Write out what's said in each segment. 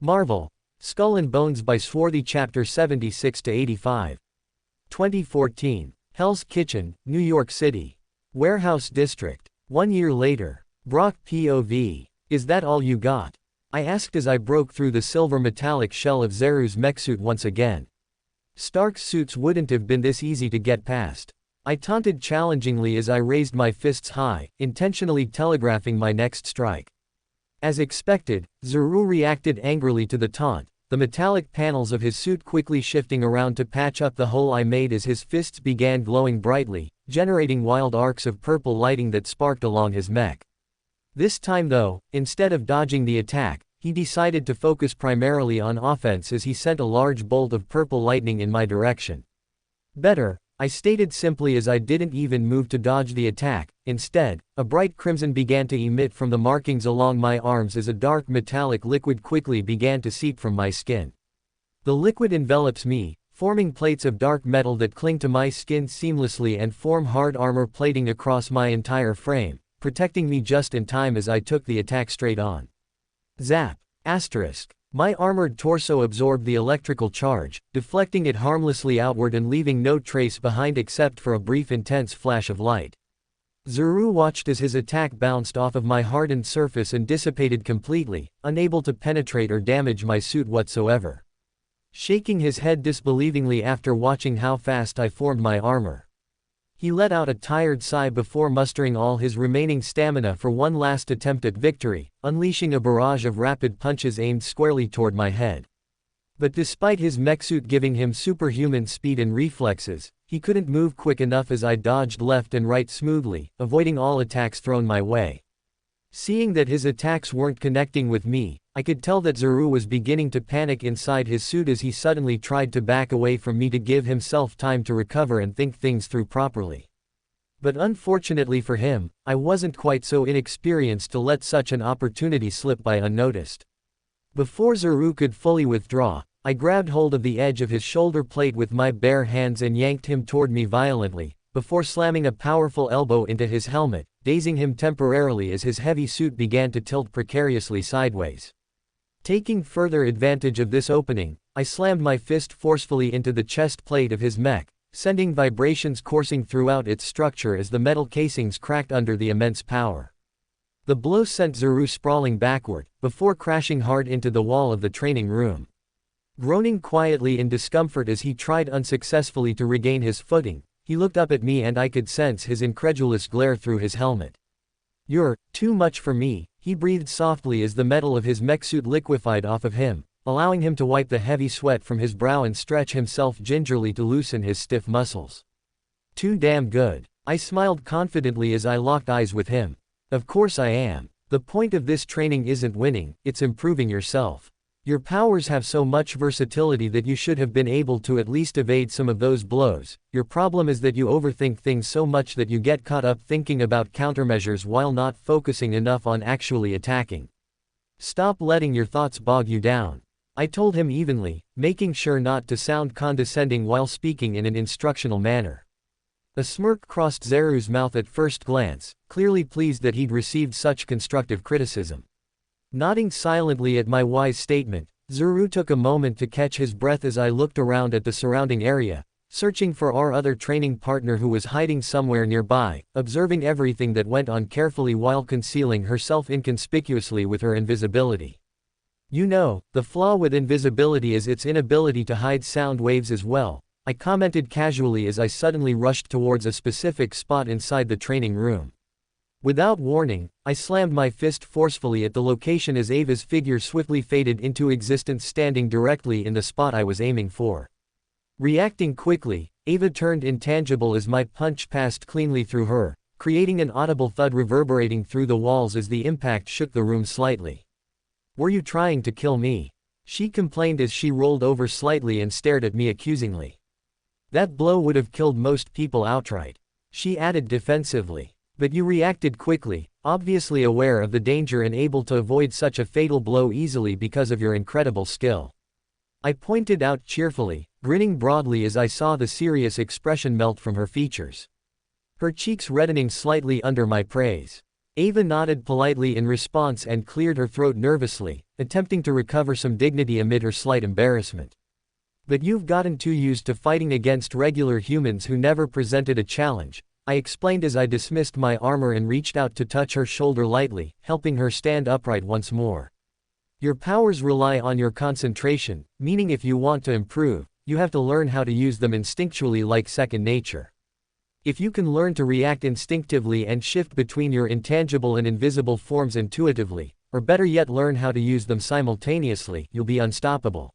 Marvel, Skull and Bones by Swarthy Chapter 76-85. 2014. Hell's Kitchen, New York City. Warehouse District. 1 year later. Brock POV. Is that all you got? I asked as I broke through the silver metallic shell of Zeru's mechsuit once again. Stark's suits wouldn't have been this easy to get past. I taunted challengingly as I raised my fists high, intentionally telegraphing my next strike. As expected, Zeru reacted angrily to the taunt, the metallic panels of his suit quickly shifting around to patch up the hole I made as his fists began glowing brightly, generating wild arcs of purple lighting that sparked along his mech. This time though, instead of dodging the attack, he decided to focus primarily on offense as he sent a large bolt of purple lightning in my direction. Better, I stated simply as I didn't even move to dodge the attack. Instead, a bright crimson began to emit from the markings along my arms as a dark metallic liquid quickly began to seep from my skin. The liquid envelops me, forming plates of dark metal that cling to my skin seamlessly and form hard armor plating across my entire frame, protecting me just in time as I took the attack straight on. Zap! Asterisk. My armored torso absorbed the electrical charge, deflecting it harmlessly outward and leaving no trace behind except for a brief intense flash of light. Zeru watched as his attack bounced off of my hardened surface and dissipated completely, unable to penetrate or damage my suit whatsoever. Shaking his head disbelievingly after watching how fast I formed my armor. He let out a tired sigh before mustering all his remaining stamina for one last attempt at victory, unleashing a barrage of rapid punches aimed squarely toward my head. But despite his mechsuit giving him superhuman speed and reflexes, he couldn't move quick enough as I dodged left and right smoothly, avoiding all attacks thrown my way. Seeing that his attacks weren't connecting with me, I could tell that Zeru was beginning to panic inside his suit as he suddenly tried to back away from me to give himself time to recover and think things through properly. But unfortunately for him, I wasn't quite so inexperienced to let such an opportunity slip by unnoticed. Before Zeru could fully withdraw, I grabbed hold of the edge of his shoulder plate with my bare hands and yanked him toward me violently, before slamming a powerful elbow into his helmet, dazing him temporarily as his heavy suit began to tilt precariously sideways. Taking further advantage of this opening, I slammed my fist forcefully into the chest plate of his mech, sending vibrations coursing throughout its structure as the metal casings cracked under the immense power. The blow sent Zeru sprawling backward, before crashing hard into the wall of the training room. Groaning quietly in discomfort as he tried unsuccessfully to regain his footing, he looked up at me and I could sense his incredulous glare through his helmet. "You're too much for me," he breathed softly as the metal of his mechsuit liquefied off of him, allowing him to wipe the heavy sweat from his brow and stretch himself gingerly to loosen his stiff muscles. "Too damn good." I smiled confidently as I locked eyes with him. "Of course I am. The point of this training isn't winning, it's improving yourself. Your powers have so much versatility that you should have been able to at least evade some of those blows. Your problem is that you overthink things so much that you get caught up thinking about countermeasures while not focusing enough on actually attacking. Stop letting your thoughts bog you down," I told him evenly, making sure not to sound condescending while speaking in an instructional manner. A smirk crossed Zeru's mouth at first glance, clearly pleased that he'd received such constructive criticism. Nodding silently at my wise statement, Zeru took a moment to catch his breath as I looked around at the surrounding area, searching for our other training partner who was hiding somewhere nearby, observing everything that went on carefully while concealing herself inconspicuously with her invisibility. "You know, the flaw with invisibility is its inability to hide sound waves as well," I commented casually as I suddenly rushed towards a specific spot inside the training room. Without warning, I slammed my fist forcefully at the location as Ava's figure swiftly faded into existence standing directly in the spot I was aiming for. Reacting quickly, Ava turned intangible as my punch passed cleanly through her, creating an audible thud reverberating through the walls as the impact shook the room slightly. "Were you trying to kill me?" she complained as she rolled over slightly and stared at me accusingly. "That blow would have killed most people outright," she added defensively. "But you reacted quickly, obviously aware of the danger and able to avoid such a fatal blow easily because of your incredible skill," I pointed out cheerfully, grinning broadly as I saw the serious expression melt from her features. Her cheeks reddening slightly under my praise. Ava nodded politely in response and cleared her throat nervously, attempting to recover some dignity amid her slight embarrassment. But you've gotten too used to fighting against regular humans who never presented a challenge, I explained as I dismissed my armor and reached out to touch her shoulder lightly, helping her stand upright once more. Your powers rely on your concentration, meaning if you want to improve, you have to learn how to use them instinctually like second nature. If you can learn to react instinctively and shift between your intangible and invisible forms intuitively, or better yet learn how to use them simultaneously, you'll be unstoppable.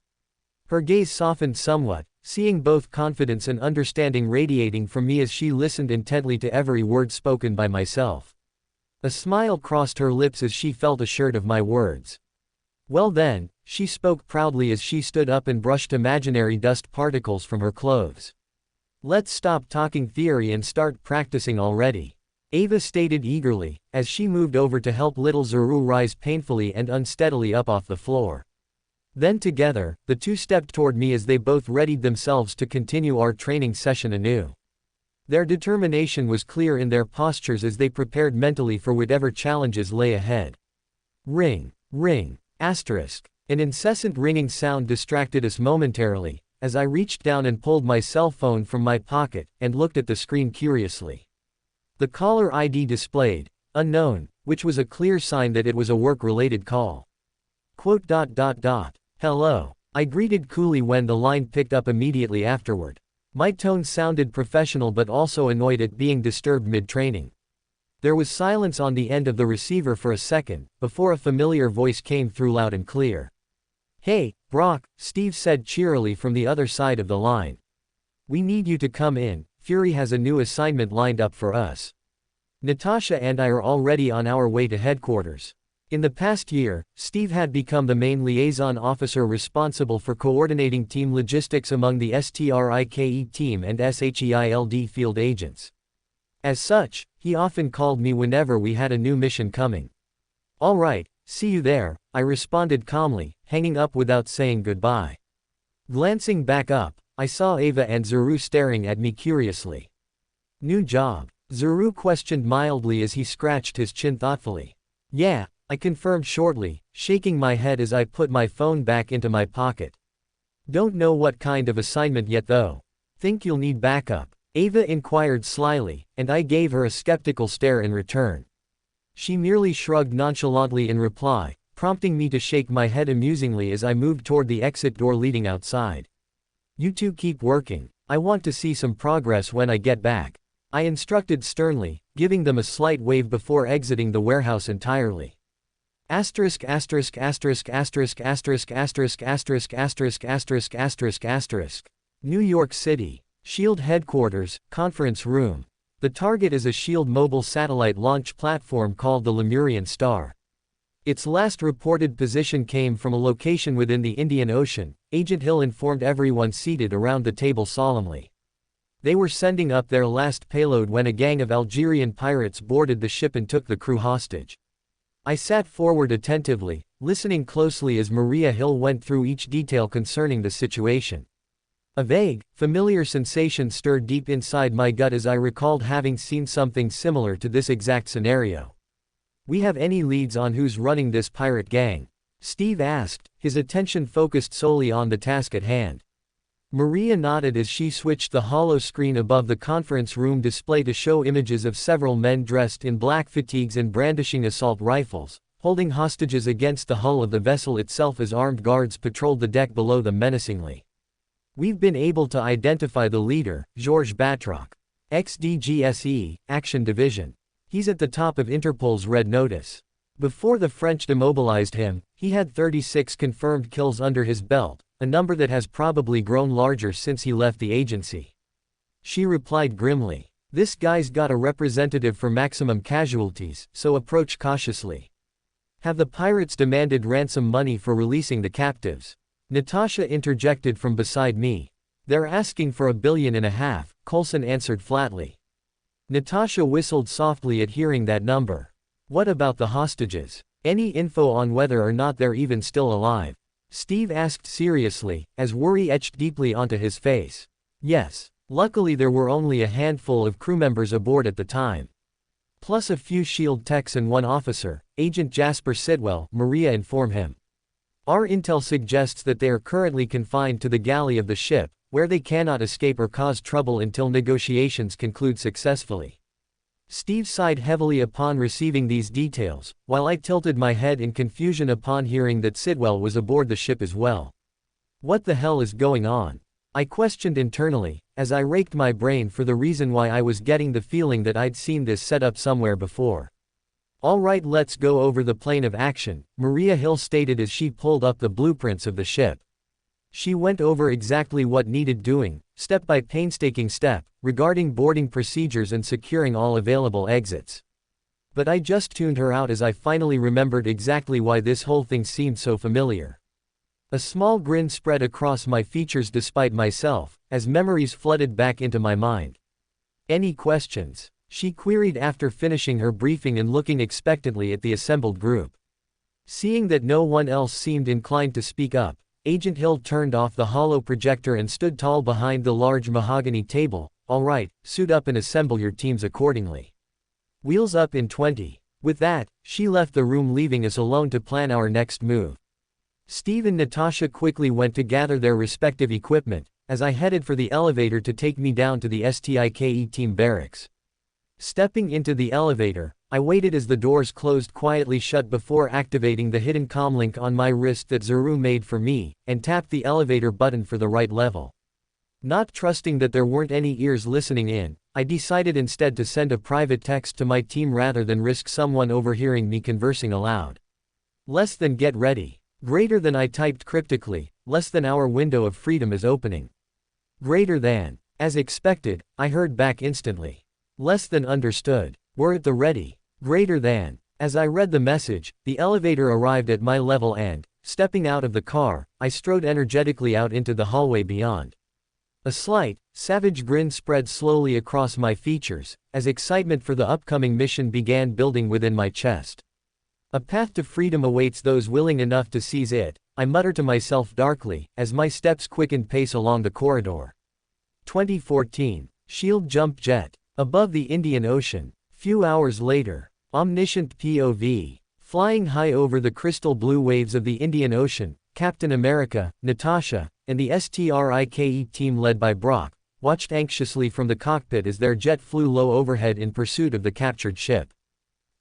Her gaze softened somewhat, seeing both confidence and understanding radiating from me as she listened intently to every word spoken by myself. A smile crossed her lips as she felt assured of my words. Well then, she spoke proudly as she stood up and brushed imaginary dust particles from her clothes. Let's stop talking theory and start practicing already, Ava stated eagerly, as she moved over to help little Zuru rise painfully and unsteadily up off the floor. Then together, the two stepped toward me as they both readied themselves to continue our training session anew. Their determination was clear in their postures as they prepared mentally for whatever challenges lay ahead. Ring, ring, asterisk. An incessant ringing sound distracted us momentarily, as I reached down and pulled my cell phone from my pocket, and looked at the screen curiously. The caller ID displayed, unknown, which was a clear sign that it was a work-related call. Hello. I greeted coolly when the line picked up immediately afterward. My tone sounded professional but also annoyed at being disturbed mid-training. There was silence on the end of the receiver for a second, before a familiar voice came through loud and clear. Hey, Brock, Steve said cheerily from the other side of the line. We need you to come in, Fury has a new assignment lined up for us. Natasha and I are already on our way to headquarters. In the past year, Steve had become the main liaison officer responsible for coordinating team logistics among the STRIKE team and SHEILD field agents. As such, he often called me whenever we had a new mission coming. All right, see you there, I responded calmly, hanging up without saying goodbye. Glancing back up, I saw Ava and Zuru staring at me curiously. New job? Zuru questioned mildly as he scratched his chin thoughtfully. Yeah, I confirmed shortly, shaking my head as I put my phone back into my pocket. Don't know what kind of assignment yet though. Think you'll need backup? Ava inquired slyly, and I gave her a skeptical stare in return. She merely shrugged nonchalantly in reply, prompting me to shake my head amusingly as I moved toward the exit door leading outside. You two keep working, I want to see some progress when I get back, I instructed sternly, giving them a slight wave before exiting the warehouse entirely. Asterisk asterisk asterisk asterisk asterisk asterisk asterisk asterisk asterisk asterisk asterisk. New York City. SHIELD Headquarters, Conference Room. The target is a SHIELD mobile satellite launch platform called the Lemurian Star. Its last reported position came from a location within the Indian Ocean, Agent Hill informed everyone seated around the table solemnly. They were sending up their last payload when a gang of Algerian pirates boarded the ship and took the crew hostage. I sat forward attentively, listening closely as Maria Hill went through each detail concerning the situation. A vague, familiar sensation stirred deep inside my gut as I recalled having seen something similar to this exact scenario. We have any leads on who's running this pirate gang? Steve asked, his attention focused solely on the task at hand. Maria nodded as she switched the hollow screen above the conference room display to show images of several men dressed in black fatigues and brandishing assault rifles, holding hostages against the hull of the vessel itself as armed guards patrolled the deck below them menacingly. We've been able to identify the leader, Georges Batroc. XDGSE, Action Division. He's at the top of Interpol's Red Notice. Before the French demobilized him, he had 36 confirmed kills under his belt, a number that has probably grown larger since he left the agency. She replied grimly. This guy's got a representative for maximum casualties, so approach cautiously. Have the pirates demanded ransom money for releasing the captives? Natasha interjected from beside me. They're asking for $1.5 billion, Coulson answered flatly. Natasha whistled softly at hearing that number. What about the hostages? Any info on whether or not they're even still alive? Steve asked seriously, as worry etched deeply onto his face. Yes. Luckily there were only a handful of crew members aboard at the time. Plus a few SHIELD techs and one officer, Agent Jasper Sidwell, Maria informed him. Our intel suggests that they are currently confined to the galley of the ship, where they cannot escape or cause trouble until negotiations conclude successfully. Steve sighed heavily upon receiving these details, while I tilted my head in confusion upon hearing that Sidwell was aboard the ship as well. What the hell is going on? I questioned internally, as I raked my brain for the reason why I was getting the feeling that I'd seen this set up somewhere before. Alright, let's go over the plane of action, Maria Hill stated as she pulled up the blueprints of the ship. She went over exactly what needed doing, step by painstaking step, regarding boarding procedures and securing all available exits. But I just tuned her out as I finally remembered exactly why this whole thing seemed so familiar. A small grin spread across my features despite myself, as memories flooded back into my mind. Any questions? She queried after finishing her briefing and looking expectantly at the assembled group. Seeing that no one else seemed inclined to speak up, Agent Hill turned off the holo projector and stood tall behind the large mahogany table. Alright, suit up and assemble your teams accordingly. Wheels up in 20. With that, she left the room, leaving us alone to plan our next move. Steve and Natasha quickly went to gather their respective equipment, as I headed for the elevator to take me down to the STIKE team barracks. Stepping into the elevator, I waited as the doors closed quietly shut before activating the hidden comlink on my wrist that Zaru made for me, and tapped the elevator button for the right level. Not trusting that there weren't any ears listening in, I decided instead to send a private text to my team rather than risk someone overhearing me conversing aloud. Less than get ready. Greater than, I typed cryptically, less than our window of freedom is opening. Greater than. As expected, I heard back instantly. Less than understood. We're at the ready. Greater than. As I read the message, the elevator arrived at my level and, stepping out of the car, I strode energetically out into the hallway beyond. A slight, savage grin spread slowly across my features, as excitement for the upcoming mission began building within my chest. A path to freedom awaits those willing enough to seize it, I muttered to myself darkly, as my steps quickened pace along the corridor. 2014. SHIELD jump jet. Above the Indian Ocean. Few hours later. Omniscient POV. Flying high over the crystal blue waves of the Indian Ocean, Captain America, Natasha, and the STRIKE team led by Brock, watched anxiously from the cockpit as their jet flew low overhead in pursuit of the captured ship.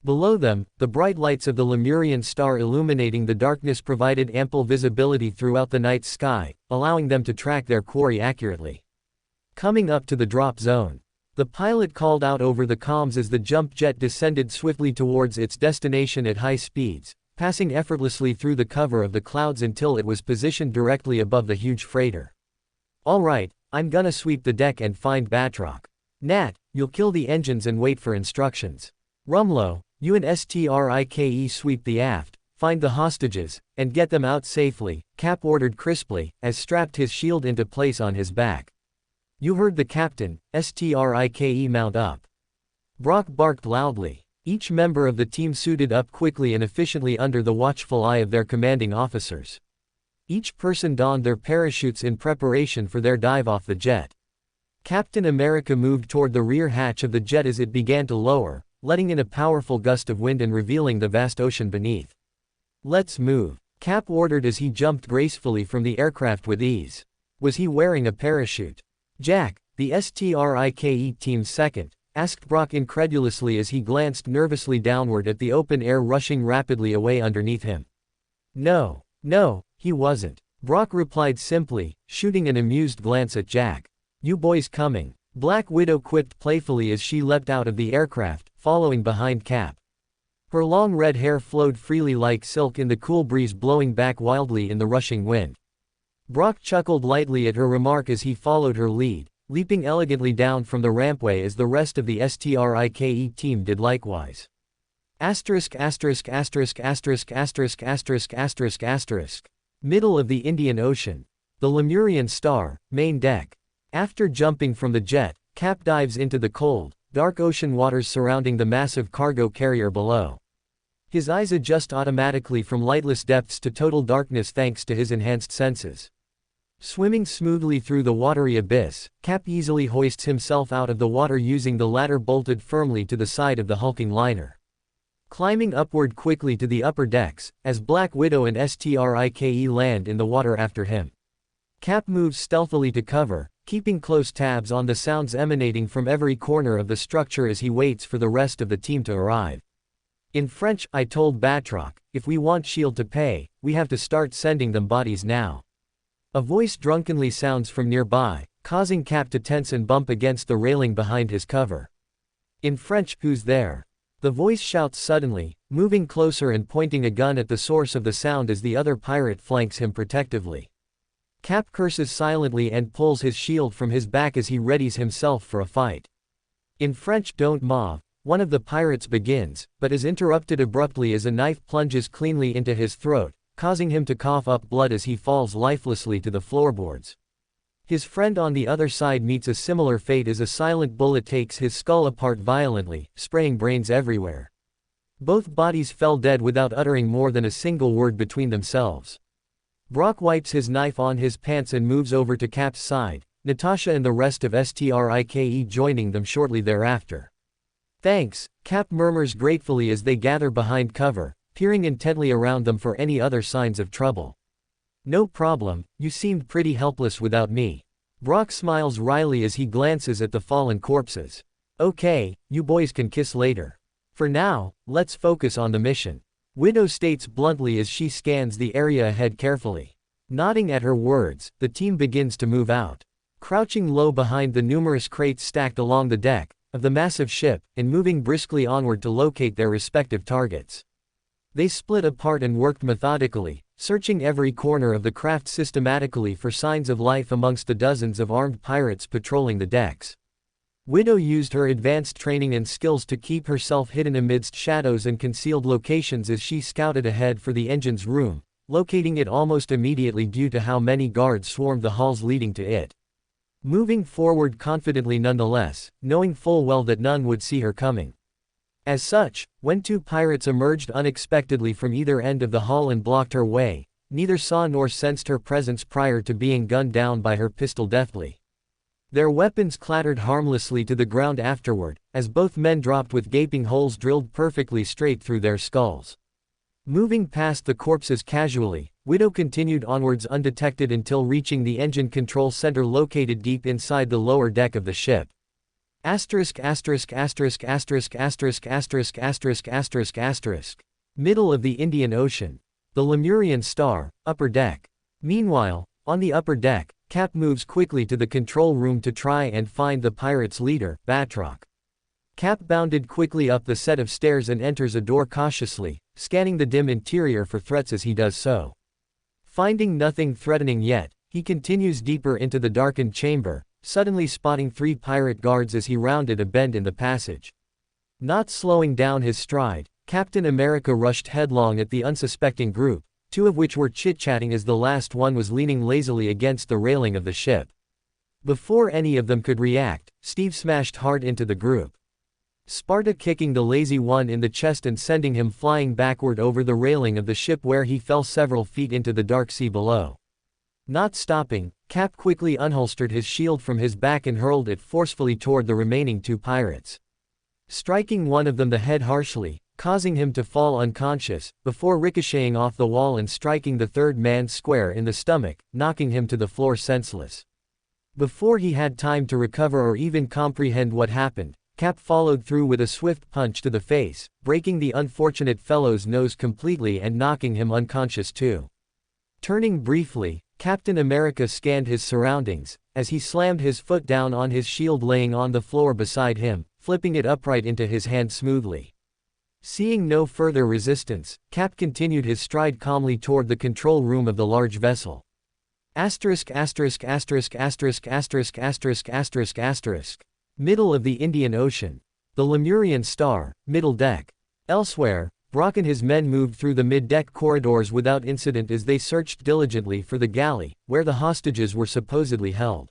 Below them, the bright lights of the Lemurian star illuminating the darkness provided ample visibility throughout the night sky, allowing them to track their quarry accurately. Coming up to the drop zone. The pilot called out over the comms as the jump jet descended swiftly towards its destination at high speeds, passing effortlessly through the cover of the clouds until it was positioned directly above the huge freighter. Alright, I'm gonna sweep the deck and find Batroc. Nat, you'll kill the engines and wait for instructions. Rumlow, you and STRIKE sweep the aft, find the hostages, and get them out safely, Cap ordered crisply, as strapped his shield into place on his back. You heard the captain, STRIKE mount up. Brock barked loudly. Each member of the team suited up quickly and efficiently under the watchful eye of their commanding officers. Each person donned their parachutes in preparation for their dive off the jet. Captain America moved toward the rear hatch of the jet as it began to lower, letting in a powerful gust of wind and revealing the vast ocean beneath. Let's move, Cap ordered as he jumped gracefully from the aircraft with ease. Was he wearing a parachute? Jack, the STRIKE team's second, asked Brock incredulously as he glanced nervously downward at the open air rushing rapidly away underneath him. No, he wasn't. Brock replied simply, shooting an amused glance at Jack. You boys coming? Black Widow quipped playfully as she leapt out of the aircraft, following behind Cap. Her long red hair flowed freely like silk in the cool breeze blowing back wildly in the rushing wind. Brock chuckled lightly at her remark as he followed her lead, leaping elegantly down from the rampway as the rest of the STRIKE team did likewise. Middle of the Indian Ocean. The Lemurian star, main deck. After jumping from the jet, Cap dives into the cold, dark ocean waters surrounding the massive cargo carrier below. His eyes adjust automatically from lightless depths to total darkness thanks to his enhanced senses. Swimming smoothly through the watery abyss, Cap easily hoists himself out of the water using the ladder bolted firmly to the side of the hulking liner. Climbing upward quickly to the upper decks, as Black Widow and Strike land in the water after him. Cap moves stealthily to cover, keeping close tabs on the sounds emanating from every corner of the structure as he waits for the rest of the team to arrive. In French, I told Batroc, if we want S.H.I.E.L.D. to pay, we have to start sending them bodies now. A voice drunkenly sounds from nearby, causing Cap to tense and bump against the railing behind his cover. In French, who's there? The voice shouts suddenly, moving closer and pointing a gun at the source of the sound as the other pirate flanks him protectively. Cap curses silently and pulls his shield from his back as he readies himself for a fight. In French, don't move, one of the pirates begins, but is interrupted abruptly as a knife plunges cleanly into his throat, causing him to cough up blood as he falls lifelessly to the floorboards. His friend on the other side meets a similar fate as a silent bullet takes his skull apart violently, spraying brains everywhere. Both bodies fell dead without uttering more than a single word between themselves. Brock wipes his knife on his pants and moves over to Cap's side, Natasha and the rest of Strike joining them shortly thereafter. Thanks, Cap murmurs gratefully as they gather behind cover, peering intently around them for any other signs of trouble. No problem, you seemed pretty helpless without me. Brock smiles wryly as he glances at the fallen corpses. Okay, you boys can kiss later. For now, let's focus on the mission. Widow states bluntly as she scans the area ahead carefully. Nodding at her words, the team begins to move out. Crouching low behind the numerous crates stacked along the deck of the massive ship, and moving briskly onward to locate their respective targets. They split apart and worked methodically, searching every corner of the craft systematically for signs of life amongst the dozens of armed pirates patrolling the decks. Widow used her advanced training and skills to keep herself hidden amidst shadows and concealed locations as she scouted ahead for the engine's room, locating it almost immediately due to how many guards swarmed the halls leading to it. Moving forward confidently nonetheless, knowing full well that none would see her coming. As such, when two pirates emerged unexpectedly from either end of the hall and blocked her way, neither saw nor sensed her presence prior to being gunned down by her pistol deftly. Their weapons clattered harmlessly to the ground afterward, as both men dropped with gaping holes drilled perfectly straight through their skulls. Moving past the corpses casually, Widow continued onwards undetected until reaching the engine control center located deep inside the lower deck of the ship. Middle of the Indian Ocean. The Lemurian Star, upper deck. Meanwhile, on the upper deck, Cap moves quickly to the control room to try and find the pirate's leader, Batroc. Cap bounded quickly up the set of stairs and enters a door cautiously, scanning the dim interior for threats as he does so. Finding nothing threatening yet, he continues deeper into the darkened chamber, suddenly spotting three pirate guards as he rounded a bend in the passage. Not slowing down his stride, Captain America rushed headlong at the unsuspecting group, two of which were chit-chatting as the last one was leaning lazily against the railing of the ship. Before any of them could react, Steve smashed hard into the group, Sparta kicking the lazy one in the chest and sending him flying backward over the railing of the ship where he fell several feet into the dark sea below. Not stopping, Cap quickly unholstered his shield from his back and hurled it forcefully toward the remaining two pirates, striking one of them the head harshly, causing him to fall unconscious, before ricocheting off the wall and striking the third man square in the stomach, knocking him to the floor senseless. Before he had time to recover or even comprehend what happened, Cap followed through with a swift punch to the face, breaking the unfortunate fellow's nose completely and knocking him unconscious too. Turning briefly, Captain America scanned his surroundings, as he slammed his foot down on his shield laying on the floor beside him, flipping it upright into his hand smoothly. Seeing no further resistance, Cap continued his stride calmly toward the control room of the large vessel. Middle of the Indian Ocean. The Lemurian Star, middle deck. Elsewhere, Brock and his men moved through the mid-deck corridors without incident as they searched diligently for the galley, where the hostages were supposedly held.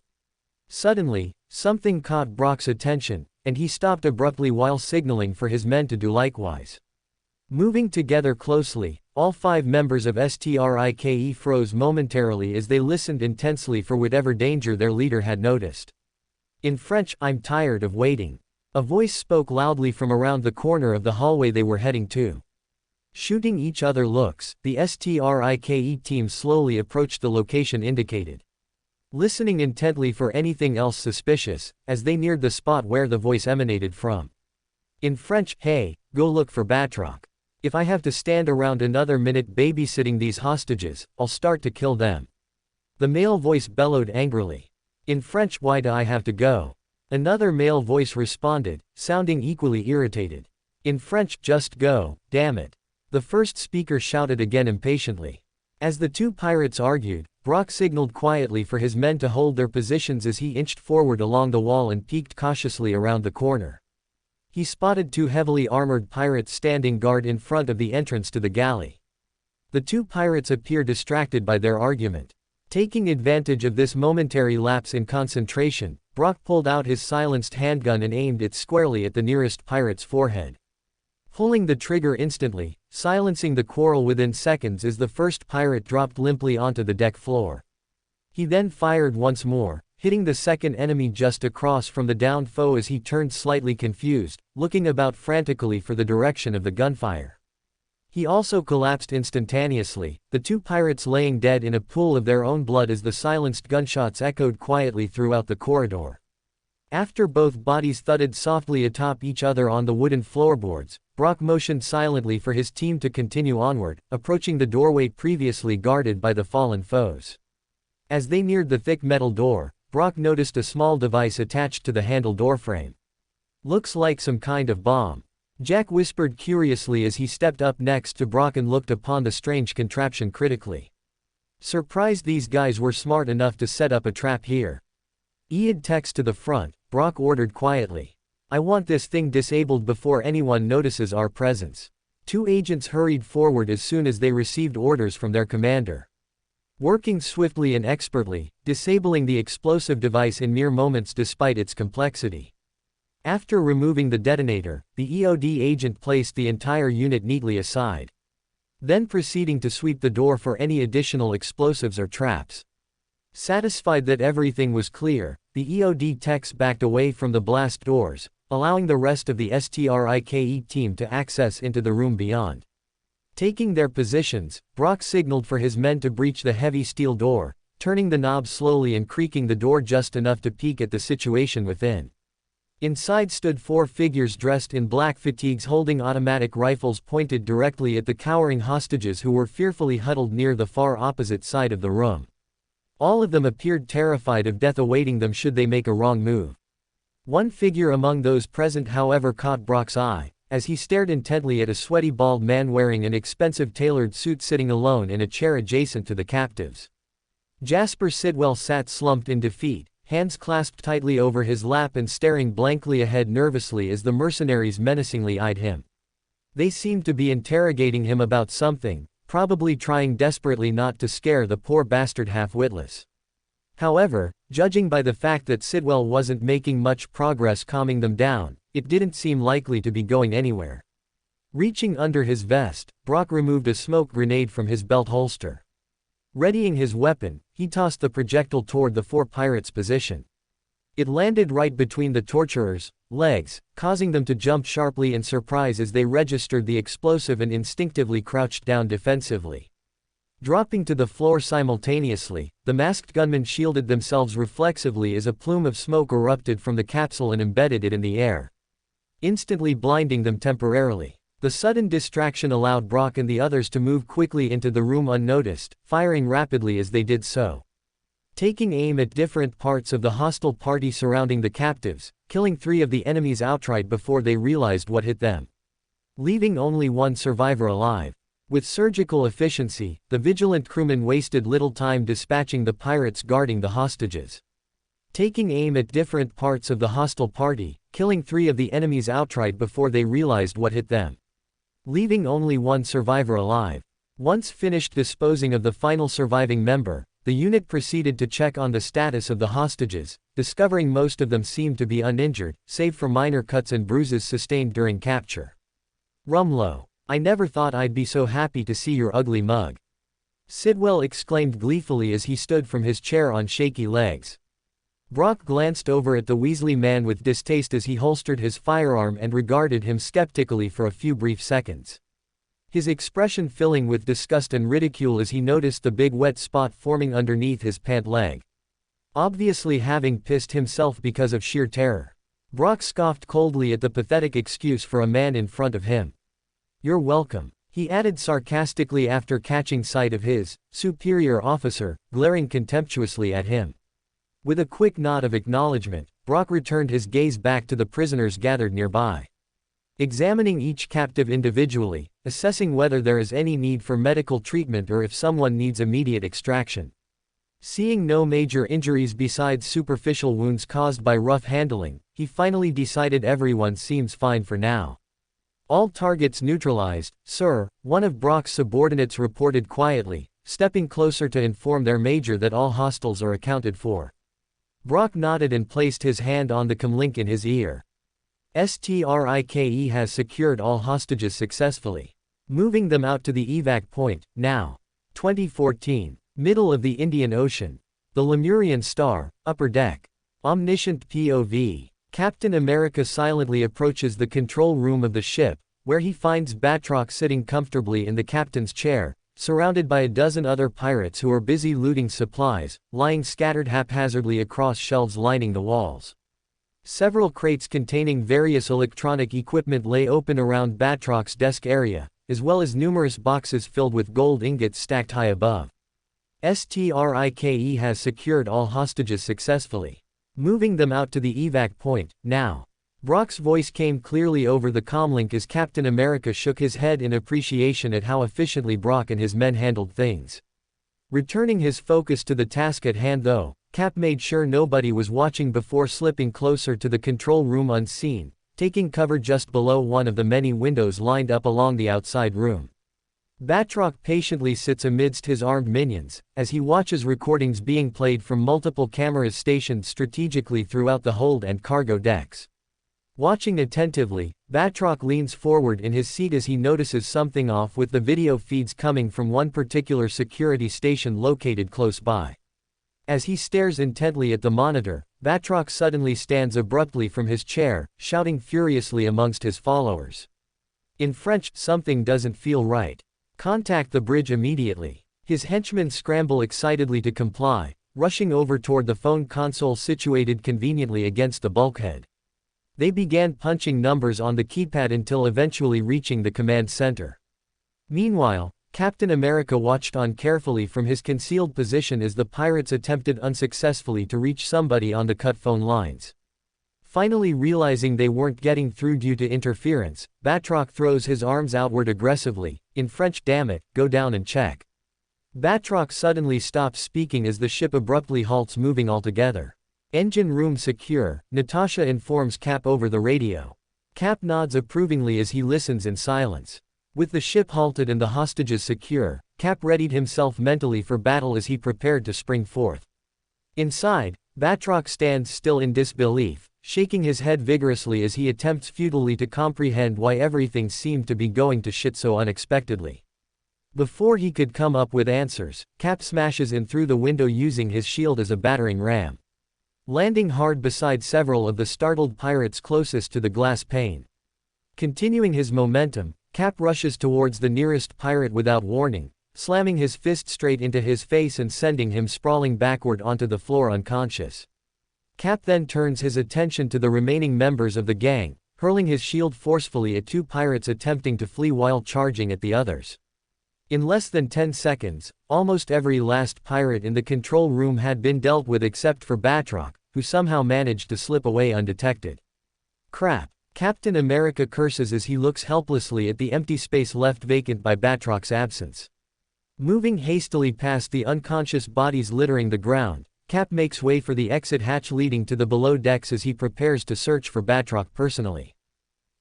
Suddenly, something caught Brock's attention, and he stopped abruptly while signaling for his men to do likewise. Moving together closely, all 5 members of STRIKE froze momentarily as they listened intensely for whatever danger their leader had noticed. In French, "I'm tired of waiting." A voice spoke loudly from around the corner of the hallway they were heading to. Shooting each other looks, the STRIKE team slowly approached the location indicated. Listening intently for anything else suspicious, as they neared the spot where the voice emanated from. In French, "Hey, go look for Batroc. If I have to stand around another minute babysitting these hostages, I'll start to kill them." The male voice bellowed angrily. In French, "Why do I have to go?" Another male voice responded, sounding equally irritated. In French, "Just go, damn it." The first speaker shouted again impatiently. As the 2 pirates argued, Brock signaled quietly for his men to hold their positions as he inched forward along the wall and peeked cautiously around the corner. He spotted 2 heavily armored pirates standing guard in front of the entrance to the galley. The 2 pirates appeared distracted by their argument. Taking advantage of this momentary lapse in concentration, Brock pulled out his silenced handgun and aimed it squarely at the nearest pirate's forehead. Pulling the trigger instantly, silencing the quarrel within seconds as the first pirate dropped limply onto the deck floor. He then fired once more, hitting the second enemy just across from the downed foe as he turned slightly confused, looking about frantically for the direction of the gunfire. He also collapsed instantaneously, the 2 pirates laying dead in a pool of their own blood as the silenced gunshots echoed quietly throughout the corridor. After both bodies thudded softly atop each other on the wooden floorboards, Brock motioned silently for his team to continue onward, approaching the doorway previously guarded by the fallen foes. As they neared the thick metal door, Brock noticed a small device attached to the handle doorframe. "Looks like some kind of bomb," Jack whispered curiously as he stepped up next to Brock and looked upon the strange contraption critically. Surprised these guys were smart enough to set up a trap here. "EID text to the front," Brock ordered quietly. "I want this thing disabled before anyone notices our presence." 2 agents hurried forward as soon as they received orders from their commander. Working swiftly and expertly, disabling the explosive device in mere moments despite its complexity. After removing the detonator, the EOD agent placed the entire unit neatly aside. Then proceeding to sweep the door for any additional explosives or traps. Satisfied that everything was clear, the EOD techs backed away from the blast doors, allowing the rest of the STRIKE team to access into the room beyond. Taking their positions, Brock signaled for his men to breach the heavy steel door, turning the knob slowly and creaking the door just enough to peek at the situation within. Inside stood 4 figures dressed in black fatigues holding automatic rifles pointed directly at the cowering hostages who were fearfully huddled near the far opposite side of the room. All of them appeared terrified of death awaiting them should they make a wrong move. One figure among those present however caught Brock's eye, as he stared intently at a sweaty bald man wearing an expensive tailored suit sitting alone in a chair adjacent to the captives. Jasper Sidwell sat slumped in defeat, hands clasped tightly over his lap and staring blankly ahead nervously as the mercenaries menacingly eyed him. They seemed to be interrogating him about something, probably trying desperately not to scare the poor bastard half-witless. However, judging by the fact that Sidwell wasn't making much progress calming them down, it didn't seem likely to be going anywhere. Reaching under his vest, Brock removed a smoke grenade from his belt holster. Readying his weapon, he tossed the projectile toward the 4 pirates' position. It landed right between the torturers' legs, causing them to jump sharply in surprise as they registered the explosive and instinctively crouched down defensively. Dropping to the floor simultaneously, the masked gunmen shielded themselves reflexively as a plume of smoke erupted from the capsule and embedded it in the air, instantly blinding them temporarily. The sudden distraction allowed Brock and the others to move quickly into the room unnoticed, firing rapidly as they did so. Taking aim at different parts of the hostile party surrounding the captives, killing 3 of the enemies outright before they realized what hit them. Leaving only 1 survivor alive. With surgical efficiency, the vigilant crewmen wasted little time dispatching the pirates guarding the hostages. Taking aim at different parts of the hostile party, killing 3 of the enemies outright before they realized what hit them. Leaving only 1 survivor alive. Once finished disposing of the final surviving member, the unit proceeded to check on the status of the hostages, discovering most of them seemed to be uninjured, save for minor cuts and bruises sustained during capture. Rumlow. I never thought I'd be so happy to see your ugly mug. Sidwell exclaimed gleefully as he stood from his chair on shaky legs. Brock glanced over at the Weasley man with distaste as he holstered his firearm and regarded him skeptically for a few brief seconds. His expression filling with disgust and ridicule as he noticed the big wet spot forming underneath his pant leg. Obviously having pissed himself because of sheer terror. Brock scoffed coldly at the pathetic excuse for a man in front of him. You're welcome, he added sarcastically after catching sight of his superior officer glaring contemptuously at him. With a quick nod of acknowledgement, Brock returned his gaze back to the prisoners gathered nearby. Examining each captive individually, assessing whether there is any need for medical treatment or if someone needs immediate extraction. Seeing no major injuries besides superficial wounds caused by rough handling, he finally decided everyone seems fine for now. All targets neutralized, sir, one of Brock's subordinates reported quietly, stepping closer to inform their major that all hostiles are accounted for. Brock nodded and placed his hand on the comlink in his ear. STRIKE has secured all hostages successfully. Moving them out to the evac point, now. 2014. Middle of the Indian Ocean. The Lemurian Star, Upper Deck. Omniscient POV. Captain America silently approaches the control room of the ship, where he finds Batroc sitting comfortably in the captain's chair, surrounded by a dozen other pirates who are busy looting supplies, lying scattered haphazardly across shelves lining the walls. Several crates containing various electronic equipment lay open around Batroc's desk area, as well as numerous boxes filled with gold ingots stacked high above. STRIKE has secured all hostages successfully. Moving them out to the evac point, now. Brock's voice came clearly over the comlink as Captain America shook his head in appreciation at how efficiently Brock and his men handled things. Returning his focus to the task at hand though, Cap made sure nobody was watching before slipping closer to the control room unseen, taking cover just below one of the many windows lined up along the outside room. Batroc patiently sits amidst his armed minions, as he watches recordings being played from multiple cameras stationed strategically throughout the hold and cargo decks. Watching attentively, Batroc leans forward in his seat as he notices something off with the video feeds coming from one particular security station located close by. As he stares intently at the monitor, Batroc suddenly stands abruptly from his chair, shouting furiously amongst his followers. In French, something doesn't feel right. Contact the bridge immediately. His henchmen scramble excitedly to comply, rushing over toward the phone console situated conveniently against the bulkhead. They began punching numbers on the keypad until eventually reaching the command center. Meanwhile, Captain America watched on carefully from his concealed position as the pirates attempted unsuccessfully to reach somebody on the cut phone lines. Finally realizing they weren't getting through due to interference, Batroc throws his arms outward aggressively, in French, "Damn it, go down and check." Batroc suddenly stops speaking as the ship abruptly halts moving altogether. Engine room secure, Natasha informs Cap over the radio. Cap nods approvingly as he listens in silence. With the ship halted and the hostages secure, Cap readied himself mentally for battle as he prepared to spring forth. Inside, Batroc stands still in disbelief, shaking his head vigorously as he attempts futilely to comprehend why everything seemed to be going to shit so unexpectedly. Before he could come up with answers, Cap smashes in through the window using his shield as a battering ram, landing hard beside several of the startled pirates closest to the glass pane. Continuing his momentum, Cap rushes towards the nearest pirate without warning, slamming his fist straight into his face and sending him sprawling backward onto the floor unconscious. Cap then turns his attention to the remaining members of the gang, hurling his shield forcefully at two pirates attempting to flee while charging at the others. In less than 10 seconds, almost every last pirate in the control room had been dealt with except for Batroc, who somehow managed to slip away undetected. Crap. Captain America curses as he looks helplessly at the empty space left vacant by Batroc's absence. Moving hastily past the unconscious bodies littering the ground, Cap makes way for the exit hatch leading to the below decks as he prepares to search for Batroc personally.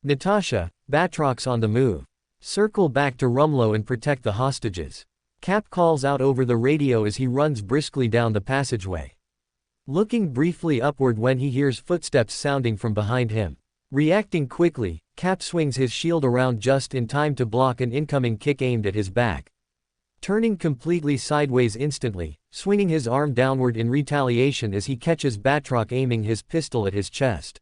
Natasha, Batroc's on the move. Circle back to Rumlow and protect the hostages. Cap calls out over the radio as he runs briskly down the passageway. Looking briefly upward when he hears footsteps sounding from behind him. Reacting quickly, Cap swings his shield around just in time to block an incoming kick aimed at his back. Turning completely sideways instantly, swinging his arm downward in retaliation as he catches Batroc aiming his pistol at his chest.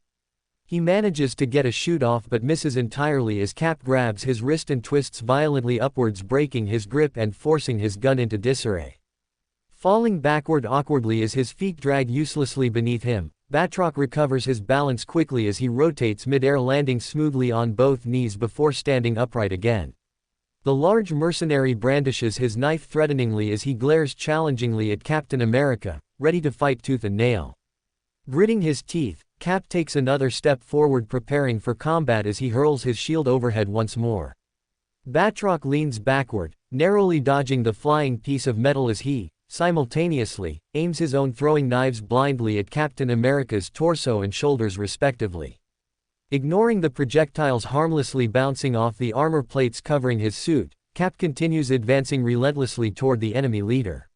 He manages to get a shoot off but misses entirely as Cap grabs his wrist and twists violently upwards, breaking his grip and forcing his gun into disarray. Falling backward awkwardly as his feet drag uselessly beneath him, Batroc recovers his balance quickly as he rotates mid-air, landing smoothly on both knees before standing upright again. The large mercenary brandishes his knife threateningly as he glares challengingly at Captain America, ready to fight tooth and nail. Gritting his teeth, Cap takes another step forward, preparing for combat as he hurls his shield overhead once more. Batroc leans backward, narrowly dodging the flying piece of metal as he, simultaneously, aims his own throwing knives blindly at Captain America's torso and shoulders respectively. Ignoring the projectiles harmlessly bouncing off the armor plates covering his suit, Cap continues advancing relentlessly toward the enemy leader.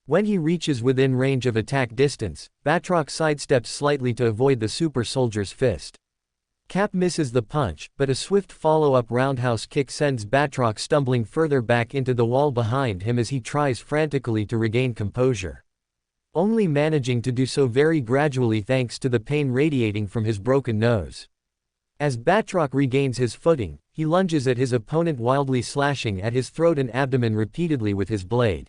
When he reaches within range of attack distance, Batroc sidesteps slightly to avoid the super soldier's fist. Cap misses the punch, but a swift follow-up roundhouse kick sends Batroc stumbling further back into the wall behind him as he tries frantically to regain composure. Only managing to do so very gradually thanks to the pain radiating from his broken nose. As Batroc regains his footing, he lunges at his opponent, wildly slashing at his throat and abdomen repeatedly with his blade,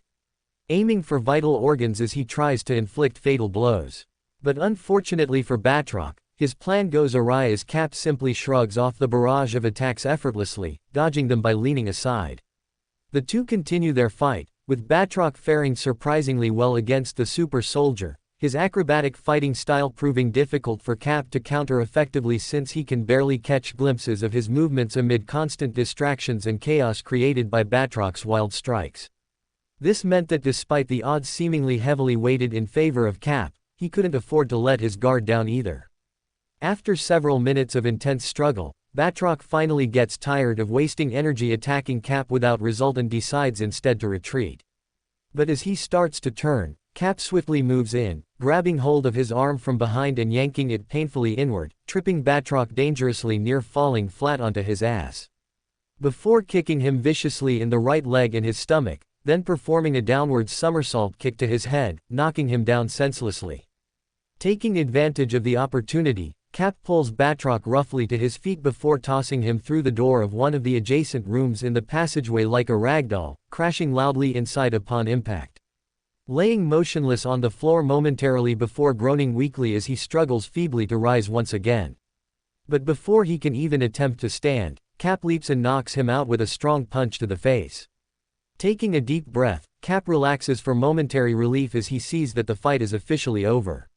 aiming for vital organs as he tries to inflict fatal blows. But unfortunately for Batroc, his plan goes awry as Cap simply shrugs off the barrage of attacks effortlessly, dodging them by leaning aside. The two continue their fight, with Batroc faring surprisingly well against the super soldier, his acrobatic fighting style proving difficult for Cap to counter effectively since he can barely catch glimpses of his movements amid constant distractions and chaos created by Batroc's wild strikes. This meant that despite the odds seemingly heavily weighted in favor of Cap, he couldn't afford to let his guard down either. After several minutes of intense struggle, Batroc finally gets tired of wasting energy attacking Cap without result and decides instead to retreat. But as he starts to turn, Cap swiftly moves in, grabbing hold of his arm from behind and yanking it painfully inward, tripping Batroc dangerously near falling flat onto his ass. Before kicking him viciously in the right leg and his stomach, then performing a downward somersault kick to his head, knocking him down senselessly. Taking advantage of the opportunity, Cap pulls Batroc roughly to his feet before tossing him through the door of one of the adjacent rooms in the passageway like a ragdoll, crashing loudly inside upon impact. Laying motionless on the floor momentarily before groaning weakly as he struggles feebly to rise once again. But before he can even attempt to stand, Cap leaps and knocks him out with a strong punch to the face. Taking a deep breath, Cap relaxes for momentary relief as he sees that the fight is officially over.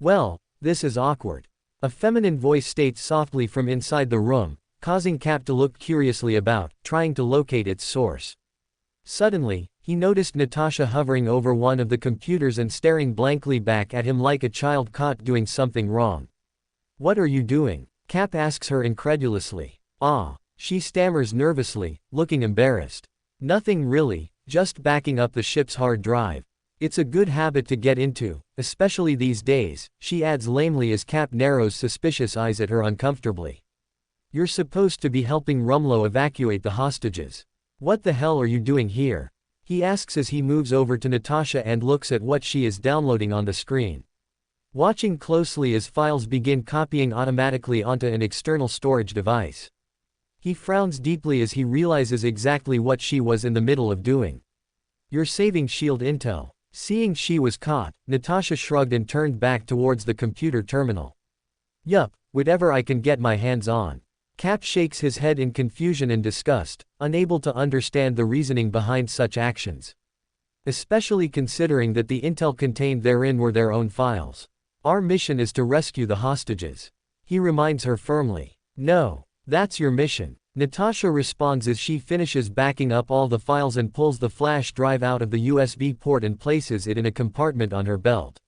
"Well, this is awkward," a feminine voice states softly from inside the room, causing Cap to look curiously about, trying to locate its source. Suddenly, he noticed Natasha hovering over one of the computers and staring blankly back at him like a child caught doing something wrong. "What are you doing?" Cap asks her incredulously. "Ah," she stammers nervously, looking embarrassed. "Nothing really, just backing up the ship's hard drive. It's a good habit to get into, especially these days," she adds lamely as Cap narrows suspicious eyes at her uncomfortably. "You're supposed to be helping Rumlow evacuate the hostages. What the hell are you doing here?" he asks as he moves over to Natasha and looks at what she is downloading on the screen. Watching closely as files begin copying automatically onto an external storage device. He frowns deeply as he realizes exactly what she was in the middle of doing. "You're saving SHIELD intel." Seeing she was caught, Natasha shrugged and turned back towards the computer terminal. "Yup, whatever I can get my hands on." Cap shakes his head in confusion and disgust, unable to understand the reasoning behind such actions. Especially considering that the intel contained therein were their own files. "Our mission is to rescue the hostages," he reminds her firmly. "No, that's your mission," Natasha responds as she finishes backing up all the files and pulls the flash drive out of the USB port and places it in a compartment on her belt.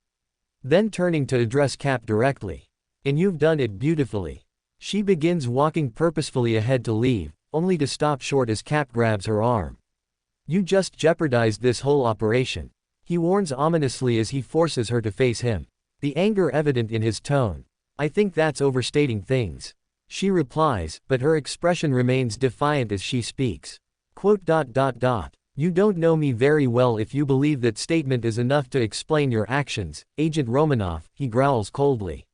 Then turning to address Cap directly. "And you've done it beautifully." She begins walking purposefully ahead to leave, only to stop short as Cap grabs her arm. "You just jeopardized this whole operation," he warns ominously as he forces her to face him, the anger evident in his tone. "I think that's overstating things." She replies, but her expression remains defiant as she speaks. Quote, "You don't know me very well if you believe that statement is enough to explain your actions, Agent Romanoff," he growls coldly.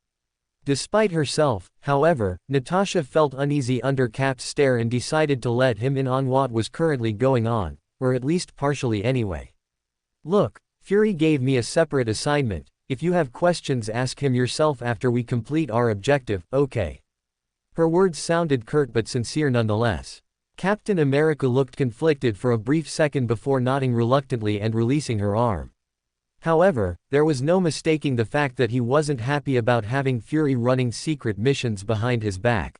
Despite herself, however, Natasha felt uneasy under Cap's stare and decided to let him in on what was currently going on, or at least partially anyway. "Look, Fury gave me a separate assignment. If you have questions, ask him yourself after we complete our objective, okay?" Her words sounded curt but sincere nonetheless. Captain America looked conflicted for a brief second before nodding reluctantly and releasing her arm. However, there was no mistaking the fact that he wasn't happy about having Fury running secret missions behind his back.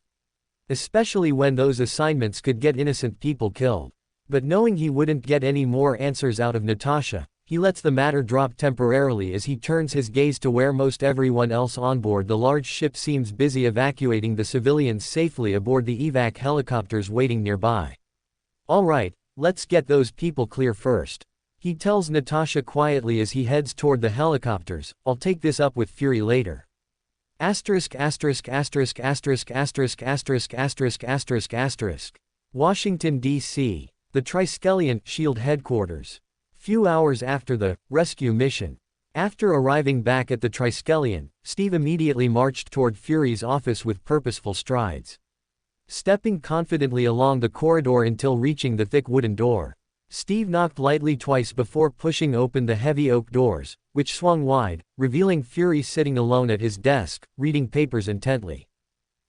Especially when those assignments could get innocent people killed. But knowing he wouldn't get any more answers out of Natasha, he lets the matter drop temporarily as he turns his gaze to where most everyone else on board the large ship seems busy evacuating the civilians safely aboard the evac helicopters waiting nearby. "All right, let's get those people clear first," he tells Natasha quietly as he heads toward the helicopters. "I'll take this up with Fury later." Washington, D.C. The Triskelion SHIELD headquarters. Few hours after the rescue mission. After arriving back at the Triskelion, Steve immediately marched toward Fury's office with purposeful strides. Stepping confidently along the corridor until reaching the thick wooden door, Steve knocked lightly twice before pushing open the heavy oak doors, which swung wide, revealing Fury sitting alone at his desk, reading papers intently.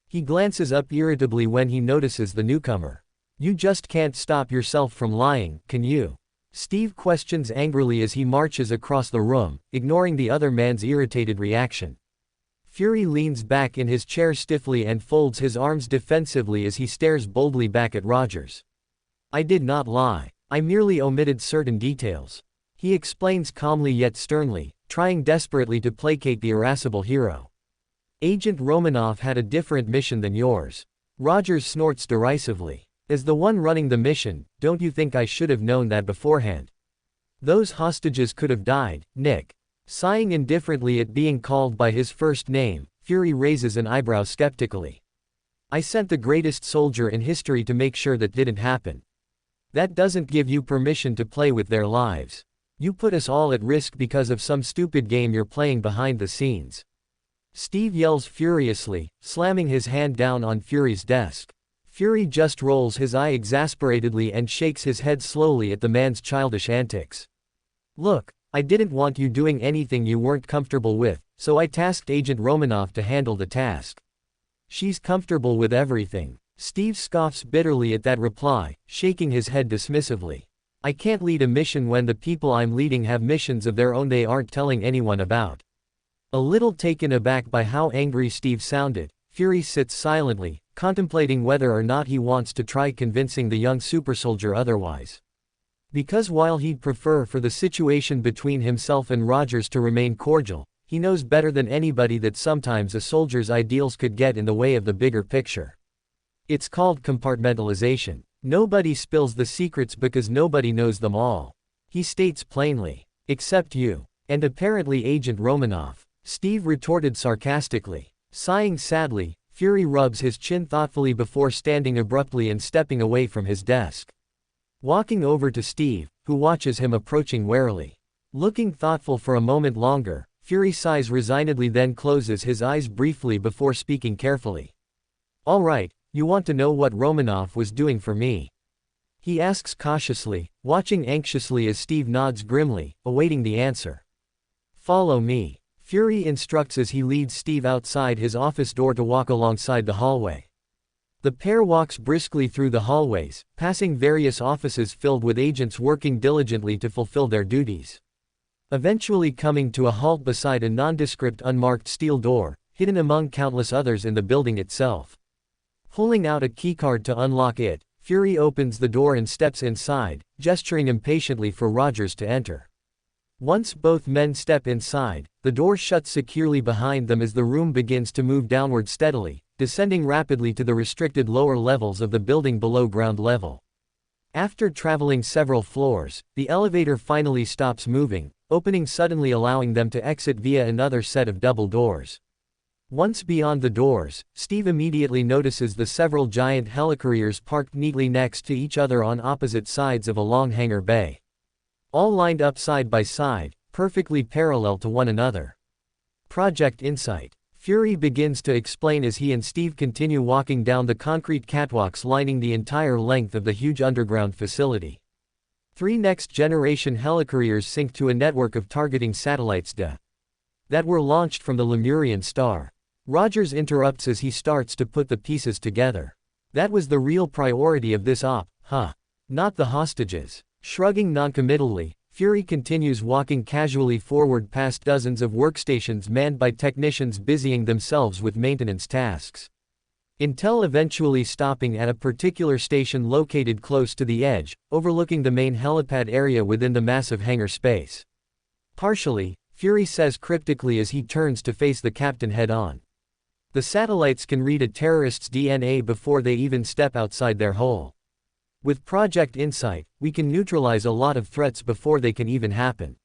He glances up irritably when he notices the newcomer. "You just can't stop yourself from lying, can you?" Steve questions angrily as he marches across the room, ignoring the other man's irritated reaction. Fury leans back in his chair stiffly and folds his arms defensively as he stares boldly back at Rogers. "I did not lie. I merely omitted certain details," he explains calmly yet sternly, trying desperately to placate the irascible hero. "Agent Romanoff had a different mission than yours." Rogers snorts derisively. "As the one running the mission, don't you think I should have known that beforehand? Those hostages could have died, Nick." Sighing indifferently at being called by his first name, Fury raises an eyebrow skeptically. "I sent the greatest soldier in history to make sure that didn't happen. That doesn't give you permission to play with their lives. You put us all at risk because of some stupid game you're playing behind the scenes." Steve yells furiously, slamming his hand down on Fury's desk. Fury just rolls his eye exasperatedly and shakes his head slowly at the man's childish antics. "Look, I didn't want you doing anything you weren't comfortable with, so I tasked Agent Romanoff to handle the task. She's comfortable with everything." Steve scoffs bitterly at that reply, shaking his head dismissively. "I can't lead a mission when the people I'm leading have missions of their own they aren't telling anyone about." A little taken aback by how angry Steve sounded, Fury sits silently, contemplating whether or not he wants to try convincing the young supersoldier otherwise. Because while he'd prefer for the situation between himself and Rogers to remain cordial, he knows better than anybody that sometimes a soldier's ideals could get in the way of the bigger picture. It's called compartmentalization. Nobody spills the secrets because nobody knows them all, he states plainly. "Except you. And apparently Agent Romanoff," Steve retorted sarcastically. Sighing sadly, Fury rubs his chin thoughtfully before standing abruptly and stepping away from his desk. Walking over to Steve, who watches him approaching warily. Looking thoughtful for a moment longer, Fury sighs resignedly, then closes his eyes briefly before speaking carefully. "All right, you want to know what Romanoff was doing for me?" he asks cautiously, watching anxiously as Steve nods grimly, awaiting the answer. "Follow me," Fury instructs as he leads Steve outside his office door to walk alongside the hallway. The pair walks briskly through the hallways, passing various offices filled with agents working diligently to fulfill their duties. Eventually coming to a halt beside a nondescript unmarked steel door, hidden among countless others in the building itself. Pulling out a keycard to unlock it, Fury opens the door and steps inside, gesturing impatiently for Rogers to enter. Once both men step inside, the door shuts securely behind them as the room begins to move downward steadily, descending rapidly to the restricted lower levels of the building below ground level. After traveling several floors, the elevator finally stops moving, opening suddenly, allowing them to exit via another set of double doors. Once beyond the doors, Steve immediately notices the several giant helicarriers parked neatly next to each other on opposite sides of a long hangar bay. All lined up side by side, perfectly parallel to one another. Project Insight. Fury begins to explain as he and Steve continue walking down the concrete catwalks lining the entire length of the huge underground facility. 3 next-generation helicarriers sync to a network of targeting satellites that were launched from the Lemurian star. Rogers interrupts as he starts to put the pieces together. That was the real priority of this op, huh? Not the hostages. Shrugging noncommittally, Fury continues walking casually forward past dozens of workstations manned by technicians busying themselves with maintenance tasks. Until eventually stopping at a particular station located close to the edge, overlooking the main helipad area within the massive hangar space. Partially, Fury says cryptically as he turns to face the captain head-on. The satellites can read a terrorist's DNA before they even step outside their hole. With Project Insight, we can neutralize a lot of threats before they can even happen.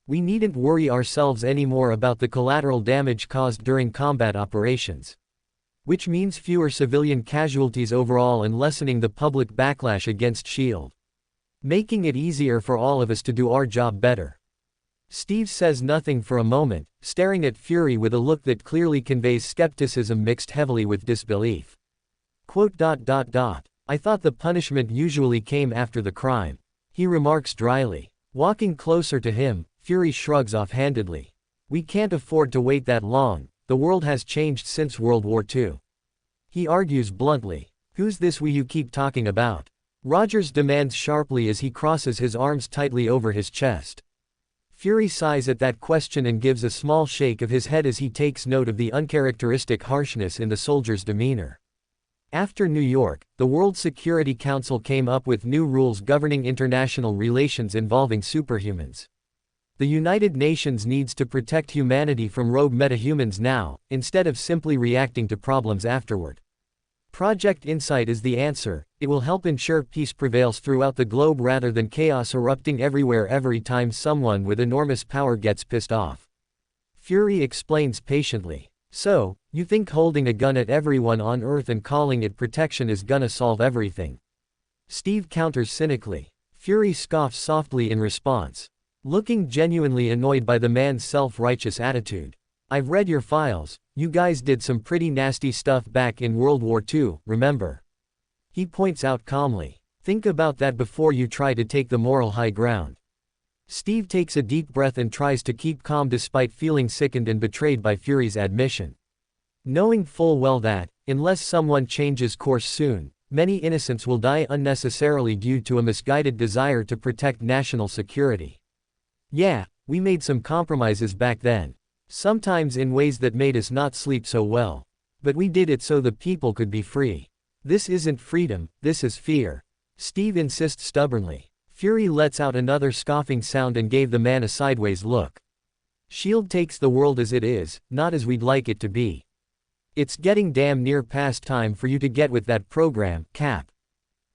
We needn't worry ourselves anymore about the collateral damage caused during combat operations. Which means fewer civilian casualties overall and lessening the public backlash against S.H.I.E.L.D. Making it easier for all of us to do our job better. Steve says nothing for a moment, staring at Fury with a look that clearly conveys skepticism mixed heavily with disbelief. "I thought the punishment usually came after the crime," he remarks dryly. Walking closer to him, Fury shrugs offhandedly. "We can't afford to wait that long, the world has changed since World War II." He argues bluntly. "Who's this we you keep talking about?" Rogers demands sharply as he crosses his arms tightly over his chest. Fury sighs at that question and gives a small shake of his head as he takes note of the uncharacteristic harshness in the soldier's demeanor. After New York, the World Security Council came up with new rules governing international relations involving superhumans. The United Nations needs to protect humanity from rogue metahumans now, instead of simply reacting to problems afterward. Project Insight is the answer. It will help ensure peace prevails throughout the globe rather than chaos erupting everywhere every time someone with enormous power gets pissed off. Fury explains patiently. "So, you think holding a gun at everyone on Earth and calling it protection is gonna solve everything?" Steve counters cynically. Fury scoffs softly in response, looking genuinely annoyed by the man's self-righteous attitude. "I've read your files, you guys did some pretty nasty stuff back in World War II, remember?" He points out calmly. "Think about that before you try to take the moral high ground." Steve takes a deep breath and tries to keep calm despite feeling sickened and betrayed by Fury's admission. Knowing full well that, unless someone changes course soon, many innocents will die unnecessarily due to a misguided desire to protect national security. "Yeah, we made some compromises back then. Sometimes in ways that made us not sleep so well. But we did it so the people could be free. This isn't freedom, this is fear," Steve insists stubbornly. Fury lets out another scoffing sound and gave the man a sideways look. "S.H.I.E.L.D. takes the world as it is, not as we'd like it to be. It's getting damn near past time for you to get with that program, Cap,"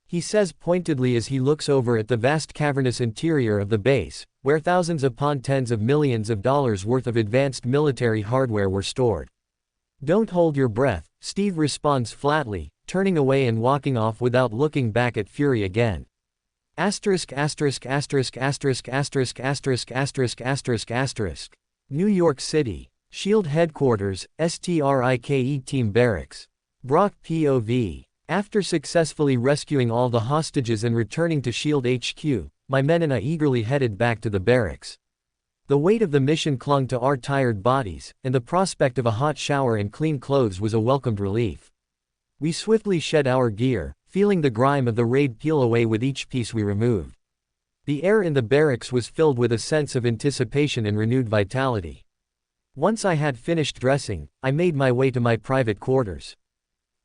he says pointedly as he looks over at the vast cavernous interior of the base, where thousands upon tens of millions of dollars worth of advanced military hardware were stored. "Don't hold your breath," Steve responds flatly, turning away and walking off without looking back at Fury again. New York City. S.H.I.E.L.D. Headquarters, STRIKE Team Barracks. Brock POV. After successfully rescuing all the hostages and returning to S.H.I.E.L.D. HQ, my men and I eagerly headed back to the barracks. The weight of the mission clung to our tired bodies, and the prospect of a hot shower and clean clothes was a welcomed relief. We swiftly shed our gear, feeling the grime of the raid peel away with each piece we removed. The air in the barracks was filled with a sense of anticipation and renewed vitality. Once I had finished dressing, I made my way to my private quarters.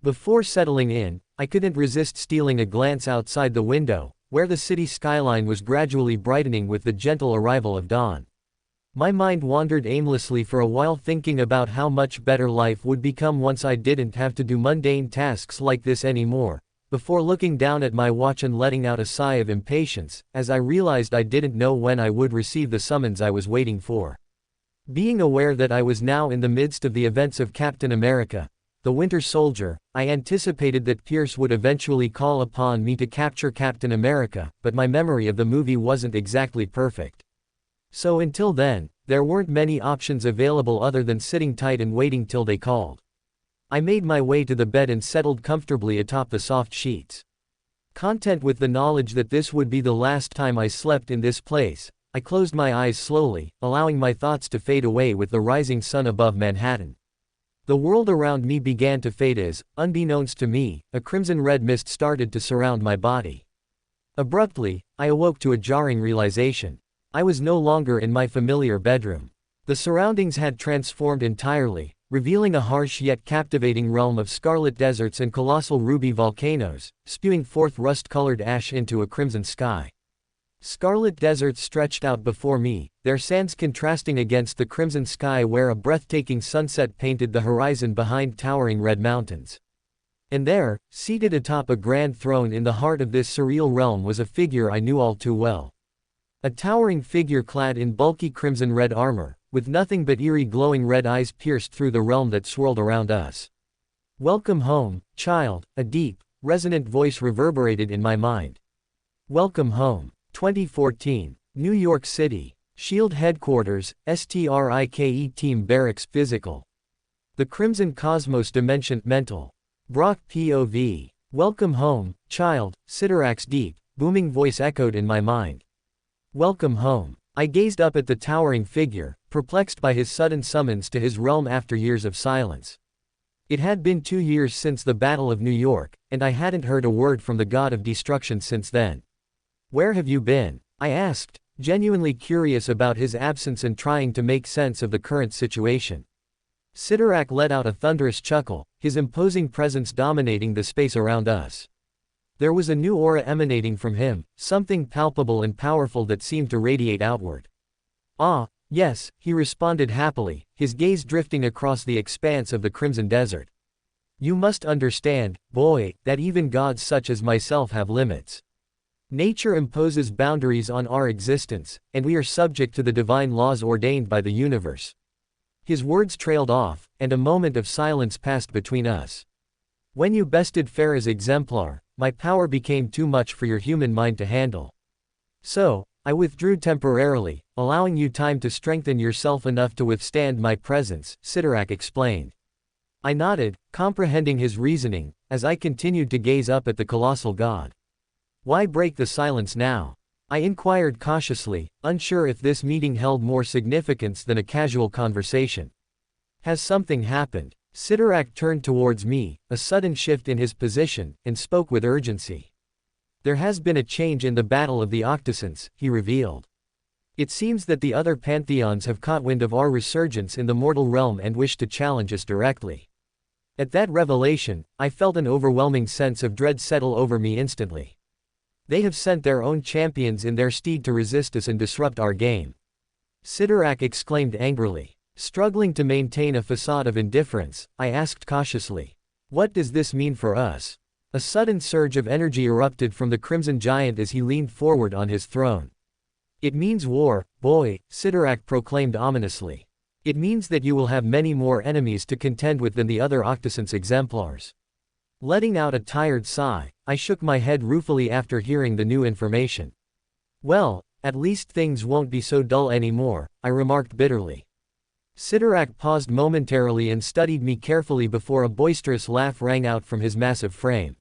Before settling in, I couldn't resist stealing a glance outside the window, where the city skyline was gradually brightening with the gentle arrival of dawn. My mind wandered aimlessly for a while thinking about how much better life would become once I didn't have to do mundane tasks like this anymore, before looking down at my watch and letting out a sigh of impatience, as I realized I didn't know when I would receive the summons I was waiting for. Being aware that I was now in the midst of the events of Captain America, the Winter Soldier, I anticipated that Pierce would eventually call upon me to capture Captain America, but my memory of the movie wasn't exactly perfect. So until then, there weren't many options available other than sitting tight and waiting till they called. I made my way to the bed and settled comfortably atop the soft sheets. Content with the knowledge that this would be the last time I slept in this place, I closed my eyes slowly, allowing my thoughts to fade away with the rising sun above Manhattan. The world around me began to fade as, unbeknownst to me, a crimson-red mist started to surround my body. Abruptly, I awoke to a jarring realization. I was no longer in my familiar bedroom. The surroundings had transformed entirely, revealing a harsh yet captivating realm of scarlet deserts and colossal ruby volcanoes, spewing forth rust-colored ash into a crimson sky. Scarlet deserts stretched out before me, their sands contrasting against the crimson sky where a breathtaking sunset painted the horizon behind towering red mountains. And there, seated atop a grand throne in the heart of this surreal realm was a figure I knew all too well. A towering figure clad in bulky crimson-red armor, with nothing but eerie glowing red eyes pierced through the realm that swirled around us. "Welcome home, child," a deep, resonant voice reverberated in my mind. Welcome home. 2014. New York City. SHIELD Headquarters, STRIKE Team Barracks Physical. The Crimson Cosmos Dimension Mental. Brock POV. Welcome home, child, Sidorak's deep, booming voice echoed in my mind. Welcome home. I gazed up at the towering figure, perplexed by his sudden summons to his realm after years of silence. It had been 2 years since the Battle of New York, and I hadn't heard a word from the god of destruction since then. Where have you been? I asked, genuinely curious about his absence and trying to make sense of the current situation. Sidorak let out a thunderous chuckle, his imposing presence dominating the space around us. There was a new aura emanating from him, something palpable and powerful that seemed to radiate outward. Ah, yes, he responded happily, his gaze drifting across the expanse of the Crimson Desert. You must understand, boy, that even gods such as myself have limits. Nature imposes boundaries on our existence, and we are subject to the divine laws ordained by the universe. His words trailed off, and a moment of silence passed between us. When you bested Farah's exemplar, my power became too much for your human mind to handle. So, I withdrew temporarily, allowing you time to strengthen yourself enough to withstand my presence, Sidorak explained. I nodded, comprehending his reasoning, as I continued to gaze up at the colossal god. Why break the silence now? I inquired cautiously, unsure if this meeting held more significance than a casual conversation. Has something happened? Sidorak turned towards me, a sudden shift in his position, and spoke with urgency. There has been a change in the Battle of the Octosans, he revealed. It seems that the other pantheons have caught wind of our resurgence in the mortal realm and wish to challenge us directly. At that revelation, I felt an overwhelming sense of dread settle over me instantly. They have sent their own champions in their stead to resist us and disrupt our game. Sidorak exclaimed angrily. Struggling to maintain a facade of indifference, I asked cautiously. What does this mean for us? A sudden surge of energy erupted from the Crimson Giant as he leaned forward on his throne. It means war, boy, Sidorak proclaimed ominously. It means that you will have many more enemies to contend with than the other Octosans exemplars. Letting out a tired sigh, I shook my head ruefully after hearing the new information. Well, at least things won't be so dull anymore, I remarked bitterly. Sidorak paused momentarily and studied me carefully before a boisterous laugh rang out from his massive frame.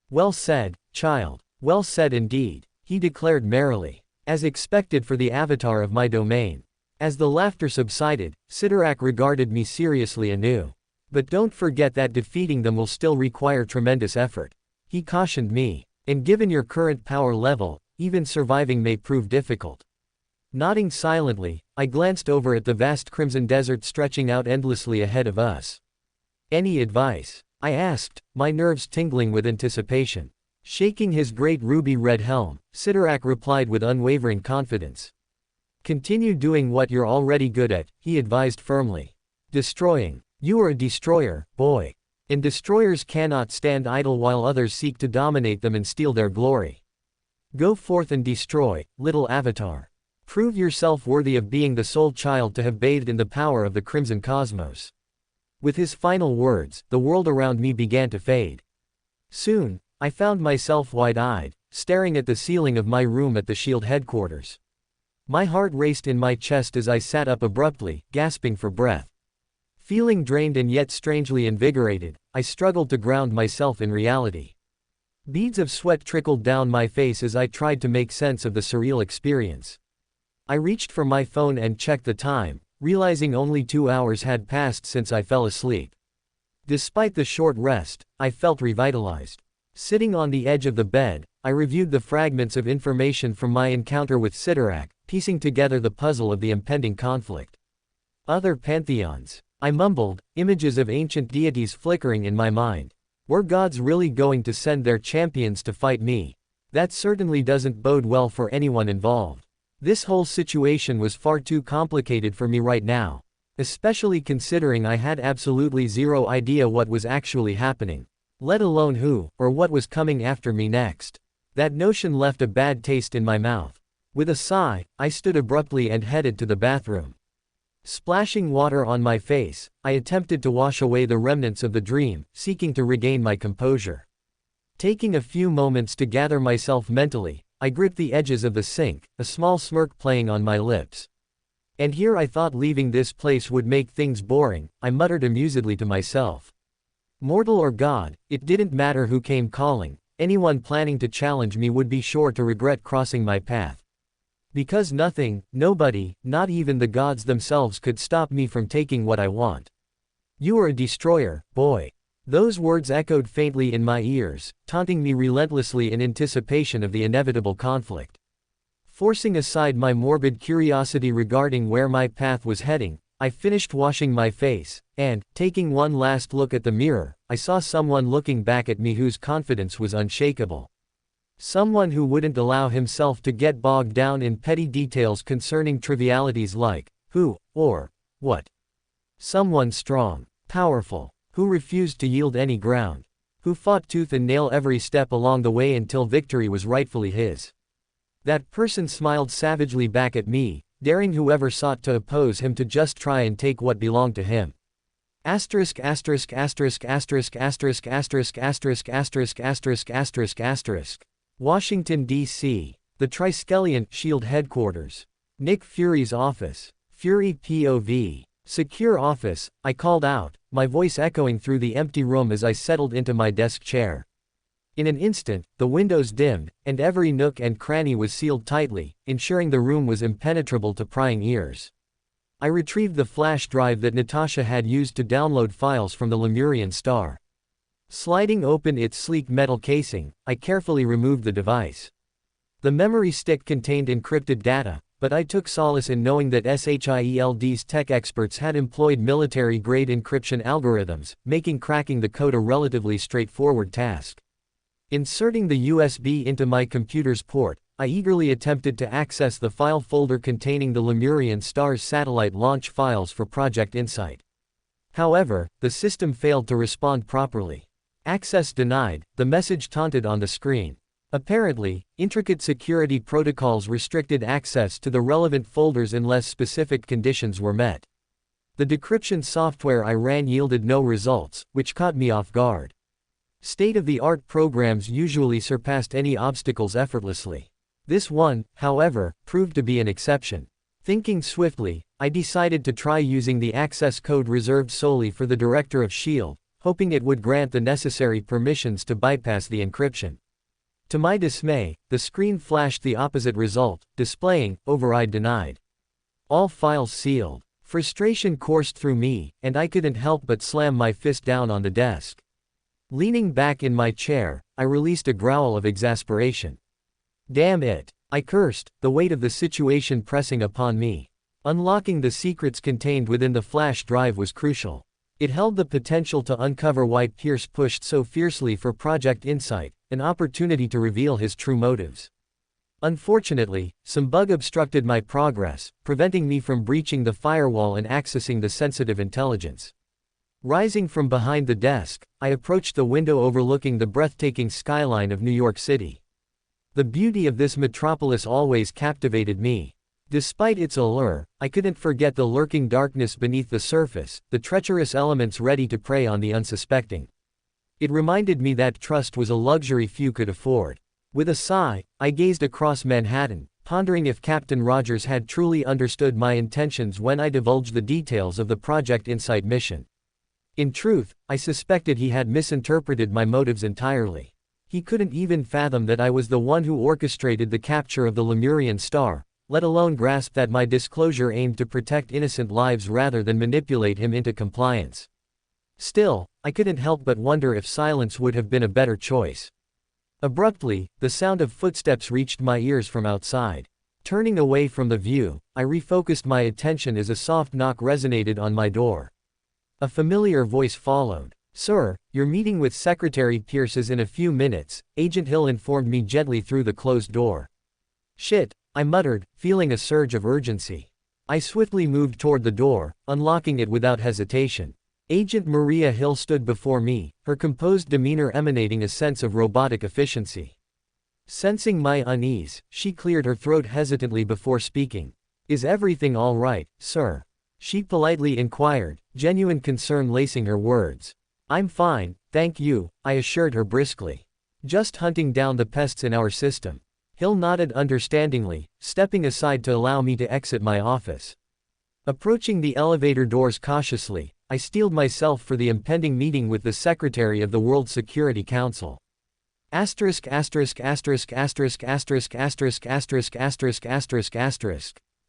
Well said, child. Well said indeed, he declared merrily. As expected for the avatar of my domain. As the laughter subsided, Sidorak regarded me seriously anew. But don't forget that defeating them will still require tremendous effort. He cautioned me. And given your current power level, even surviving may prove difficult. Nodding silently, I glanced over at the vast crimson desert stretching out endlessly ahead of us. Any advice? I asked, my nerves tingling with anticipation. Shaking his great ruby-red helm, Sidorak replied with unwavering confidence. Continue doing what you're already good at, he advised firmly. Destroying. You are a destroyer, boy. And destroyers cannot stand idle while others seek to dominate them and steal their glory. Go forth and destroy, little avatar. Prove yourself worthy of being the sole child to have bathed in the power of the crimson cosmos. With his final words, the world around me began to fade. Soon, I found myself wide-eyed, staring at the ceiling of my room at the SHIELD headquarters. My heart raced in my chest as I sat up abruptly, gasping for breath. Feeling drained and yet strangely invigorated, I struggled to ground myself in reality. Beads of sweat trickled down my face as I tried to make sense of the surreal experience. I reached for my phone and checked the time, realizing only 2 hours had passed since I fell asleep. Despite the short rest, I felt revitalized. Sitting on the edge of the bed, I reviewed the fragments of information from my encounter with Sidorak, piecing together the puzzle of the impending conflict. Other pantheons, I mumbled, images of ancient deities flickering in my mind. Were gods really going to send their champions to fight me? That certainly doesn't bode well for anyone involved. This whole situation was far too complicated for me right now, especially considering I had absolutely zero idea what was actually happening, let alone who, or what was coming after me next. That notion left a bad taste in my mouth. With a sigh, I stood abruptly and headed to the bathroom. Splashing water on my face, I attempted to wash away the remnants of the dream, seeking to regain my composure. Taking a few moments to gather myself mentally, I gripped the edges of the sink, a small smirk playing on my lips. And here I thought leaving this place would make things boring, I muttered amusedly to myself. Mortal or god, it didn't matter who came calling, anyone planning to challenge me would be sure to regret crossing my path. Because nothing, nobody, not even the gods themselves could stop me from taking what I want. You are a destroyer, boy. Those words echoed faintly in my ears, taunting me relentlessly in anticipation of the inevitable conflict. Forcing aside my morbid curiosity regarding where my path was heading, I finished washing my face, and, taking one last look at the mirror, I saw someone looking back at me whose confidence was unshakable. Someone who wouldn't allow himself to get bogged down in petty details concerning trivialities like, who, or, what. Someone strong, powerful, who refused to yield any ground, who fought tooth and nail every step along the way until victory was rightfully his. That person smiled savagely back at me, daring whoever sought to oppose him to just try and take what belonged to him. Asterisk asterisk asterisk asterisk asterisk asterisk asterisk asterisk asterisk asterisk asterisk. Washington, D.C. The Triskelion SHIELD headquarters. Nick Fury's office. Fury POV. Secure office, I called out, my voice echoing through the empty room as I settled into my desk chair. In an instant, the windows dimmed, and every nook and cranny was sealed tightly, ensuring the room was impenetrable to prying ears. I retrieved the flash drive that Natasha had used to download files from the Lemurian star. Sliding open its sleek metal casing, I carefully removed the device. The memory stick contained encrypted data, but I took solace in knowing that SHIELD's tech experts had employed military-grade encryption algorithms, making cracking the code a relatively straightforward task. Inserting the USB into my computer's port, I eagerly attempted to access the file folder containing the Lemurian star's satellite launch files for Project Insight. However, the system failed to respond properly. Access denied, the message taunted on the screen. Apparently, intricate security protocols restricted access to the relevant folders unless specific conditions were met. The decryption software I ran yielded no results, which caught me off guard. State-of-the-art programs usually surpassed any obstacles effortlessly. This one, however, proved to be an exception. Thinking swiftly, I decided to try using the access code reserved solely for the director of SHIELD, hoping it would grant the necessary permissions to bypass the encryption. To my dismay, the screen flashed the opposite result, displaying, override denied. All files sealed. Frustration coursed through me, and I couldn't help but slam my fist down on the desk. Leaning back in my chair, I released a growl of exasperation. Damn it! I cursed, the weight of the situation pressing upon me. Unlocking the secrets contained within the flash drive was crucial. It held the potential to uncover why Pierce pushed so fiercely for Project Insight, an opportunity to reveal his true motives. Unfortunately, some bug obstructed my progress, preventing me from breaching the firewall and accessing the sensitive intelligence. Rising from behind the desk, I approached the window overlooking the breathtaking skyline of New York City. The beauty of this metropolis always captivated me. Despite its allure, I couldn't forget the lurking darkness beneath the surface, the treacherous elements ready to prey on the unsuspecting. It reminded me that trust was a luxury few could afford. With a sigh, I gazed across Manhattan, pondering if Captain Rogers had truly understood my intentions when I divulged the details of the Project Insight mission. In truth, I suspected he had misinterpreted my motives entirely. He couldn't even fathom that I was the one who orchestrated the capture of the Lemurian star, let alone grasp that my disclosure aimed to protect innocent lives rather than manipulate him into compliance. Still, I couldn't help but wonder if silence would have been a better choice. Abruptly, the sound of footsteps reached my ears from outside. Turning away from the view, I refocused my attention as a soft knock resonated on my door. A familiar voice followed. "Sir, your meeting with Secretary Pierce is in a few minutes," Agent Hill informed me gently through the closed door. "Shit," I muttered, feeling a surge of urgency. I swiftly moved toward the door, unlocking it without hesitation. Agent Maria Hill stood before me, her composed demeanor emanating a sense of robotic efficiency. Sensing my unease, she cleared her throat hesitantly before speaking. "Is everything all right, sir?" she politely inquired, genuine concern lacing her words. "I'm fine, thank you," I assured her briskly. "Just hunting down the pests in our system." Hill nodded understandingly, stepping aside to allow me to exit my office. Approaching the elevator doors cautiously, I steeled myself for the impending meeting with the Secretary of the World Security Council.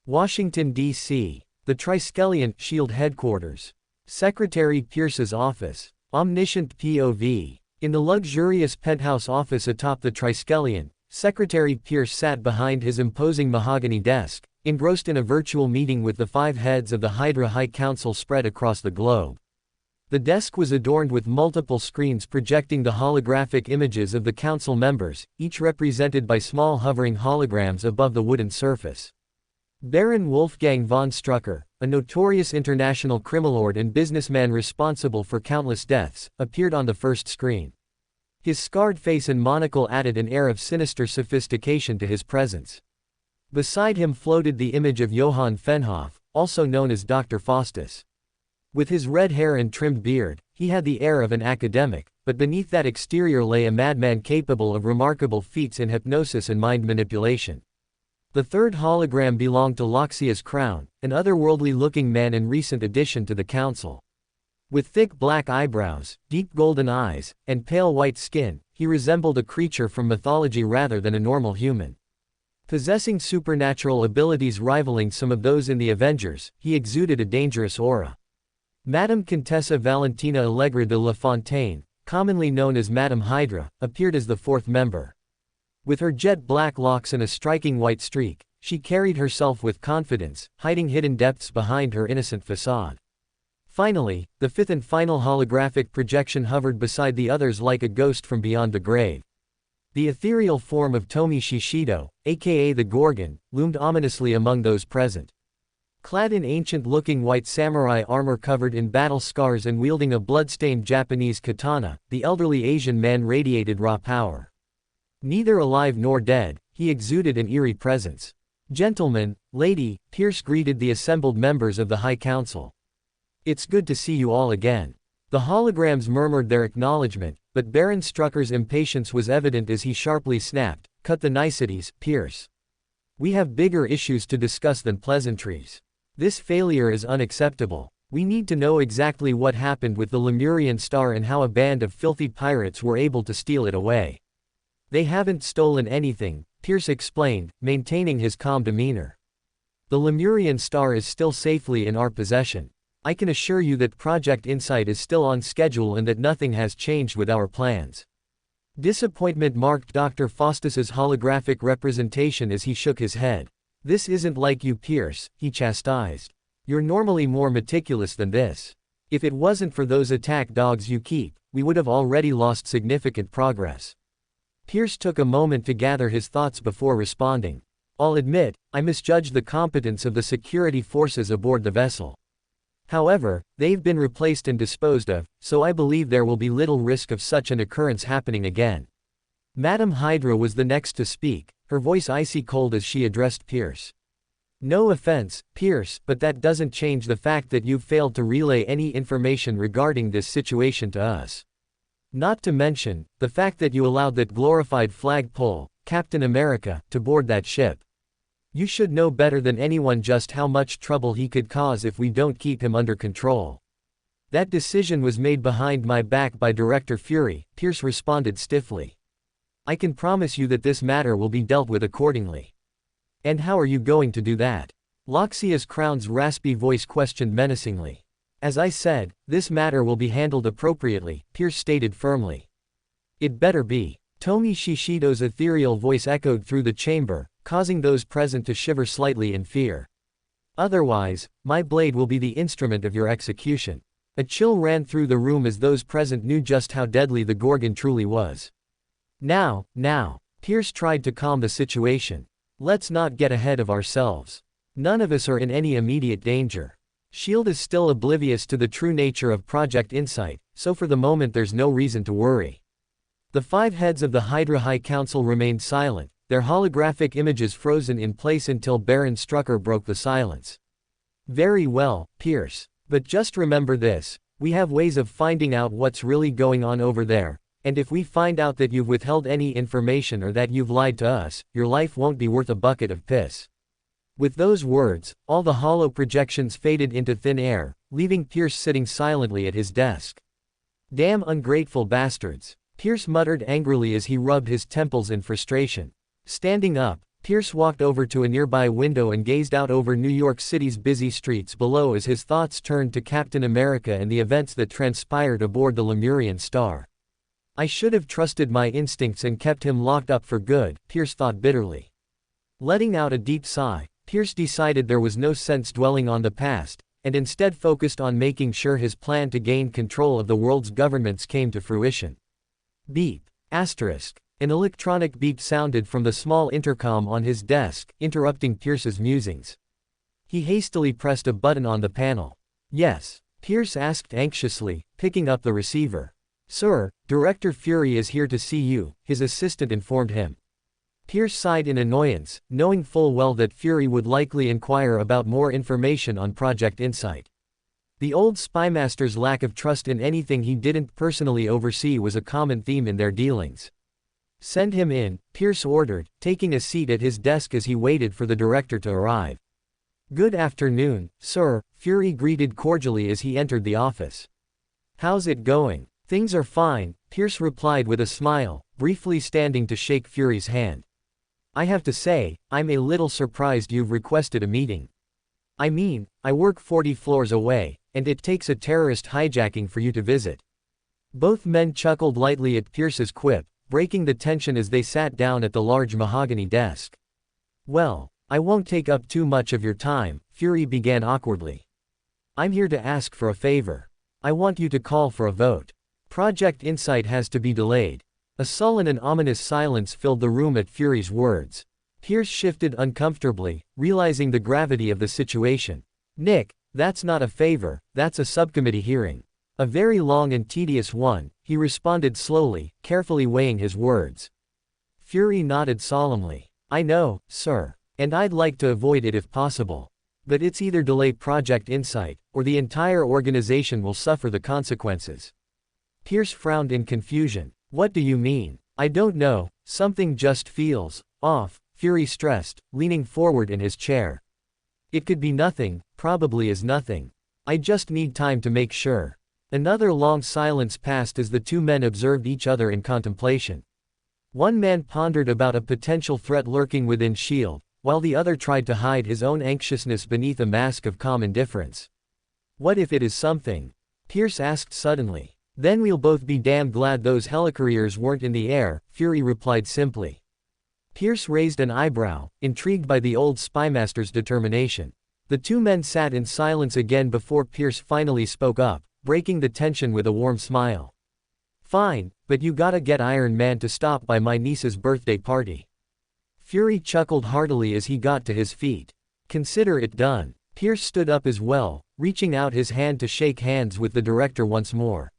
Washington, D.C. The Triskelion Shield Headquarters. Secretary Pierce's office. Omniscient POV. In the luxurious penthouse office atop the Triskelion, Secretary Pierce sat behind his imposing mahogany desk, engrossed in a virtual meeting with the 5 heads of the Hydra High Council spread across the globe. The desk was adorned with multiple screens projecting the holographic images of the council members, each represented by small hovering holograms above the wooden surface. Baron Wolfgang von Strucker, a notorious international criminalord and businessman responsible for countless deaths, appeared on the first screen. His scarred face and monocle added an air of sinister sophistication to his presence. Beside him floated the image of Johann Fenhoff, also known as Dr. Faustus. With his red hair and trimmed beard, he had the air of an academic, but beneath that exterior lay a madman capable of remarkable feats in hypnosis and mind manipulation. The third hologram belonged to Loxias Crown, an otherworldly-looking man and recent addition to the council. With thick black eyebrows, deep golden eyes, and pale white skin, he resembled a creature from mythology rather than a normal human. Possessing supernatural abilities rivaling some of those in the Avengers, he exuded a dangerous aura. Madame Contessa Valentina Allegra de La Fontaine, commonly known as Madame Hydra, appeared as the 4th member. With her jet-black locks and a striking white streak, she carried herself with confidence, hiding hidden depths behind her innocent facade. Finally, the 5th and final holographic projection hovered beside the others like a ghost from beyond the grave. The ethereal form of Tomi Shishido, a.k.a. the Gorgon, loomed ominously among those present. Clad in ancient-looking white samurai armor covered in battle scars and wielding a blood-stained Japanese katana, the elderly Asian man radiated raw power. Neither alive nor dead, he exuded an eerie presence. "Gentlemen, lady," Pierce greeted the assembled members of the High Council. "It's good to see you all again." The holograms murmured their acknowledgement, but Baron Strucker's impatience was evident as he sharply snapped, "Cut the niceties, Pierce. We have bigger issues to discuss than pleasantries. This failure is unacceptable. We need to know exactly what happened with the Lemurian star and how a band of filthy pirates were able to steal it away." "They haven't stolen anything," Pierce explained, maintaining his calm demeanor. "The Lemurian star is still safely in our possession. I can assure you that Project Insight is still on schedule and that nothing has changed with our plans." Disappointment marked Dr. Faustus's holographic representation as he shook his head. "This isn't like you, Pierce," he chastised. "You're normally more meticulous than this. If it wasn't for those attack dogs you keep, we would have already lost significant progress." Pierce took a moment to gather his thoughts before responding. "I'll admit, I misjudged the competence of the security forces aboard the vessel. However, they've been replaced and disposed of, so I believe there will be little risk of such an occurrence happening again." Madame Hydra was the next to speak, her voice icy cold as she addressed Pierce. No offense, Pierce, but that doesn't change the fact that you've failed to relay any information regarding this situation to us. Not to mention, the fact that you allowed that glorified flagpole, Captain America, to board that ship. You should know better than anyone just how much trouble he could cause if we don't keep him under control. That decision was made behind my back by Director Fury, Pierce responded stiffly. I can promise you that this matter will be dealt with accordingly. And how are you going to do that? Loxias Crown's raspy voice questioned menacingly. As I said, this matter will be handled appropriately, Pierce stated firmly. It better be. Tomi Shishido's ethereal voice echoed through the chamber, causing those present to shiver slightly in fear. Otherwise, my blade will be the instrument of your execution. A chill ran through the room as those present knew just how deadly the Gorgon truly was. Now, Pierce tried to calm the situation. Let's not get ahead of ourselves. None of us are in any immediate danger. S.H.I.E.L.D. is still oblivious to the true nature of Project Insight, so for the moment there's no reason to worry. The 5 heads of the Hydra High Council remained silent, their holographic images frozen in place until Baron Strucker broke the silence. Very well, Pierce. But just remember this, we have ways of finding out what's really going on over there, and if we find out that you've withheld any information or that you've lied to us, your life won't be worth a bucket of piss. With those words, all the hollow projections faded into thin air, leaving Pierce sitting silently at his desk. Damn ungrateful bastards, Pierce muttered angrily as he rubbed his temples in frustration. Standing up, Pierce walked over to a nearby window and gazed out over New York City's busy streets below as his thoughts turned to Captain America and the events that transpired aboard the Lemurian Star. I should have trusted my instincts and kept him locked up for good, Pierce thought bitterly. Letting out a deep sigh, Pierce decided there was no sense dwelling on the past, and instead focused on making sure his plan to gain control of the world's governments came to fruition. Beep. Asterisk. An electronic beep sounded from the small intercom on his desk, interrupting Pierce's musings. He hastily pressed a button on the panel. Yes, Pierce asked anxiously, picking up the receiver. Sir, Director Fury is here to see you, his assistant informed him. Pierce sighed in annoyance, knowing full well that Fury would likely inquire about more information on Project Insight. The old spymaster's lack of trust in anything he didn't personally oversee was a common theme in their dealings. Send him in, Pierce ordered, taking a seat at his desk as he waited for the director to arrive. Good afternoon, sir, Fury greeted cordially as he entered the office. How's it going? Things are fine, Pierce replied with a smile, briefly standing to shake Fury's hand. I have to say, I'm a little surprised you've requested a meeting. I mean, I work 40 floors away, and it takes a terrorist hijacking for you to visit. Both men chuckled lightly at Pierce's quip, breaking the tension as they sat down at the large mahogany desk. Well, I won't take up too much of your time, Fury began awkwardly. I'm here to ask for a favor. I want you to call for a vote. Project Insight has to be delayed. A sullen and ominous silence filled the room at Fury's words. Pierce shifted uncomfortably, realizing the gravity of the situation. Nick, that's not a favor, that's a subcommittee hearing. A very long and tedious one, he responded slowly, carefully weighing his words. Fury nodded solemnly. I know, sir. And I'd like to avoid it if possible. But it's either delay Project Insight, or the entire organization will suffer the consequences. Pierce frowned in confusion. What do you mean? I don't know, something just feels off, Fury stressed, leaning forward in his chair. It could be nothing, probably is nothing. I just need time to make sure. Another long silence passed as the two men observed each other in contemplation. One man pondered about a potential threat lurking within S.H.I.E.L.D., while the other tried to hide his own anxiousness beneath a mask of calm indifference. What if it is something? Pierce asked suddenly. Then we'll both be damn glad those helicarriers weren't in the air, Fury replied simply. Pierce raised an eyebrow, intrigued by the old spymaster's determination. The two men sat in silence again before Pierce finally spoke up, breaking the tension with a warm smile. Fine, but you gotta get Iron Man to stop by my niece's birthday party. Fury chuckled heartily as he got to his feet. Consider it done. Pierce stood up as well, reaching out his hand to shake hands with the director once more.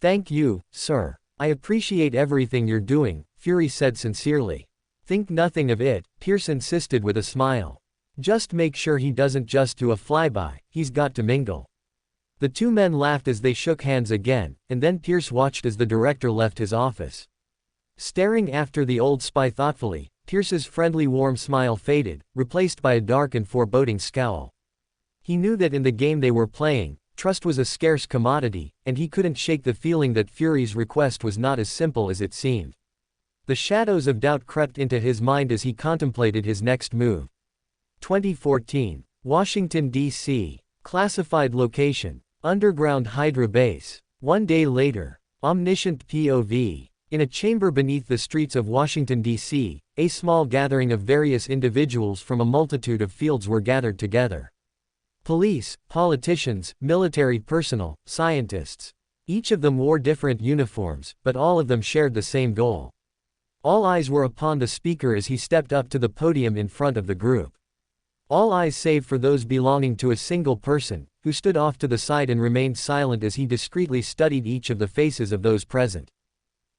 Thank you, sir. I appreciate everything you're doing, Fury said sincerely. Think nothing of it, Pierce insisted with a smile. Just make sure he doesn't just do a flyby, he's got to mingle. The two men laughed as they shook hands again, and then Pierce watched as the director left his office. Staring after the old spy thoughtfully, Pierce's friendly warm smile faded, replaced by a dark and foreboding scowl. He knew that in the game they were playing, trust was a scarce commodity, and he couldn't shake the feeling that Fury's request was not as simple as it seemed. The shadows of doubt crept into his mind as he contemplated his next move. 2014. Washington, D.C. Classified location: Underground Hydra Base. One day later. Omniscient POV. In a chamber beneath the streets of Washington, D.C., a small gathering of various individuals from a multitude of fields were gathered together. Police, politicians, military personnel, scientists. Each of them wore different uniforms, but all of them shared the same goal. All eyes were upon the speaker as he stepped up to the podium in front of the group. All eyes save for those belonging to a single person, who stood off to the side and remained silent as he discreetly studied each of the faces of those present.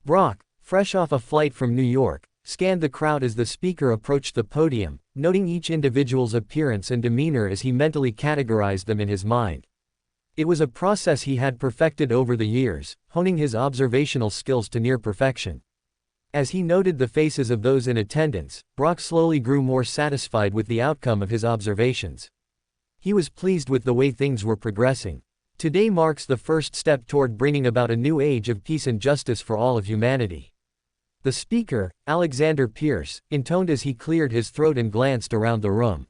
Brock, fresh off a flight from New York, scanned the crowd as the speaker approached the podium, noting each individual's appearance and demeanor as he mentally categorized them in his mind. It was a process he had perfected over the years, honing his observational skills to near perfection. As he noted the faces of those in attendance, Brock slowly grew more satisfied with the outcome of his observations. He was pleased with the way things were progressing. Today marks the first step toward bringing about a new age of peace and justice for all of humanity. The speaker, Alexander Pierce, intoned as he cleared his throat and glanced around the room.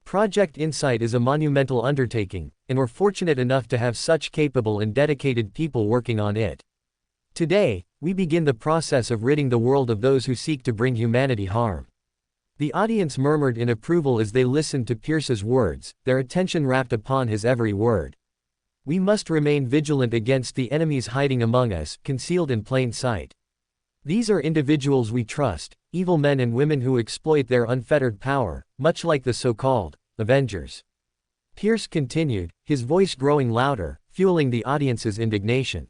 Project Insight is a monumental undertaking, and we're fortunate enough to have such capable and dedicated people working on it. Today, we begin the process of ridding the world of those who seek to bring humanity harm. The audience murmured in approval as they listened to Pierce's words, their attention rapt upon his every word. We must remain vigilant against the enemies hiding among us, concealed in plain sight. These are individuals we trust, evil men and women who exploit their unfettered power, much like the so-called Avengers. Pierce continued, his voice growing louder, fueling the audience's indignation.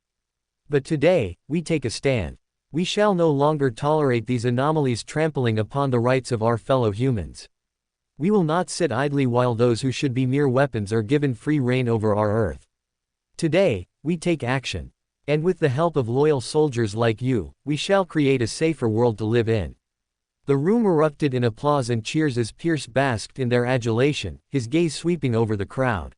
But today, we take a stand. We shall no longer tolerate these anomalies trampling upon the rights of our fellow humans. We will not sit idly while those who should be mere weapons are given free rein over our Earth. Today, we take action. And with the help of loyal soldiers like you, we shall create a safer world to live in. The room erupted in applause and cheers as Pierce basked in their adulation, his gaze sweeping over the crowd.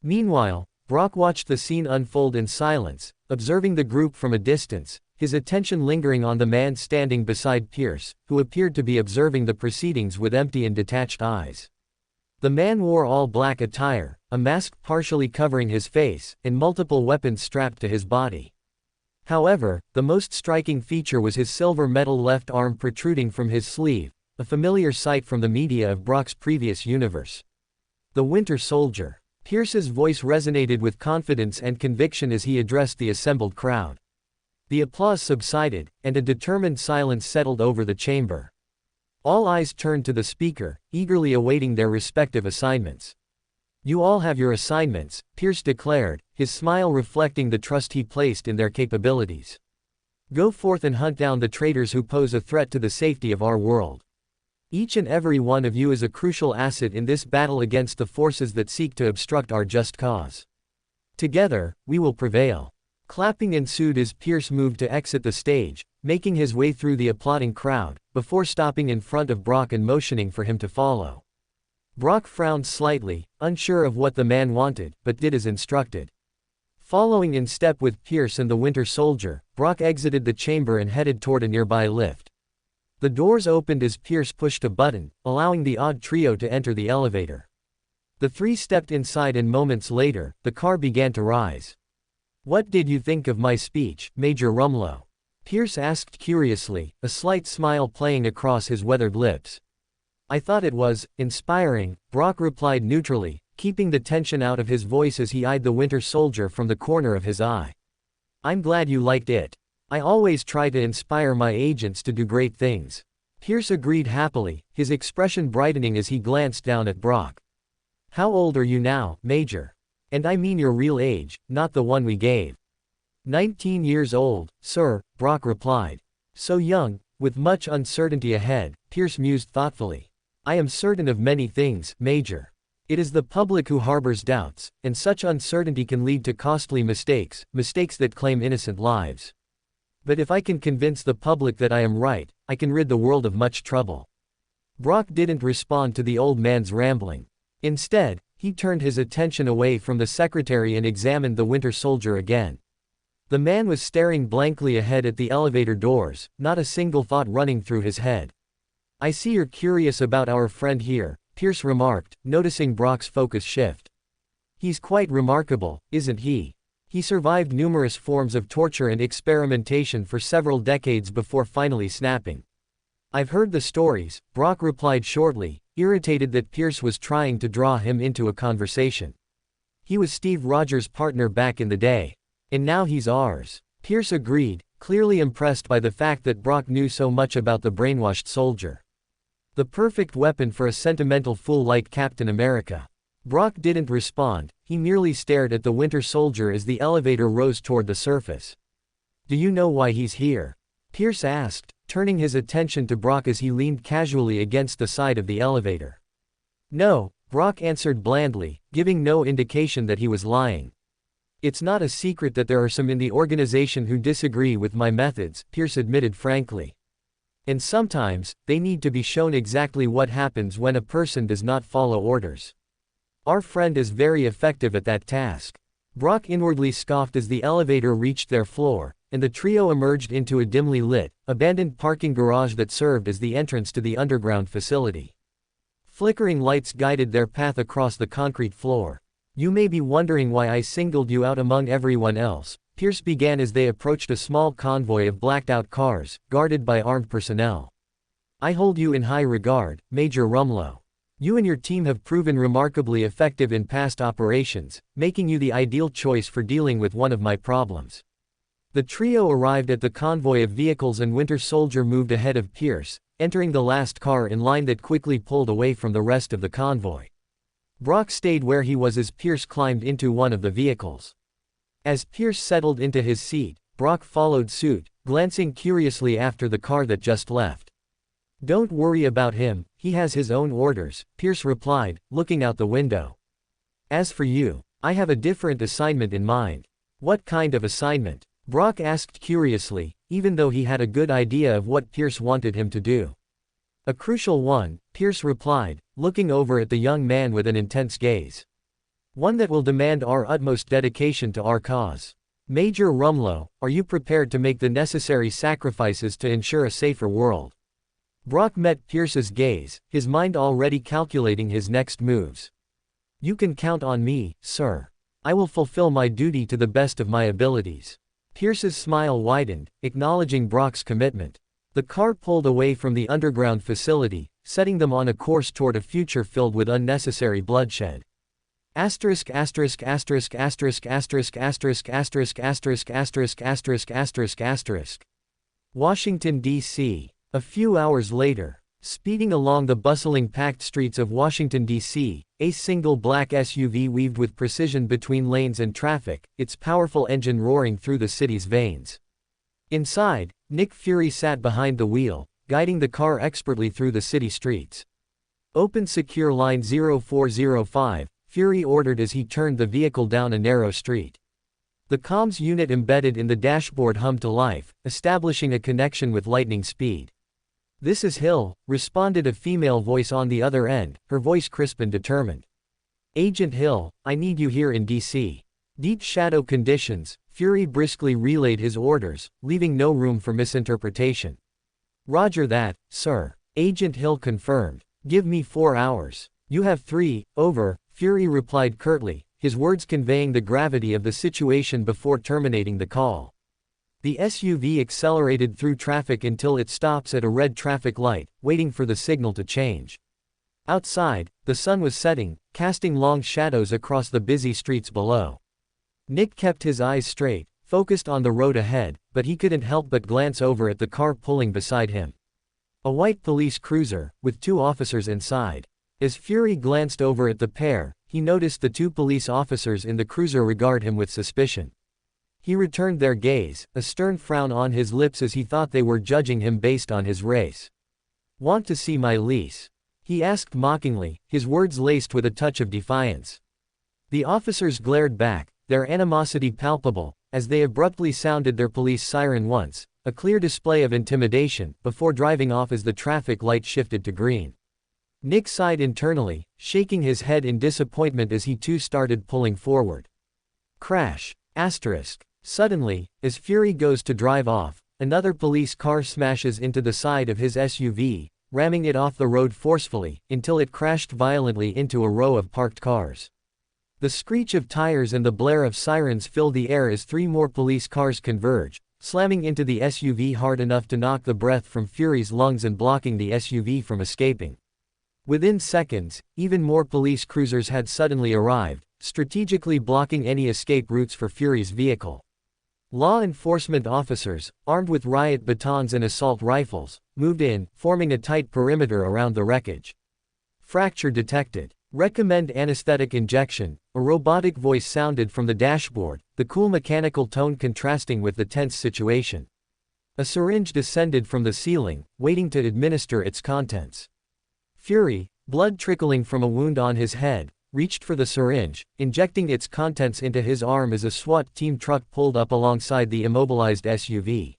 Meanwhile, Brock watched the scene unfold in silence, observing the group from a distance, his attention lingering on the man standing beside Pierce, who appeared to be observing the proceedings with empty and detached eyes. The man wore all black attire, a mask partially covering his face, and multiple weapons strapped to his body. However, the most striking feature was his silver metal left arm protruding from his sleeve, a familiar sight from the media of Brock's previous universe. The Winter Soldier. Pierce's voice resonated with confidence and conviction as he addressed the assembled crowd. The applause subsided, and a determined silence settled over the chamber. All eyes turned to the speaker, eagerly awaiting their respective assignments. You all have your assignments, Pierce declared, his smile reflecting the trust he placed in their capabilities. Go forth and hunt down the traitors who pose a threat to the safety of our world. Each and every one of you is a crucial asset in this battle against the forces that seek to obstruct our just cause. Together, we will prevail. Clapping ensued as Pierce moved to exit the stage, making his way through the applauding crowd, before stopping in front of Brock and motioning for him to follow. Brock frowned slightly, unsure of what the man wanted, but did as instructed. Following in step with Pierce and the Winter Soldier, Brock exited the chamber and headed toward a nearby lift. The doors opened as Pierce pushed a button, allowing the odd trio to enter the elevator. The three stepped inside and moments later, the car began to rise. What did you think of my speech, Major Rumlow? Pierce asked curiously, a slight smile playing across his weathered lips. I thought it was inspiring, Brock replied neutrally, keeping the tension out of his voice as he eyed the Winter Soldier from the corner of his eye. I'm glad you liked it. I always try to inspire my agents to do great things. Pierce agreed happily, his expression brightening as he glanced down at Brock. How old are you now, Major? And I mean your real age, not the one we gave. 19 years old, sir, Brock replied. So young, with much uncertainty ahead, Pierce mused thoughtfully. I am certain of many things, Major. It is the public who harbors doubts, and such uncertainty can lead to costly mistakes, mistakes that claim innocent lives. But if I can convince the public that I am right, I can rid the world of much trouble. Brock didn't respond to the old man's rambling. Instead, he turned his attention away from the secretary and examined the Winter Soldier again. The man was staring blankly ahead at the elevator doors, not a single thought running through his head. I see you're curious about our friend here, Pierce remarked, noticing Brock's focus shift. He's quite remarkable, isn't he? He survived numerous forms of torture and experimentation for several decades before finally snapping. I've heard the stories, Brock replied shortly, irritated that Pierce was trying to draw him into a conversation. He was Steve Rogers' partner back in the day. And now he's ours. Pierce agreed, clearly impressed by the fact that Brock knew so much about the brainwashed soldier. The perfect weapon for a sentimental fool like Captain America. Brock didn't respond, he merely stared at the Winter Soldier as the elevator rose toward the surface. Do you know why he's here? Pierce asked, turning his attention to Brock as he leaned casually against the side of the elevator. No, Brock answered blandly, giving no indication that he was lying. It's not a secret that there are some in the organization who disagree with my methods, Pierce admitted frankly. And sometimes, they need to be shown exactly what happens when a person does not follow orders. Our friend is very effective at that task. Brock inwardly scoffed as the elevator reached their floor, and the trio emerged into a dimly lit, abandoned parking garage that served as the entrance to the underground facility. Flickering lights guided their path across the concrete floor. You may be wondering why I singled you out among everyone else, Pierce began as they approached a small convoy of blacked-out cars, guarded by armed personnel. I hold you in high regard, Major Rumlow. You and your team have proven remarkably effective in past operations, making you the ideal choice for dealing with one of my problems. The trio arrived at the convoy of vehicles and Winter Soldier moved ahead of Pierce, entering the last car in line that quickly pulled away from the rest of the convoy. Brock stayed where he was as Pierce climbed into one of the vehicles. As Pierce settled into his seat, Brock followed suit, glancing curiously after the car that just left. Don't worry about him, he has his own orders, Pierce replied, looking out the window. As for you, I have a different assignment in mind. What kind of assignment? Brock asked curiously, even though he had a good idea of what Pierce wanted him to do. A crucial one, Pierce replied, looking over at the young man with an intense gaze. One that will demand our utmost dedication to our cause. Major Rumlow, are you prepared to make the necessary sacrifices to ensure a safer world? Brock met Pierce's gaze, his mind already calculating his next moves. You can count on me, sir. I will fulfill my duty to the best of my abilities. Pierce's smile widened, acknowledging Brock's commitment. The car pulled away from the underground facility, setting them on a course toward a future filled with unnecessary bloodshed. Asterisk asterisk asterisk asterisk asterisk asterisk asterisk asterisk asterisk asterisk asterisk asterisk. Washington, D.C. A few hours later. Speeding along the bustling packed streets of Washington, D.C., a single black SUV weaved with precision between lanes and traffic, its powerful engine roaring through the city's veins. Inside, Nick Fury sat behind the wheel, guiding the car expertly through the city streets. Open secure line 0405, Fury ordered as he turned the vehicle down a narrow street. The comms unit embedded in the dashboard hummed to life, establishing a connection with lightning speed. This is Hill, responded a female voice on the other end, her voice crisp and determined. Agent Hill, I need you here in D.C. Deep shadow conditions, Fury briskly relayed his orders, leaving no room for misinterpretation. Roger that, sir. Agent Hill confirmed. Give me 4 hours. You have 3, over, Fury replied curtly, his words conveying the gravity of the situation before terminating the call. The SUV accelerated through traffic until it stops at a red traffic light, waiting for the signal to change. Outside, the sun was setting, casting long shadows across the busy streets below. Nick kept his eyes straight, focused on the road ahead, but he couldn't help but glance over at the car pulling beside him. A white police cruiser, with 2 officers inside. As Fury glanced over at the pair, he noticed the 2 police officers in the cruiser regard him with suspicion. He returned their gaze, a stern frown on his lips as he thought they were judging him based on his race. Want to see my lease? he asked mockingly, his words laced with a touch of defiance. The officers glared back, their animosity palpable, as they abruptly sounded their police siren once, a clear display of intimidation, before driving off as the traffic light shifted to green. Nick sighed internally, shaking his head in disappointment as he too started pulling forward. Crash. Asterisk. Suddenly, as Fury goes to drive off, another police car smashes into the side of his SUV, ramming it off the road forcefully, until it crashed violently into a row of parked cars. The screech of tires and the blare of sirens fill the air as 3 more police cars converge, slamming into the SUV hard enough to knock the breath from Fury's lungs and blocking the SUV from escaping. Within seconds, even more police cruisers had suddenly arrived, strategically blocking any escape routes for Fury's vehicle. Law enforcement officers, armed with riot batons and assault rifles, moved in, forming a tight perimeter around the wreckage. Fracture detected. Recommend anesthetic injection, a robotic voice sounded from the dashboard, the cool mechanical tone contrasting with the tense situation. A syringe descended from the ceiling, waiting to administer its contents. Fury, blood trickling from a wound on his head, reached for the syringe, injecting its contents into his arm as a SWAT team truck pulled up alongside the immobilized SUV.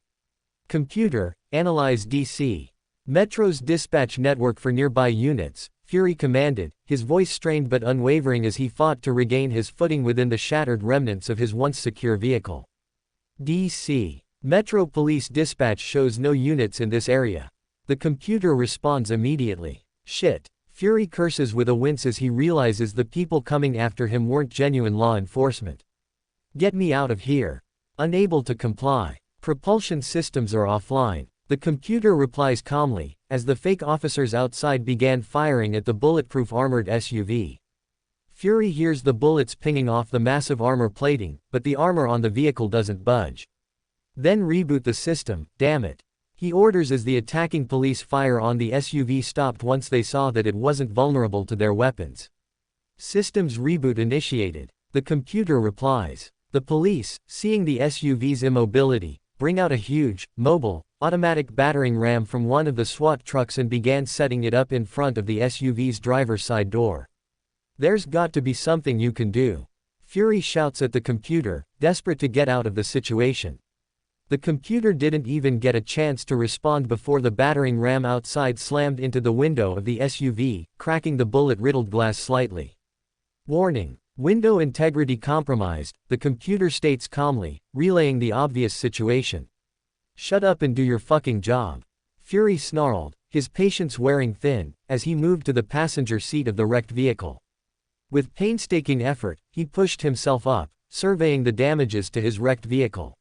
Computer, analyze DC. Metro's dispatch network for nearby units, Fury commanded, his voice strained but unwavering as he fought to regain his footing within the shattered remnants of his once secure vehicle. DC. Metro Police Dispatch shows no units in this area. The computer responds immediately. Shit. Fury curses with a wince as he realizes the people coming after him weren't genuine law enforcement. Get me out of here. Unable to comply. Propulsion systems are offline. The computer replies calmly, as the fake officers outside began firing at the bulletproof armored SUV. Fury hears the bullets pinging off the massive armor plating, but the armor on the vehicle doesn't budge. Then reboot the system, damn it. He orders as the attacking police fire on the SUV stopped once they saw that it wasn't vulnerable to their weapons. Systems reboot initiated. The computer replies. The police, seeing the SUV's immobility, bring out a huge, mobile, automatic battering ram from one of the SWAT trucks and began setting it up in front of the SUV's driver's side door. There's got to be something you can do. Fury shouts at the computer, desperate to get out of the situation. The computer didn't even get a chance to respond before the battering ram outside slammed into the window of the SUV, cracking the bullet-riddled glass slightly. Warning. Window integrity compromised, the computer states calmly, relaying the obvious situation. Shut up and do your fucking job. Fury snarled, his patience wearing thin, as he moved to the passenger seat of the wrecked vehicle. With painstaking effort, he pushed himself up, surveying the damages to his wrecked vehicle.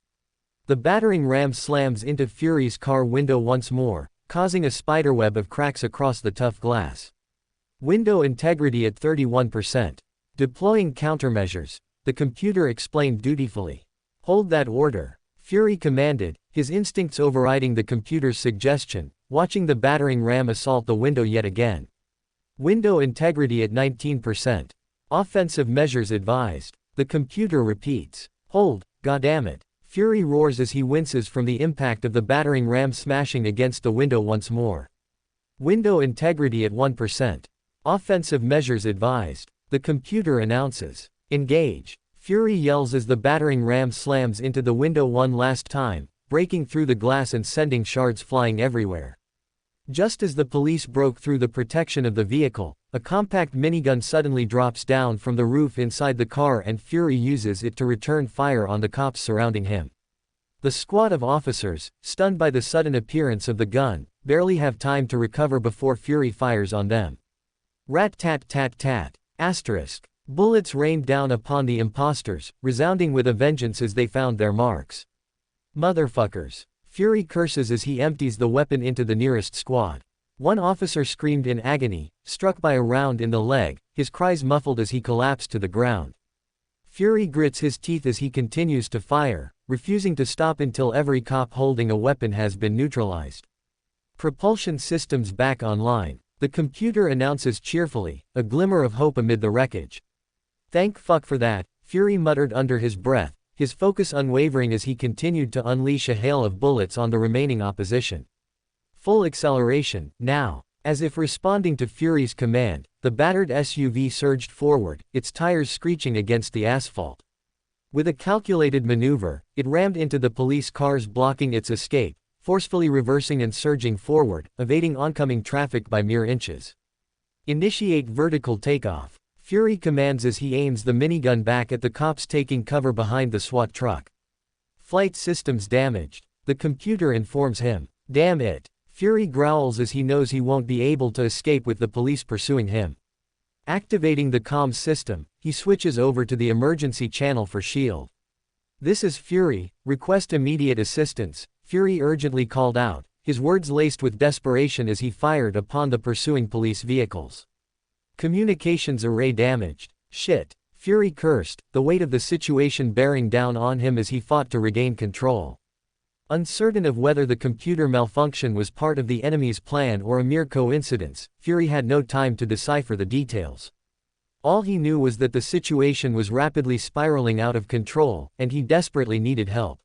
The battering ram slams into Fury's car window once more, causing a spiderweb of cracks across the tough glass. Window integrity at 31%. Deploying countermeasures, the computer explained dutifully. Hold that order. Fury commanded, his instincts overriding the computer's suggestion, watching the battering ram assault the window yet again. Window integrity at 19%. Offensive measures advised. The computer repeats. Hold, goddammit. Fury roars as he winces from the impact of the battering ram smashing against the window once more. Window integrity at 1%. Offensive measures advised. The computer announces. Engage. Fury yells as the battering ram slams into the window one last time, breaking through the glass and sending shards flying everywhere. Just as the police broke through the protection of the vehicle, a compact minigun suddenly drops down from the roof inside the car and Fury uses it to return fire on the cops surrounding him. The squad of officers, stunned by the sudden appearance of the gun, barely have time to recover before Fury fires on them. Rat-tat-tat-tat. Asterisk. Bullets rained down upon the imposters, resounding with a vengeance as they found their marks. Motherfuckers. Fury curses as he empties the weapon into the nearest squad. One officer screamed in agony, struck by a round in the leg, his cries muffled as he collapsed to the ground. Fury grits his teeth as he continues to fire, refusing to stop until every cop holding a weapon has been neutralized. Propulsion systems back online. The computer announces cheerfully, a glimmer of hope amid the wreckage. Thank fuck for that, Fury muttered under his breath, his focus unwavering as he continued to unleash a hail of bullets on the remaining opposition. Full acceleration, now. As if responding to Fury's command, the battered SUV surged forward, its tires screeching against the asphalt. With a calculated maneuver, it rammed into the police cars blocking its escape, forcefully reversing and surging forward, evading oncoming traffic by mere inches. Initiate vertical takeoff. Fury commands as he aims the minigun back at the cops taking cover behind the SWAT truck. Flight systems damaged. The computer informs him. Damn it. Fury growls as he knows he won't be able to escape with the police pursuing him. Activating the comms system, he switches over to the emergency channel for S.H.I.E.L.D. "This is Fury, request immediate assistance," Fury urgently called out, his words laced with desperation as he fired upon the pursuing police vehicles. Communications array damaged. Shit. Fury cursed, the weight of the situation bearing down on him as he fought to regain control. Uncertain of whether the computer malfunction was part of the enemy's plan or a mere coincidence, Fury had no time to decipher the details. All he knew was that the situation was rapidly spiraling out of control, and he desperately needed help.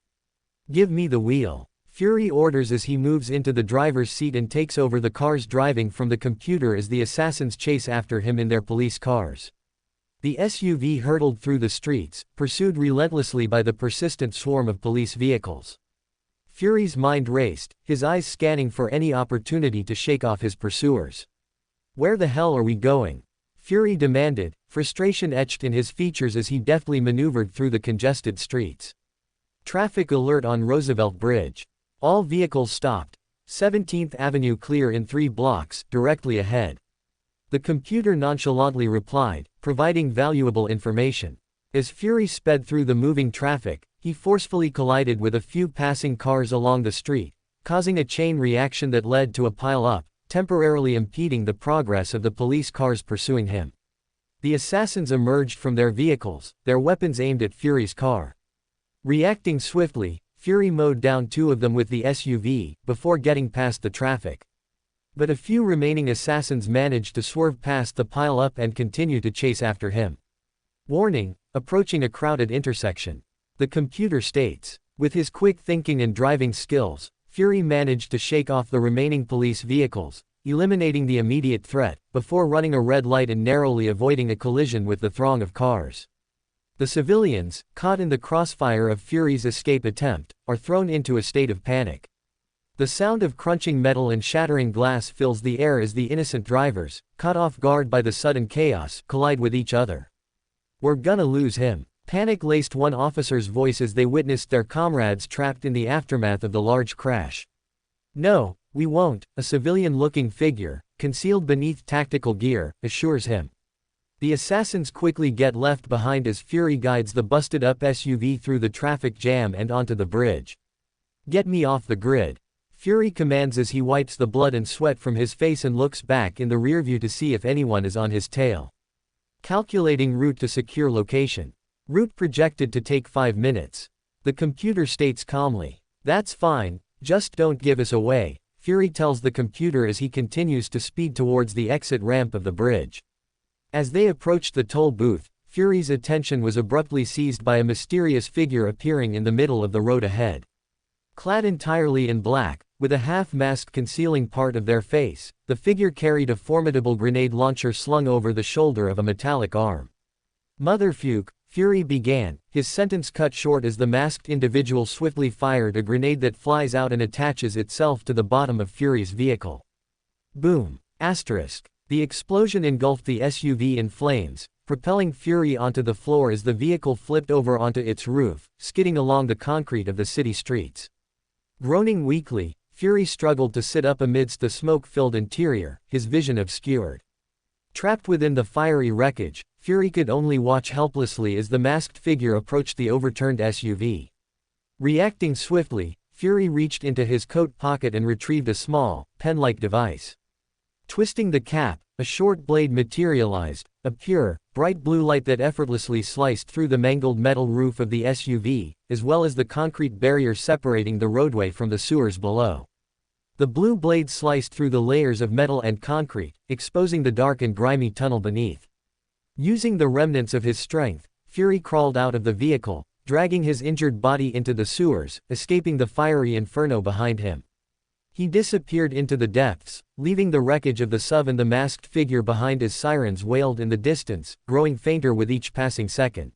"Give me the wheel," Fury orders as he moves into the driver's seat and takes over the car's driving from the computer as the assassins chase after him in their police cars. The SUV hurtled through the streets, pursued relentlessly by the persistent swarm of police vehicles. Fury's mind raced, his eyes scanning for any opportunity to shake off his pursuers. "Where the hell are we going?" Fury demanded, frustration etched in his features as he deftly maneuvered through the congested streets. Traffic alert on Roosevelt Bridge. All vehicles stopped. 17th Avenue clear in 3 blocks, directly ahead. The computer nonchalantly replied, providing valuable information. As Fury sped through the moving traffic, he forcefully collided with a few passing cars along the street, causing a chain reaction that led to a pile-up, temporarily impeding the progress of the police cars pursuing him. The assassins emerged from their vehicles, their weapons aimed at Fury's car. Reacting swiftly, Fury mowed down 2 of them with the SUV, before getting past the traffic. But a few remaining assassins managed to swerve past the pile-up and continue to chase after him. Warning, approaching a crowded intersection. The computer states. With his quick thinking and driving skills, Fury managed to shake off the remaining police vehicles, eliminating the immediate threat, before running a red light and narrowly avoiding a collision with the throng of cars. The civilians, caught in the crossfire of Fury's escape attempt, are thrown into a state of panic. The sound of crunching metal and shattering glass fills the air as the innocent drivers, caught off guard by the sudden chaos, collide with each other. "We're gonna lose him," panic laced one officer's voice as they witnessed their comrades trapped in the aftermath of the large crash. "No, we won't," a civilian-looking figure, concealed beneath tactical gear, assures him. The assassins quickly get left behind as Fury guides the busted-up SUV through the traffic jam and onto the bridge. "Get me off the grid," Fury commands as he wipes the blood and sweat from his face and looks back in the rearview to see if anyone is on his tail. Calculating route to secure location. Route projected to take 5 minutes. The computer states calmly. "That's fine, just don't give us away," Fury tells the computer as he continues to speed towards the exit ramp of the bridge. As they approached the toll booth, Fury's attention was abruptly seized by a mysterious figure appearing in the middle of the road ahead. Clad entirely in black, with a half-mask concealing part of their face, the figure carried a formidable grenade launcher slung over the shoulder of a metallic arm. "Motherfuck," Fury began, his sentence cut short as the masked individual swiftly fired a grenade that flies out and attaches itself to the bottom of Fury's vehicle. Boom! Asterisk. The explosion engulfed the SUV in flames, propelling Fury onto the floor as the vehicle flipped over onto its roof, skidding along the concrete of the city streets. Groaning weakly, Fury struggled to sit up amidst the smoke-filled interior, his vision obscured. Trapped within the fiery wreckage, Fury could only watch helplessly as the masked figure approached the overturned SUV. Reacting swiftly, Fury reached into his coat pocket and retrieved a small, pen-like device. Twisting the cap, a short blade materialized, a pure, bright blue light that effortlessly sliced through the mangled metal roof of the SUV, as well as the concrete barrier separating the roadway from the sewers below. The blue blade sliced through the layers of metal and concrete, exposing the dark and grimy tunnel beneath. Using the remnants of his strength, Fury crawled out of the vehicle, dragging his injured body into the sewers, escaping the fiery inferno behind him. He disappeared into the depths, leaving the wreckage of the sub and the masked figure behind as sirens wailed in the distance, growing fainter with each passing second.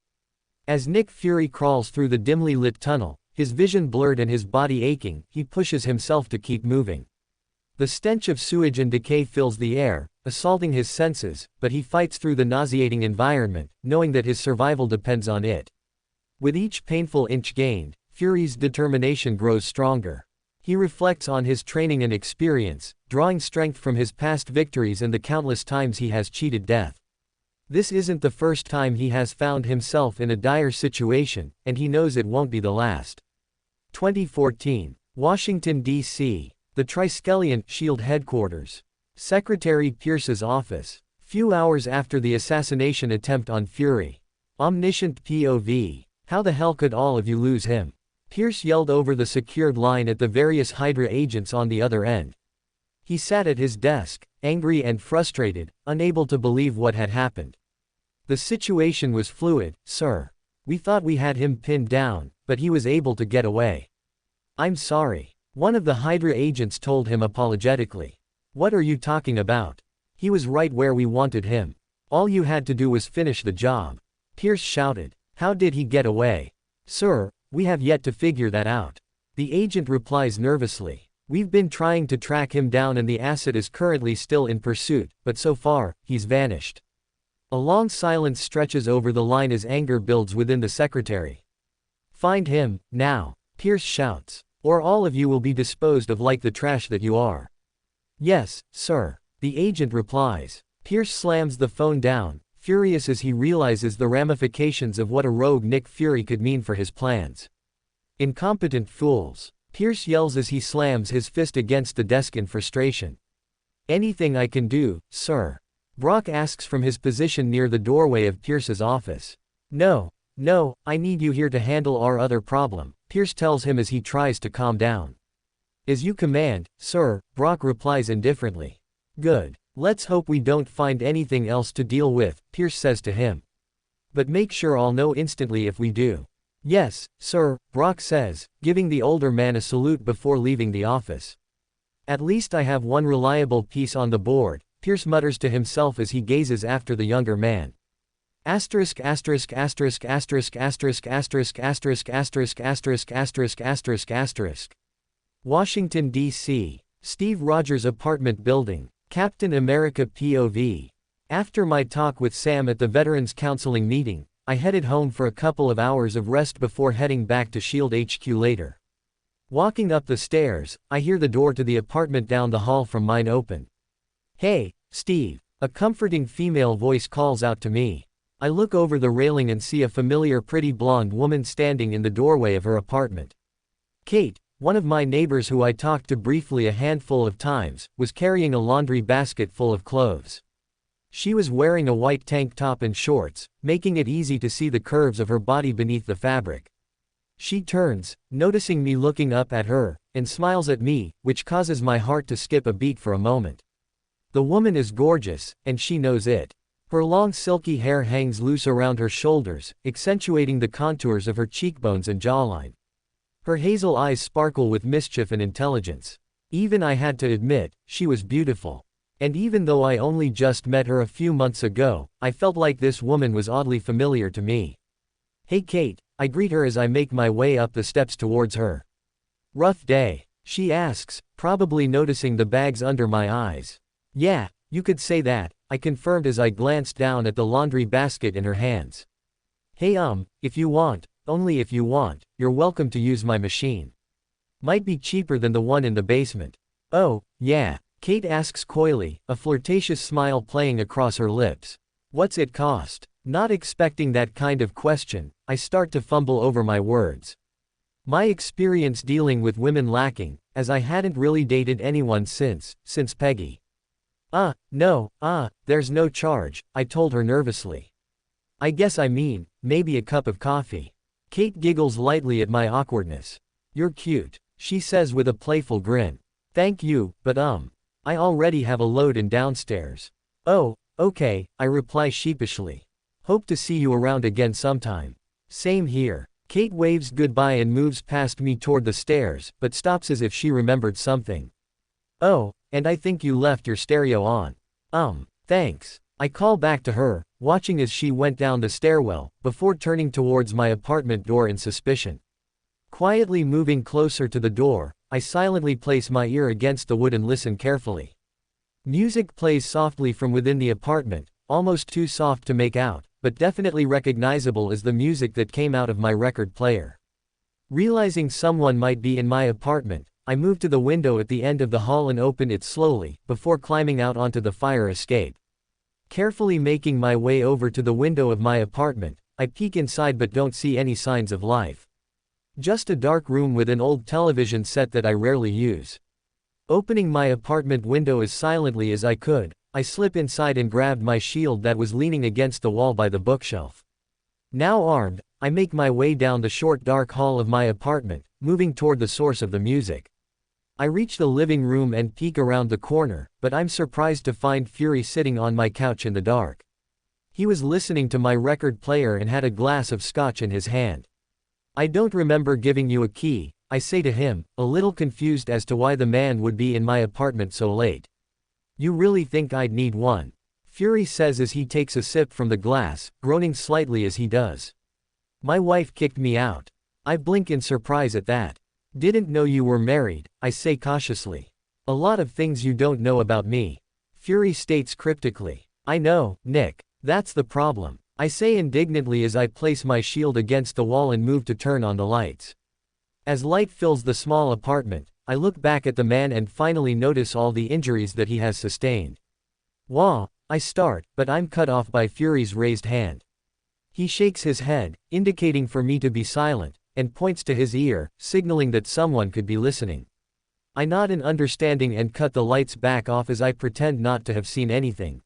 As Nick Fury crawls through the dimly lit tunnel, his vision blurred and his body aching, he pushes himself to keep moving. The stench of sewage and decay fills the air, assaulting his senses, but he fights through the nauseating environment, knowing that his survival depends on it. With each painful inch gained, Fury's determination grows stronger. He reflects on his training and experience, drawing strength from his past victories and the countless times he has cheated death. This isn't the first time he has found himself in a dire situation, and he knows it won't be the last. 2014. Washington, D.C. The Triskelion SHIELD headquarters. Secretary Pierce's office. Few hours after the assassination attempt on Fury. Omniscient POV. How the hell could all of you lose him? Pierce yelled over the secured line at the various Hydra agents on the other end. He sat at his desk, angry and frustrated, unable to believe what had happened. The situation was fluid, sir. We thought we had him pinned down, but he was able to get away. I'm sorry. One of the Hydra agents told him apologetically. What are you talking about? He was right where we wanted him. All you had to do was finish the job. Pierce shouted. How did he get away? Sir, we have yet to figure that out. The agent replies nervously. We've been trying to track him down and the asset is currently still in pursuit, but so far, he's vanished. A long silence stretches over the line as anger builds within the secretary. Find him, now, Pierce shouts, or all of you will be disposed of like the trash that you are. Yes, sir, the agent replies. Pierce slams the phone down, furious as he realizes the ramifications of what a rogue Nick Fury could mean for his plans. Incompetent fools, Pierce yells as he slams his fist against the desk in frustration. Anything I can do, sir? Brock asks from his position near the doorway of Pierce's office. No, I need you here to handle our other problem, Pierce tells him as he tries to calm down. As you command, sir, Brock replies indifferently. Good. Let's hope we don't find anything else to deal with, Pierce says to him. But make sure I'll know instantly if we do. Yes, sir, Brock says, giving the older man a salute before leaving the office. At least I have one reliable piece on the board, Pierce mutters to himself as he gazes after the younger man. Asterisk asterisk asterisk asterisk asterisk asterisk asterisk asterisk asterisk asterisk asterisk asterisk. Washington, D.C. Steve Rogers' apartment building. Captain America POV. After my talk with Sam at the Veterans Counseling meeting, I headed home for a couple of hours of rest before heading back to SHIELD HQ later. Walking up the stairs, I hear the door to the apartment down the hall from mine open. Hey, Steve, a comforting female voice calls out to me. I look over the railing and see a familiar pretty blonde woman standing in the doorway of her apartment. Kate, one of my neighbors who I talked to briefly a handful of times, was carrying a laundry basket full of clothes. She was wearing a white tank top and shorts, making it easy to see the curves of her body beneath the fabric. She turns, noticing me looking up at her, and smiles at me, which causes my heart to skip a beat for a moment. The woman is gorgeous, and she knows it. Her long silky hair hangs loose around her shoulders, accentuating the contours of her cheekbones and jawline. Her hazel eyes sparkle with mischief and intelligence. Even I had to admit, she was beautiful. And even though I only just met her a few months ago, I felt like this woman was oddly familiar to me. Hey Kate, I greet her as I make my way up the steps towards her. Rough day? She asks, probably noticing the bags under my eyes. Yeah, you could say that, I confirmed as I glanced down at the laundry basket in her hands. Hey if you want, only if you want, you're welcome to use my machine. Might be cheaper than the one in the basement. Oh, yeah, Kate asks coyly, a flirtatious smile playing across her lips. What's it cost? Not expecting that kind of question, I start to fumble over my words. My experience dealing with women lacking, as I hadn't really dated anyone since Peggy. No, there's no charge, I told her nervously. I guess maybe a cup of coffee. Kate giggles lightly at my awkwardness. You're cute, she says with a playful grin. Thank you, but I already have a load in downstairs. Oh, okay, I reply sheepishly. Hope to see you around again sometime. Same here. Kate waves goodbye and moves past me toward the stairs, but stops as if she remembered something. Oh, and I think you left your stereo on. Thanks. I call back to her, watching as she went down the stairwell, before turning towards my apartment door in suspicion. Quietly moving closer to the door, I silently place my ear against the wood and listen carefully. Music plays softly from within the apartment, almost too soft to make out, but definitely recognizable as the music that came out of my record player. Realizing someone might be in my apartment, I move to the window at the end of the hall and open it slowly, before climbing out onto the fire escape. Carefully making my way over to the window of my apartment, I peek inside but don't see any signs of life. Just a dark room with an old television set that I rarely use. Opening my apartment window as silently as I could, I slip inside and grabbed my shield that was leaning against the wall by the bookshelf. Now armed, I make my way down the short dark hall of my apartment, moving toward the source of the music. I reach the living room and peek around the corner, but I'm surprised to find Fury sitting on my couch in the dark. He was listening to my record player and had a glass of scotch in his hand. I don't remember giving you a key, I say to him, a little confused as to why the man would be in my apartment so late. You really think I'd need one? Fury says as he takes a sip from the glass, groaning slightly as he does. My wife kicked me out. I blink in surprise at that. Didn't know you were married, I say cautiously. A lot of things you don't know about me. Fury states cryptically. I know, Nick. That's the problem, I say indignantly as I place my shield against the wall and move to turn on the lights. As light fills the small apartment, I look back at the man and finally notice all the injuries that he has sustained. Wah, I start, but I'm cut off by Fury's raised hand. He shakes his head, indicating for me to be silent, and points to his ear, signaling that someone could be listening. I nod in understanding and cut the lights back off as I pretend not to have seen anything.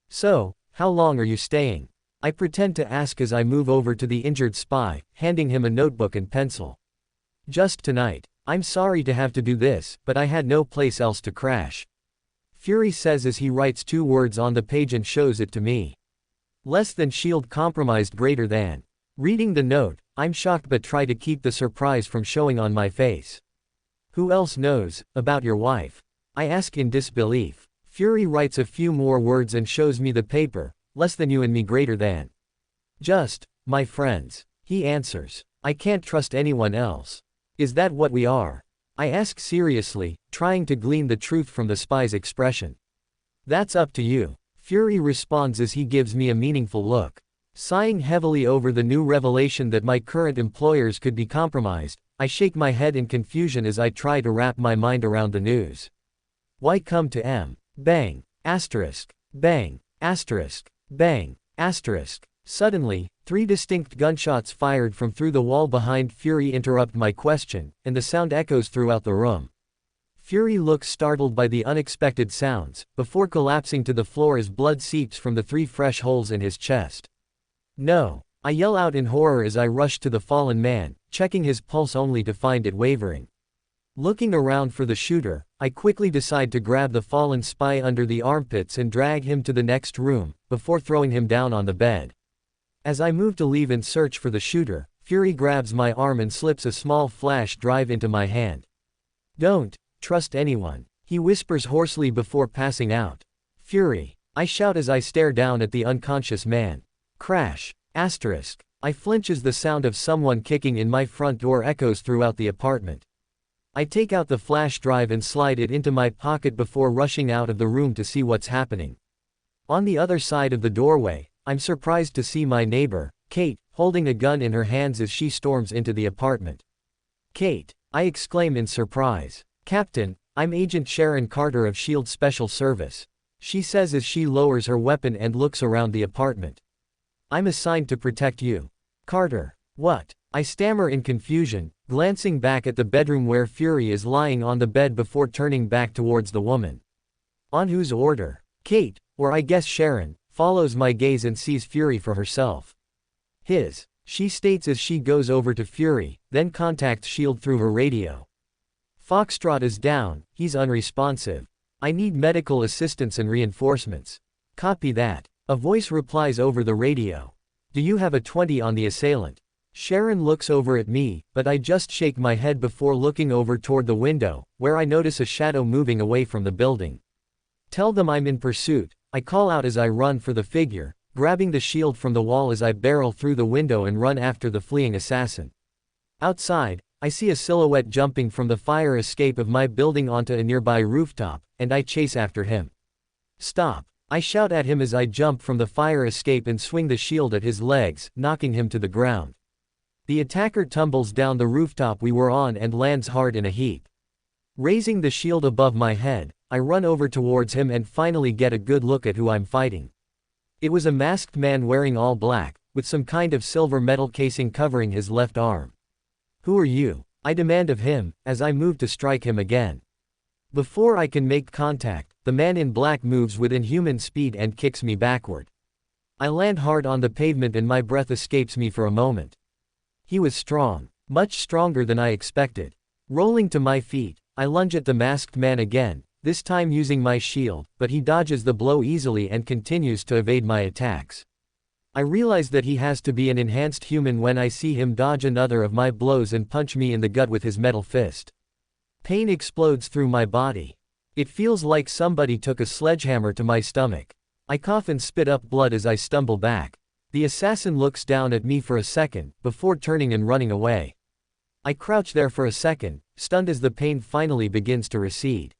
So, how long are you staying? I pretend to ask as I move over to the injured spy, handing him a notebook and pencil. Just tonight. I'm sorry to have to do this, but I had no place else to crash. Fury says as he writes 2 words on the page and shows it to me. Less than shield compromised greater than. Reading the note, I'm shocked but try to keep the surprise from showing on my face. Who else knows about your wife? I ask in disbelief. Fury writes a few more words and shows me the paper. Less than you and me greater than. Just, my friends. He answers. I can't trust anyone else. Is that what we are? I ask seriously, trying to glean the truth from the spy's expression. That's up to you. Fury responds as he gives me a meaningful look. Sighing heavily over the new revelation that my current employers could be compromised, I shake my head in confusion as I try to wrap my mind around the news. Why come to M? Bang. Asterisk. Bang. Asterisk. Bang. Asterisk. Suddenly, 3 distinct gunshots fired from through the wall behind Fury interrupt my question, and the sound echoes throughout the room. Fury looks startled by the unexpected sounds, before collapsing to the floor as blood seeps from the 3 fresh holes in his chest. No! I yell out in horror as I rush to the fallen man, checking his pulse only to find it wavering. Looking around for the shooter, I quickly decide to grab the fallen spy under the armpits and drag him to the next room, before throwing him down on the bed. As I move to leave and search for the shooter, Fury grabs my arm and slips a small flash drive into my hand. Don't trust anyone, he whispers hoarsely before passing out. Fury, I shout as I stare down at the unconscious man. Crash. Asterisk. I flinch as the sound of someone kicking in my front door echoes throughout the apartment. I take out the flash drive and slide it into my pocket before rushing out of the room to see what's happening. On the other side of the doorway, I'm surprised to see my neighbor, Kate, holding a gun in her hands as she storms into the apartment. Kate, I exclaim in surprise. Captain, I'm Agent Sharon Carter of SHIELD Special Service. She says as she lowers her weapon and looks around the apartment. I'm assigned to protect you. Carter. What? I stammer in confusion, glancing back at the bedroom where Fury is lying on the bed before turning back towards the woman. On whose order? Kate, or I guess Sharon, follows my gaze and sees Fury for herself. His, she states as she goes over to Fury, then contacts SHIELD through her radio. Foxtrot is down, he's unresponsive. I need medical assistance and reinforcements. Copy that. A voice replies over the radio. Do you have a 20 on the assailant? Sharon looks over at me, but I just shake my head before looking over toward the window, where I notice a shadow moving away from the building. Tell them I'm in pursuit, I call out as I run for the figure, grabbing the shield from the wall as I barrel through the window and run after the fleeing assassin. Outside, I see a silhouette jumping from the fire escape of my building onto a nearby rooftop, and I chase after him. Stop! I shout at him as I jump from the fire escape and swing the shield at his legs, knocking him to the ground. The attacker tumbles down the rooftop we were on and lands hard in a heap. Raising the shield above my head, I run over towards him and finally get a good look at who I'm fighting. It was a masked man wearing all black, with some kind of silver metal casing covering his left arm. Who are you? I demand of him, as I move to strike him again. Before I can make contact, the man in black moves with inhuman speed and kicks me backward. I land hard on the pavement and my breath escapes me for a moment. He was strong, much stronger than I expected. Rolling to my feet, I lunge at the masked man again, this time using my shield, but he dodges the blow easily and continues to evade my attacks. I realize that he has to be an enhanced human when I see him dodge another of my blows and punch me in the gut with his metal fist. Pain explodes through my body. It feels like somebody took a sledgehammer to my stomach. I cough and spit up blood as I stumble back. The assassin looks down at me for a second, before turning and running away. I crouch there for a second, stunned as the pain finally begins to recede.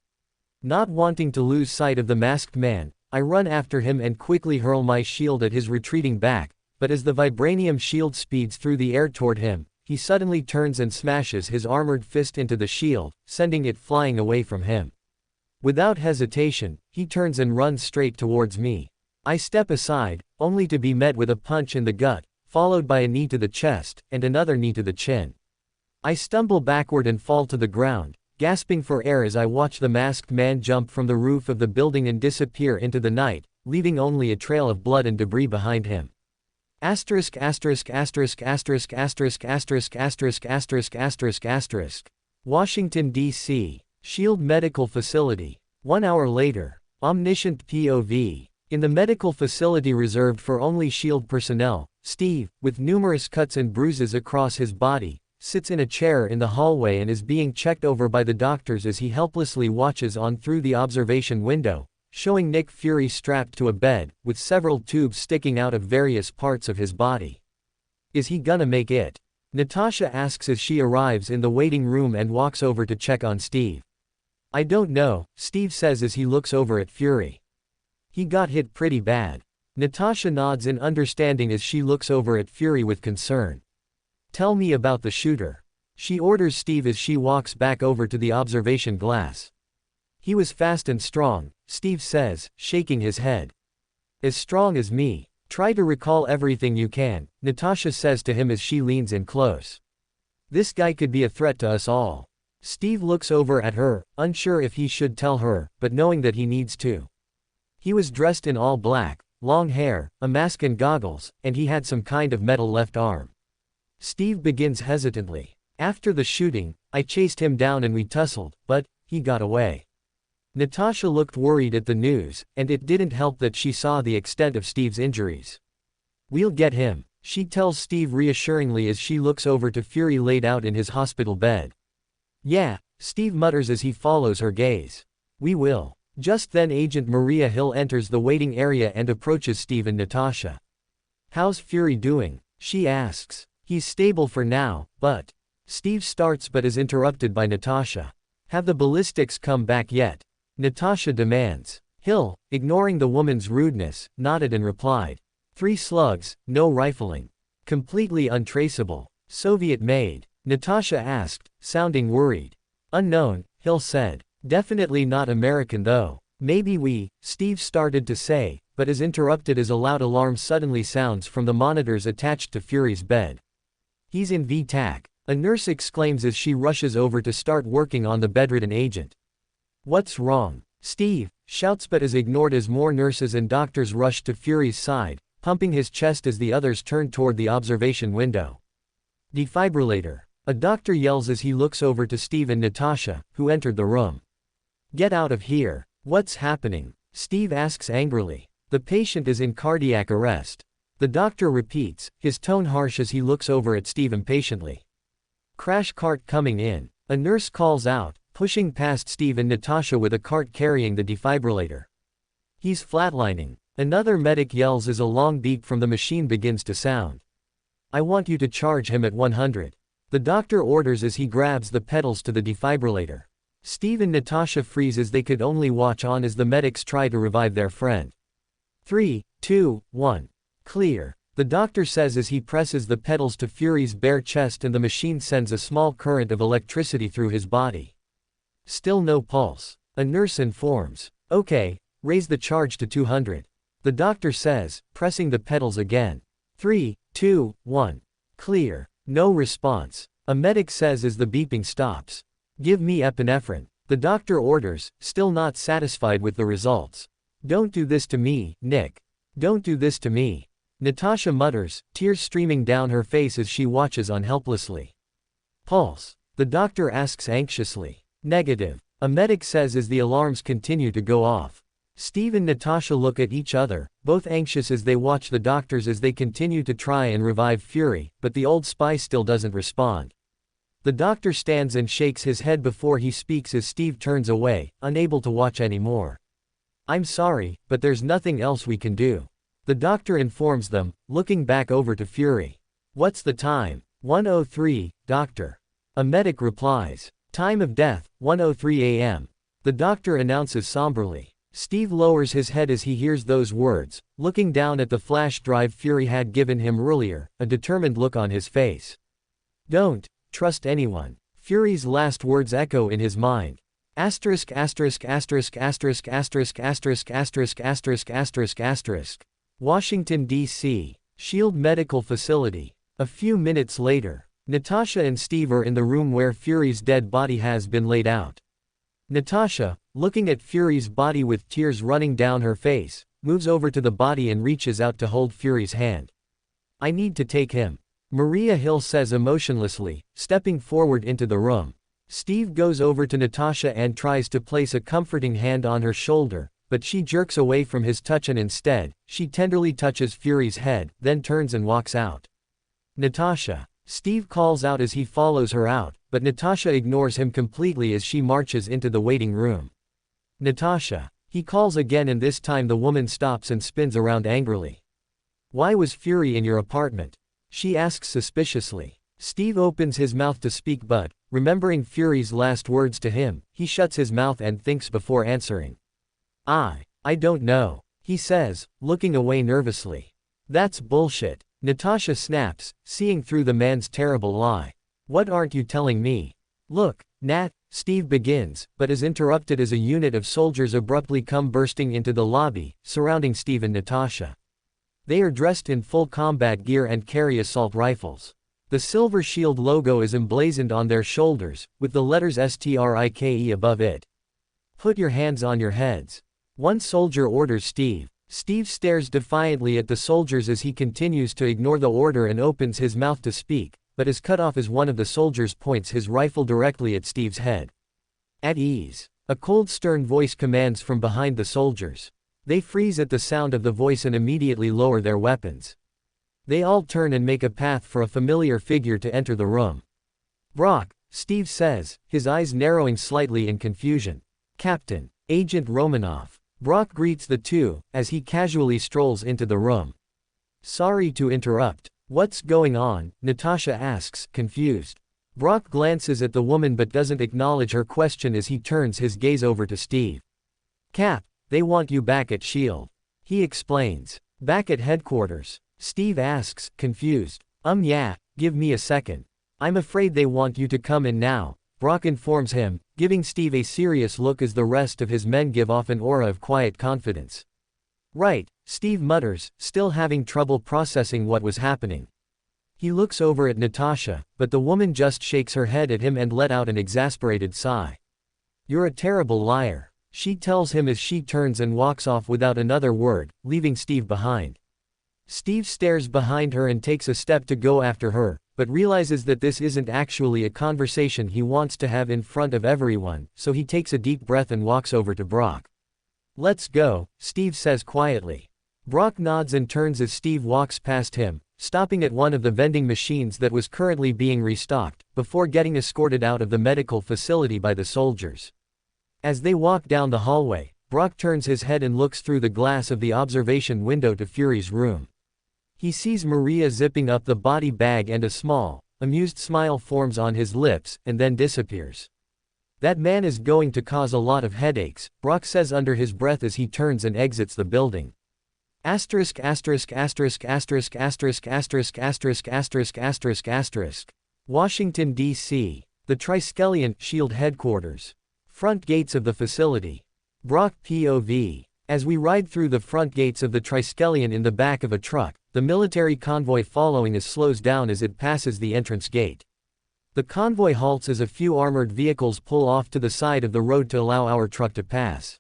Not wanting to lose sight of the masked man, I run after him and quickly hurl my shield at his retreating back, but as the vibranium shield speeds through the air toward him, he suddenly turns and smashes his armored fist into the shield, sending it flying away from him. Without hesitation, he turns and runs straight towards me. I step aside, only to be met with a punch in the gut, followed by a knee to the chest, and another knee to the chin. I stumble backward and fall to the ground, gasping for air as I watch the masked man jump from the roof of the building and disappear into the night, leaving only a trail of blood and debris behind him. Washington, D.C. Shield Medical Facility. 1 hour later. Omniscient POV. In the medical facility reserved for only SHIELD personnel, Steve, with numerous cuts and bruises across his body, sits in a chair in the hallway and is being checked over by the doctors as he helplessly watches on through the observation window, showing Nick Fury strapped to a bed, with several tubes sticking out of various parts of his body. Is he gonna make it? Natasha asks as she arrives in the waiting room and walks over to check on Steve. I don't know, Steve says as he looks over at Fury. He got hit pretty bad. Natasha nods in understanding as she looks over at Fury with concern. Tell me about the shooter. She orders Steve as she walks back over to the observation glass. He was fast and strong, Steve says, shaking his head. As strong as me. Try to recall everything you can, Natasha says to him as she leans in close. This guy could be a threat to us all. Steve looks over at her, unsure if he should tell her, but knowing that he needs to. He was dressed in all black, long hair, a mask and goggles, and he had some kind of metal left arm. Steve begins hesitantly. After the shooting, I chased him down and we tussled, but he got away. Natasha looked worried at the news, and it didn't help that she saw the extent of Steve's injuries. We'll get him, she tells Steve reassuringly as she looks over to Fury laid out in his hospital bed. Yeah, Steve mutters as he follows her gaze. We will. Just then Agent Maria Hill enters the waiting area and approaches Steve and Natasha. How's Fury doing? She asks. He's stable for now, but... Steve starts but is interrupted by Natasha. Have the ballistics come back yet? Natasha demands. Hill, ignoring the woman's rudeness, nodded and replied. 3 slugs, no rifling. Completely untraceable. Soviet-made. Natasha asked, sounding worried. Unknown, Hill said. Definitely not American though. Maybe we, Steve started to say, but is interrupted as a loud alarm suddenly sounds from the monitors attached to Fury's bed. He's in VTAC, a nurse exclaims as she rushes over to start working on the bedridden agent. What's wrong? Steve shouts but is ignored as more nurses and doctors rush to Fury's side, pumping his chest as the others turn toward the observation window. Defibrillator. A doctor yells as he looks over to Steve and Natasha, who entered the room. Get out of here. What's happening? Steve asks angrily. The patient is in cardiac arrest. The doctor repeats, his tone harsh as he looks over at Steve impatiently. Crash cart coming in. A nurse calls out, pushing past Steve and Natasha with a cart carrying the defibrillator. He's flatlining. Another medic yells as a long beep from the machine begins to sound. I want you to charge him at 100. The doctor orders as he grabs the pedals to the defibrillator. Steve and Natasha freeze as they could only watch on as the medics try to revive their friend. 3, 2, 1. Clear. The doctor says as he presses the pedals to Fury's bare chest and the machine sends a small current of electricity through his body. Still no pulse. A nurse informs. Okay, raise the charge to 200. The doctor says, pressing the pedals again. 3, 2, 1. Clear. No response. A medic says as the beeping stops. Give me epinephrine. The doctor orders, still not satisfied with the results. Don't do this to me, Nick. Don't do this to me. Natasha mutters, tears streaming down her face as she watches on helplessly. Pulse. The doctor asks anxiously. Negative. A medic says as the alarms continue to go off. Steve and Natasha look at each other, both anxious as they watch the doctors as they continue to try and revive Fury, but the old spy still doesn't respond. The doctor stands and shakes his head before he speaks as Steve turns away, unable to watch anymore. I'm sorry, but there's nothing else we can do. The doctor informs them, looking back over to Fury. What's the time? 1:03, doctor. A medic replies. Time of death, 1:03 a.m. The doctor announces somberly. Steve lowers his head as he hears those words, looking down at the flash drive Fury had given him earlier, a determined look on his face. Don't trust anyone. Fury's last words echo in his mind. Asterisk asterisk asterisk asterisk asterisk asterisk asterisk asterisk asterisk asterisk. Washington, D.C. Shield Medical Facility. A few minutes later, Natasha and Steve are in the room where Fury's dead body has been laid out. Natasha, looking at Fury's body with tears running down her face, moves over to the body and reaches out to hold Fury's hand. I need to take him. Maria Hill says emotionlessly, stepping forward into the room. Steve goes over to Natasha and tries to place a comforting hand on her shoulder, but she jerks away from his touch and instead, she tenderly touches Fury's head, then turns and walks out. Natasha. Steve calls out as he follows her out, but Natasha ignores him completely as she marches into the waiting room. Natasha. He calls again and this time the woman stops and spins around angrily. Why was Fury in your apartment? She asks suspiciously. Steve opens his mouth to speak but, remembering Fury's last words to him, he shuts his mouth and thinks before answering. I don't know, he says, looking away nervously. That's bullshit. Natasha snaps, seeing through the man's terrible lie. What aren't you telling me? Look, Nat, Steve begins, but is interrupted as a unit of soldiers abruptly come bursting into the lobby, surrounding Steve and Natasha. They are dressed in full combat gear and carry assault rifles. The Silver Shield logo is emblazoned on their shoulders, with the letters STRIKE above it. Put your hands on your heads. One soldier orders Steve. Steve stares defiantly at the soldiers as he continues to ignore the order and opens his mouth to speak, but is cut off as one of the soldiers points his rifle directly at Steve's head. At ease. A cold stern voice commands from behind the soldiers. They freeze at the sound of the voice and immediately lower their weapons. They all turn and make a path for a familiar figure to enter the room. Brock, Steve says, his eyes narrowing slightly in confusion. Captain, Agent Romanoff. Brock greets the two, as he casually strolls into the room. Sorry to interrupt. What's going on? Natasha asks, confused. Brock glances at the woman but doesn't acknowledge her question as he turns his gaze over to Steve. Cap, they want you back at S.H.I.E.L.D. He explains. Back at headquarters. Steve asks, confused. Yeah, give me a second. I'm afraid they want you to come in now, Brock informs him, giving Steve a serious look as the rest of his men give off an aura of quiet confidence. Right, Steve mutters, still having trouble processing what was happening. He looks over at Natasha, but the woman just shakes her head at him and let out an exasperated sigh. You're a terrible liar, she tells him as she turns and walks off without another word, leaving Steve behind. Steve stares behind her and takes a step to go after her, but realizes that this isn't actually a conversation he wants to have in front of everyone, so he takes a deep breath and walks over to Brock. Let's go, Steve says quietly. Brock nods and turns as Steve walks past him, stopping at one of the vending machines that was currently being restocked, before getting escorted out of the medical facility by the soldiers. As they walk down the hallway, Brock turns his head and looks through the glass of the observation window to Fury's room. He sees Maria zipping up the body bag and a small, amused smile forms on his lips, and then disappears. That man is going to cause a lot of headaches, Brock says under his breath as he turns and exits the building. Washington, D.C. The Triskelion Shield headquarters. Front gates of the facility. Brock POV. As we ride through the front gates of the Triskelion in the back of a truck, the military convoy following us slows down as it passes the entrance gate. The convoy halts as a few armored vehicles pull off to the side of the road to allow our truck to pass.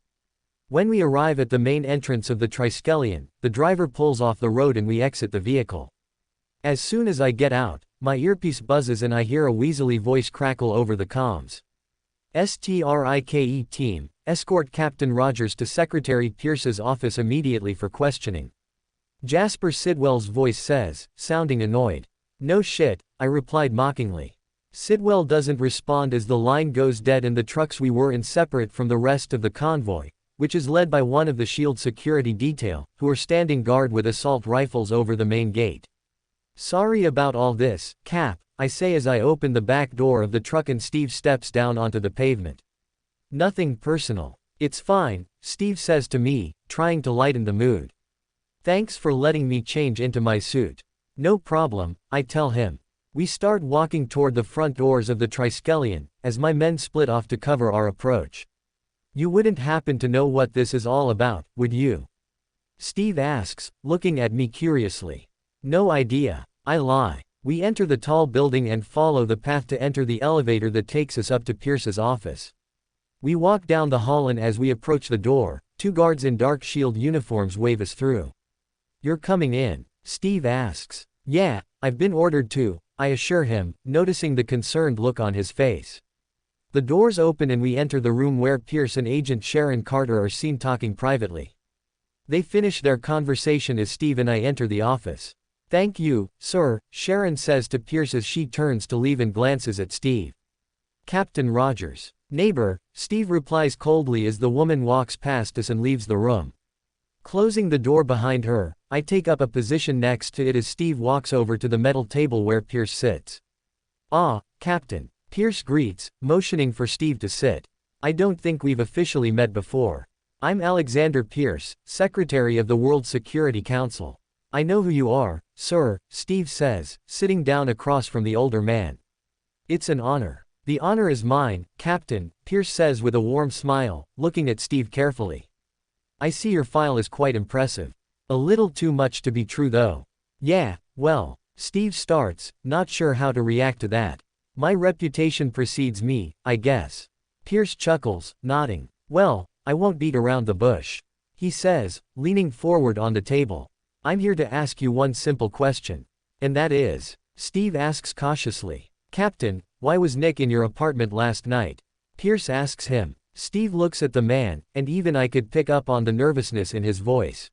When we arrive at the main entrance of the Triskelion, the driver pulls off the road and we exit the vehicle. As soon as I get out, my earpiece buzzes and I hear a weaselly voice crackle over the comms. "STRIKE team, escort Captain Rogers to Secretary Pierce's office immediately for questioning." Jasper Sidwell's voice says, sounding annoyed. "No shit," I replied mockingly. Sidwell doesn't respond as the line goes dead and the trucks we were in separate from the rest of the convoy, which is led by one of the SHIELD security detail, who are standing guard with assault rifles over the main gate. "Sorry about all this, Cap," I say as I open the back door of the truck and Steve steps down onto the pavement. "Nothing personal. It's fine," Steve says to me, trying to lighten the mood. "Thanks for letting me change into my suit." "No problem," I tell him. We start walking toward the front doors of the Triskelion, as my men split off to cover our approach. "You wouldn't happen to know what this is all about, would you?" Steve asks, looking at me curiously. "No idea," I lie. We enter the tall building and follow the path to enter the elevator that takes us up to Pierce's office. We walk down the hall and as we approach the door, two guards in dark SHIELD uniforms wave us through. "You're coming in?" Steve asks. "Yeah, I've been ordered to," I assure him, noticing the concerned look on his face. The doors open and we enter the room where Pierce and Agent Sharon Carter are seen talking privately. They finish their conversation as Steve and I enter the office. "Thank you, sir," Sharon says to Pierce as she turns to leave and glances at Steve. "Captain Rogers." "Neighbor," Steve replies coldly as the woman walks past us and leaves the room. Closing the door behind her, I take up a position next to it as Steve walks over to the metal table where Pierce sits. "Ah, Captain," Pierce greets, motioning for Steve to sit. "I don't think we've officially met before. I'm Alexander Pierce, Secretary of the World Security Council." "I know who you are, sir," Steve says, sitting down across from the older man. "It's an honor." "The honor is mine, Captain," Pierce says with a warm smile, looking at Steve carefully. "I see your file is quite impressive. A little too much to be true though." "Yeah, well," Steve starts, not sure how to react to that. "My reputation precedes me, I guess." Pierce chuckles, nodding. "Well, I won't beat around the bush," he says, leaning forward on the table. "I'm here to ask you one simple question." "And that is?" Steve asks cautiously. "Captain, why was Nick in your apartment last night?" Pierce asks him. Steve looks at the man, and even I could pick up on the nervousness in his voice.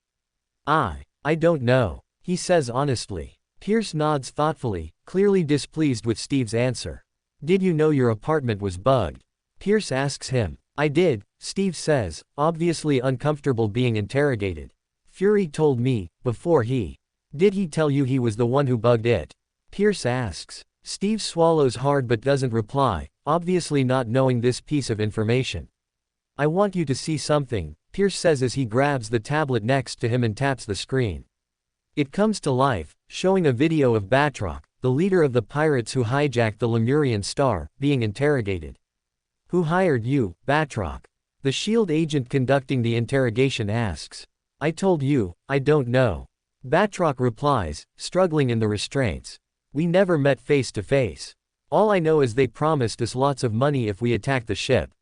I don't know," he says honestly. Pierce nods thoughtfully, clearly displeased with Steve's answer. "Did you know your apartment was bugged?" Pierce asks him. "I did," Steve says, obviously uncomfortable being interrogated. "Fury told me, before he." "Did he tell you he was the one who bugged it?" Pierce asks. Steve swallows hard but doesn't reply, obviously not knowing this piece of information. "I want you to see something," Pierce says as he grabs the tablet next to him and taps the screen. It comes to life, showing a video of Batroc, the leader of the pirates who hijacked the Lemurian star, being interrogated. "Who hired you, Batroc?" The SHIELD agent conducting the interrogation asks. "I told you, I don't know." Batroc replies, struggling in the restraints. "We never met face to face. All I know is they promised us lots of money if we attack the ship."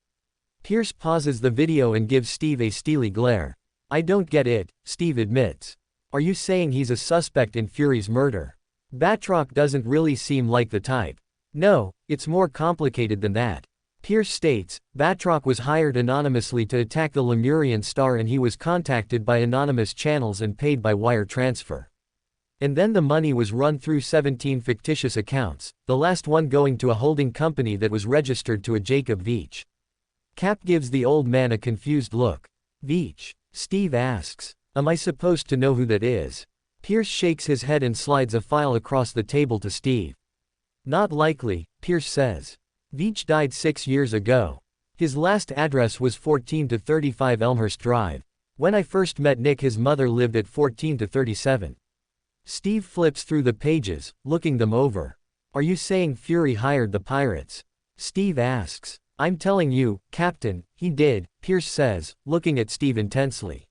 Pierce pauses the video and gives Steve a steely glare. "I don't get it," Steve admits. "Are you saying he's a suspect in Fury's murder?" Batroc doesn't really seem like the type. "No, it's more complicated than that." Pierce states, Batroc was hired anonymously to attack the Lemurian star and he was contacted by anonymous channels and paid by wire transfer. And then the money was run through 17 fictitious accounts, the last one going to a holding company that was registered to a Jacob Veach. Cap gives the old man a confused look. Veach? Steve asks. Am I supposed to know who that is? Pierce shakes his head and slides a file across the table to Steve. Not likely, Pierce says. Veach died 6 years ago. His last address was 14-35 Elmhurst Drive. When I first met Nick, his mother lived at 14-37. Steve flips through the pages, looking them over. Are you saying Fury hired the pirates? Steve asks. I'm telling you, Captain, he did, Pierce says, looking at Steve intensely.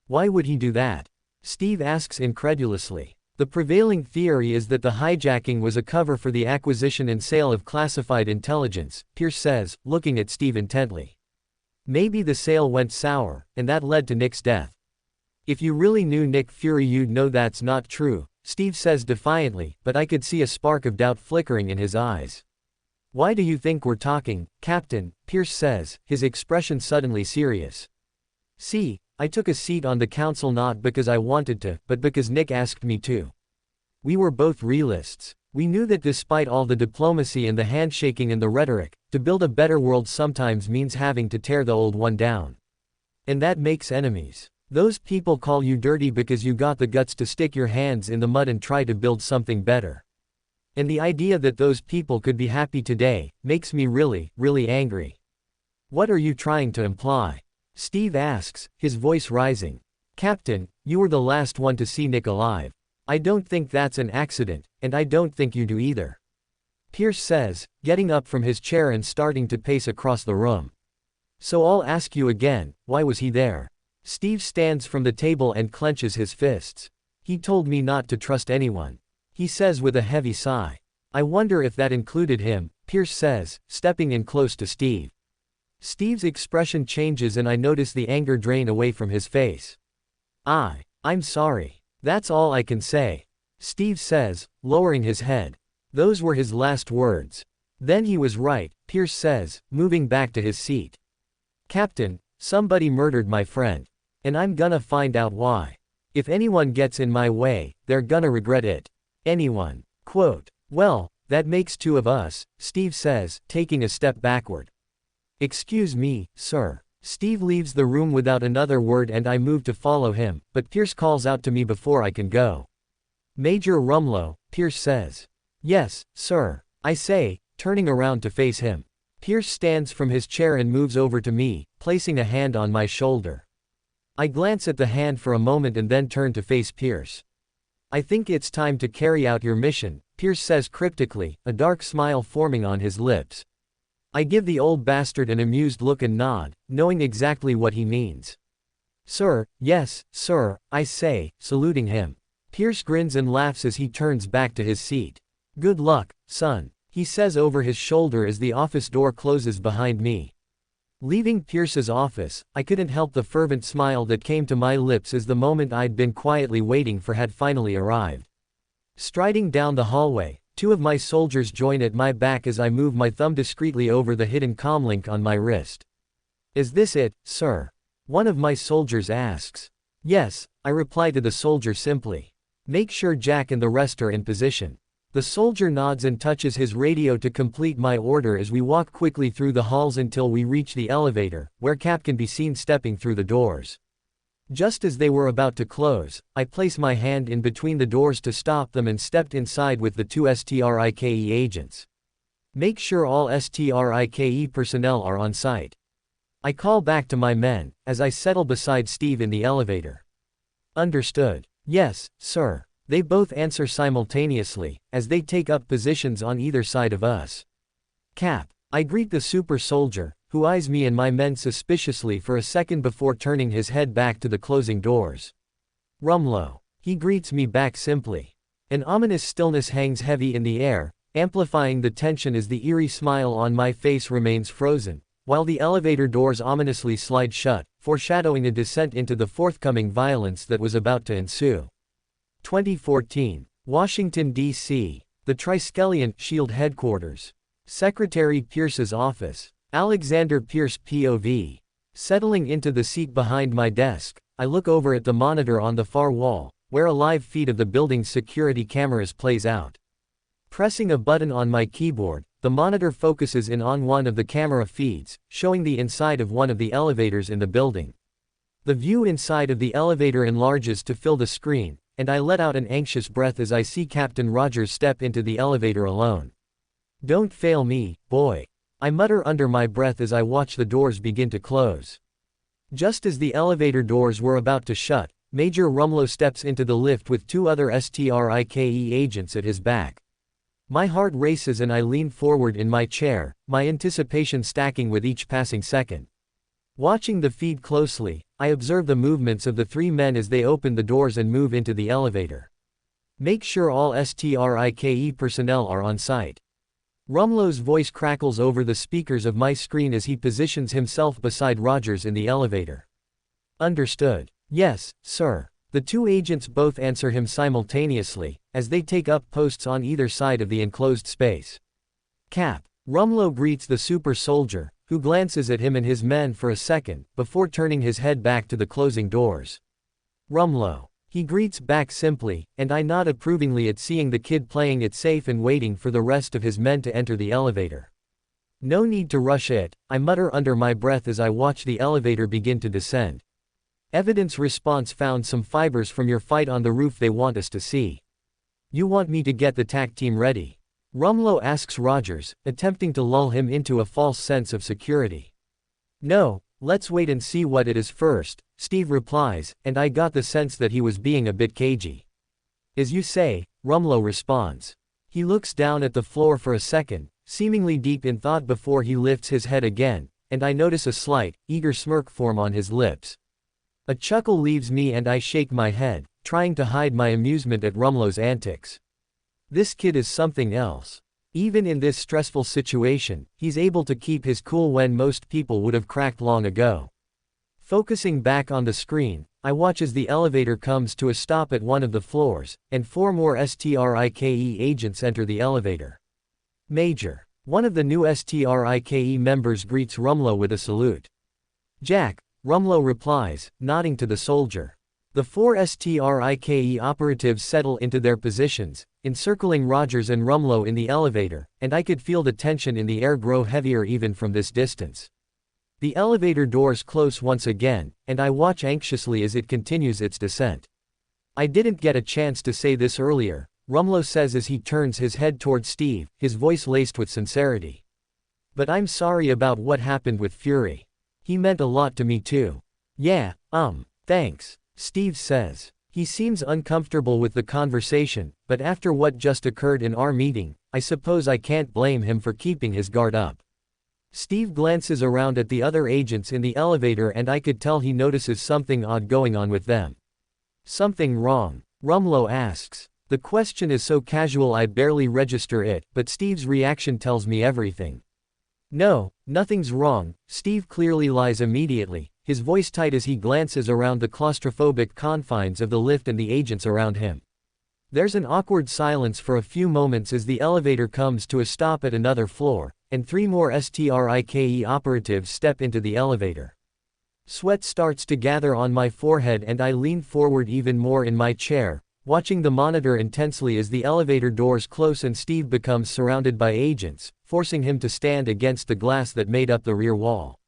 Why would he do that? Steve asks incredulously. The prevailing theory is that the hijacking was a cover for the acquisition and sale of classified intelligence, Pierce says, looking at Steve intently. Maybe the sale went sour, and that led to Nick's death. If you really knew Nick Fury, you'd know that's not true, Steve says defiantly, but I could see a spark of doubt flickering in his eyes. Why do you think we're talking, Captain? Pierce says, his expression suddenly serious. See, I took a seat on the council not because I wanted to, but because Nick asked me to. We were both realists. We knew that despite all the diplomacy and the handshaking and the rhetoric, to build a better world sometimes means having to tear the old one down. And that makes enemies. Those people call you dirty because you got the guts to stick your hands in the mud and try to build something better. And the idea that those people could be happy today, makes me really, really angry. What are you trying to imply? Steve asks, his voice rising. Captain, you were the last one to see Nick alive. I don't think that's an accident, and I don't think you do either. Pierce says, getting up from his chair and starting to pace across the room. So I'll ask you again, why was he there? Steve stands from the table and clenches his fists. He told me not to trust anyone. He says with a heavy sigh. I wonder if that included him, Pierce says, stepping in close to Steve. Steve's expression changes and I notice the anger drain away from his face. I'm sorry. That's all I can say. Steve says, lowering his head. Those were his last words. Then he was right, Pierce says, moving back to his seat. Captain, somebody murdered my friend. And I'm gonna find out why. If anyone gets in my way, they're gonna regret it. Anyone. Quote. Well, that makes 2 of us, Steve says, taking a step backward. Excuse me, sir. Steve leaves the room without another word and I move to follow him, but Pierce calls out to me before I can go. Major Rumlow, Pierce says. Yes, sir, I say, turning around to face him. Pierce stands from his chair and moves over to me, placing a hand on my shoulder. I glance at the hand for a moment and then turn to face Pierce. I think it's time to carry out your mission, Pierce says cryptically, a dark smile forming on his lips. I give the old bastard an amused look and nod, knowing exactly what he means. Sir, yes, sir, I say, saluting him. Pierce grins and laughs as he turns back to his seat. Good luck, son, he says over his shoulder as the office door closes behind me. Leaving Pierce's office, I couldn't help the fervent smile that came to my lips as the moment I'd been quietly waiting for had finally arrived. Striding down the hallway, 2 of my soldiers join at my back as I move my thumb discreetly over the hidden comlink on my wrist. Is this it, sir? One of my soldiers asks. Yes, I reply to the soldier simply. Make sure Jack and the rest are in position. The soldier nods and touches his radio to complete my order as we walk quickly through the halls until we reach the elevator, where Cap can be seen stepping through the doors. Just as they were about to close, I place my hand in between the doors to stop them and stepped inside with the 2 STRIKE agents. Make sure all STRIKE personnel are on site. I call back to my men, as I settle beside Steve in the elevator. Understood. Yes, sir. They both answer simultaneously, as they take up positions on either side of us. Cap. I greet the super soldier, who eyes me and my men suspiciously for a second before turning his head back to the closing doors. Rumlow. He greets me back simply. An ominous stillness hangs heavy in the air, amplifying the tension as the eerie smile on my face remains frozen, while the elevator doors ominously slide shut, foreshadowing a descent into the forthcoming violence that was about to ensue. 2014. Washington, D.C. The Triskelion Shield Headquarters. Secretary Pierce's office. Alexander Pierce POV. Settling into the seat behind my desk, I look over at the monitor on the far wall, where a live feed of the building's security cameras plays out. Pressing a button on my keyboard, the monitor focuses in on one of the camera feeds, showing the inside of one of the elevators in the building. The view inside of the elevator enlarges to fill the screen, and I let out an anxious breath as I see Captain Rogers step into the elevator alone. "Don't fail me, boy," I mutter under my breath as I watch the doors begin to close. Just as the elevator doors were about to shut, Major Rumlow steps into the lift with two other STRIKE agents at his back. My heart races and I lean forward in my chair, my anticipation stacking with each passing second. Watching the feed closely, I observe the movements of the three men as they open the doors and move into the elevator. Make sure all STRIKE personnel are on site. Rumlow's voice crackles over the speakers of my screen as he positions himself beside Rogers in the elevator. Understood. Yes, sir. The two agents both answer him simultaneously, as they take up posts on either side of the enclosed space. Cap. Rumlow greets the super soldier, who glances at him and his men for a second, before turning his head back to the closing doors. Rumlow. He greets back simply, and I nod approvingly at seeing the kid playing it safe and waiting for the rest of his men to enter the elevator. No need to rush it, I mutter under my breath as I watch the elevator begin to descend. Evidence response found some fibers from your fight on the roof they want us to see. You want me to get the TAC team ready? Rumlow asks Rogers, attempting to lull him into a false sense of security. No, let's wait and see what it is first, Steve replies, and I got the sense that he was being a bit cagey. As you say, Rumlow responds. He looks down at the floor for a second, seemingly deep in thought before he lifts his head again, and I notice a slight, eager smirk form on his lips. A chuckle leaves me and I shake my head, trying to hide my amusement at Rumlow's antics. This kid is something else. Even in this stressful situation, he's able to keep his cool when most people would have cracked long ago. Focusing back on the screen, I watch as the elevator comes to a stop at one of the floors, and four more STRIKE agents enter the elevator. Major. One of the new STRIKE members greets Rumlow with a salute. Jack, Rumlow replies, nodding to the soldier. The four STRIKE operatives settle into their positions, encircling Rogers and Rumlow in the elevator, and I could feel the tension in the air grow heavier even from this distance. The elevator doors close once again, and I watch anxiously as it continues its descent. I didn't get a chance to say this earlier, Rumlow says as he turns his head toward Steve, his voice laced with sincerity. But I'm sorry about what happened with Fury. He meant a lot to me too. Yeah, thanks, Steve says. He seems uncomfortable with the conversation, but after what just occurred in our meeting, I suppose I can't blame him for keeping his guard up. Steve glances around at the other agents in the elevator and I could tell he notices something odd going on with them. Something wrong? Rumlow asks. The question is so casual I barely register it, but Steve's reaction tells me everything. No, nothing's wrong, Steve clearly lies immediately, his voice tight as he glances around the claustrophobic confines of the lift and the agents around him. There's an awkward silence for a few moments as the elevator comes to a stop at another floor, and three more STRIKE operatives step into the elevator. Sweat starts to gather on my forehead and I lean forward even more in my chair, watching the monitor intensely as the elevator doors close and Steve becomes surrounded by agents, forcing him to stand against the glass that made up the rear wall.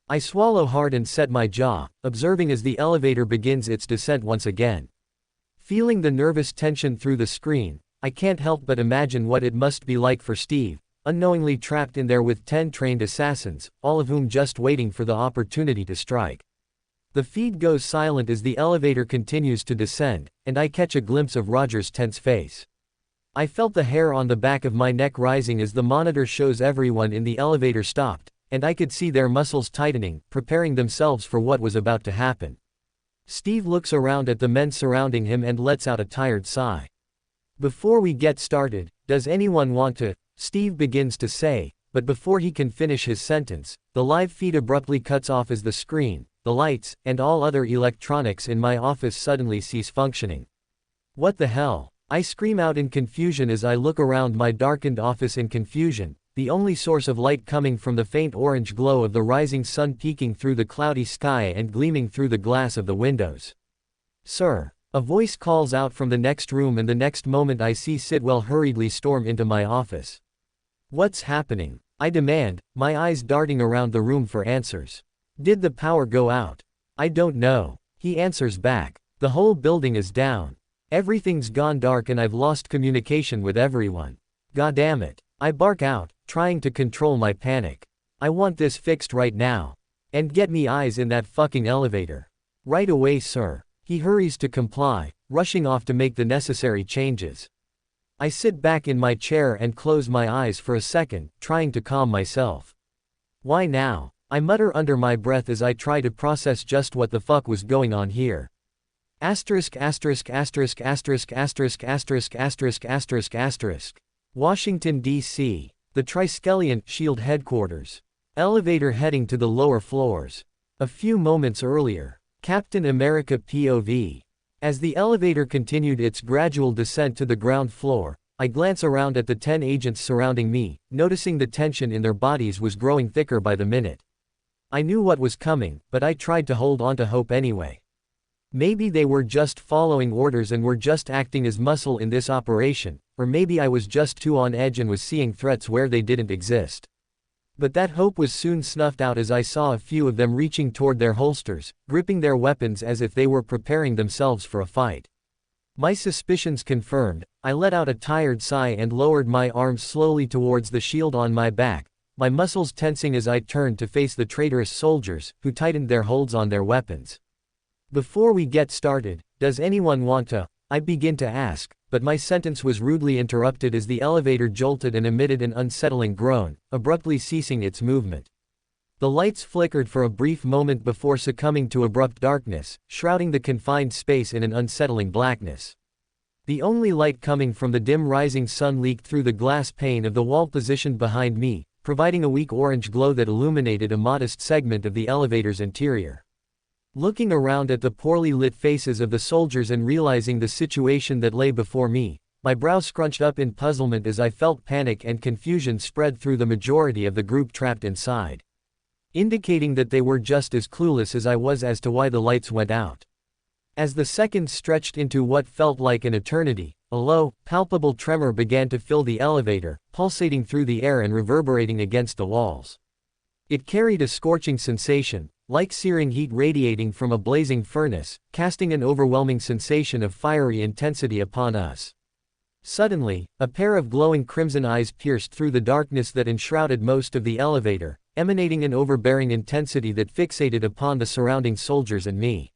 I swallow hard and set my jaw, observing as the elevator begins its descent once again. Feeling the nervous tension through the screen, I can't help but imagine what it must be like for Steve, unknowingly trapped in there with 10 trained assassins, all of whom just waiting for the opportunity to strike. The feed goes silent as the elevator continues to descend, and I catch a glimpse of Rogers' tense face. I felt the hair on the back of my neck rising as the monitor shows everyone in the elevator stopped, and I could see their muscles tightening, preparing themselves for what was about to happen. Steve looks around at the men surrounding him and lets out a tired sigh. Before we get started, does anyone want to? Steve begins to say, but before he can finish his sentence, the live feed abruptly cuts off as the screen, the lights, and all other electronics in my office suddenly cease functioning. What the hell? I scream out in confusion as I look around my darkened office in confusion, the only source of light coming from the faint orange glow of the rising sun peeking through the cloudy sky and gleaming through the glass of the windows. "Sir." A voice calls out from the next room, and the next moment I see Sidwell hurriedly storm into my office. "What's happening?" I demand, my eyes darting around the room for answers. "Did the power go out?" "I don't know." He answers back. "The whole building is down. Everything's gone dark and I've lost communication with everyone." "Goddamn it." I bark out, trying to control my panic. "I want this fixed right now. And get me eyes in that fucking elevator." "Right away, sir." He hurries to comply, rushing off to make the necessary changes. I sit back in my chair and close my eyes for a second, trying to calm myself. "Why now?" I mutter under my breath as I try to process just what the fuck was going on here. ************************************************************************************************************************************************************************************************************************************************** to the lower floors. A few moments earlier. Captain America POV. As the elevator continued its gradual descent to the ground floor, I glance around at the 10 agents surrounding me, noticing the tension in their bodies was growing thicker by the minute. I knew what was coming, but I tried to hold on to hope anyway. Maybe they were just following orders and were just acting as muscle in this operation, or maybe I was just too on edge and was seeing threats where they didn't exist. But that hope was soon snuffed out as I saw a few of them reaching toward their holsters, gripping their weapons as if they were preparing themselves for a fight. My suspicions confirmed, I let out a tired sigh and lowered my arms slowly towards the shield on my back, my muscles tensing as I turned to face the traitorous soldiers, who tightened their holds on their weapons. "Before we get started, does anyone want to?" I begin to ask, but my sentence was rudely interrupted as the elevator jolted and emitted an unsettling groan, abruptly ceasing its movement. The lights flickered for a brief moment before succumbing to abrupt darkness, shrouding the confined space in an unsettling blackness. The only light coming from the dim rising sun leaked through the glass pane of the wall positioned behind me, providing a weak orange glow that illuminated a modest segment of the elevator's interior. Looking around at the poorly lit faces of the soldiers and realizing the situation that lay before me, my brow scrunched up in puzzlement as I felt panic and confusion spread through the majority of the group trapped inside, indicating that they were just as clueless as I was as to why the lights went out. As the seconds stretched into what felt like an eternity, a low, palpable tremor began to fill the elevator, pulsating through the air and reverberating against the walls. It carried a scorching sensation, like searing heat radiating from a blazing furnace, casting an overwhelming sensation of fiery intensity upon us. Suddenly, a pair of glowing crimson eyes pierced through the darkness that enshrouded most of the elevator, emanating an overbearing intensity that fixated upon the surrounding soldiers and me.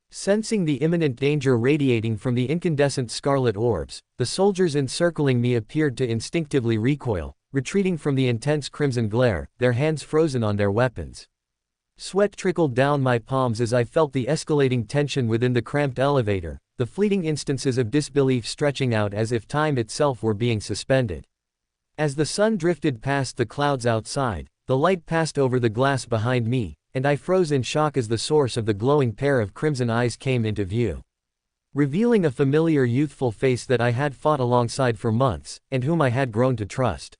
Sensing the imminent danger radiating from the incandescent scarlet orbs, the soldiers encircling me appeared to instinctively recoil, retreating from the intense crimson glare, their hands frozen on their weapons. Sweat trickled down my palms as I felt the escalating tension within the cramped elevator, the fleeting instances of disbelief stretching out as if time itself were being suspended. As the sun drifted past the clouds outside, the light passed over the glass behind me, and I froze in shock as the source of the glowing pair of crimson eyes came into view, revealing a familiar youthful face that I had fought alongside for months, and whom I had grown to trust.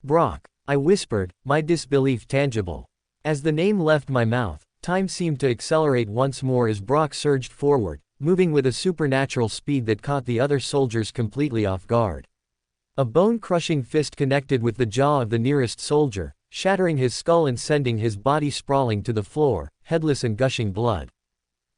"Brock," I whispered, my disbelief tangible. As the name left my mouth, time seemed to accelerate once more as Brock surged forward, moving with a supernatural speed that caught the other soldiers completely off guard. A bone-crushing fist connected with the jaw of the nearest soldier, shattering his skull and sending his body sprawling to the floor, headless and gushing blood.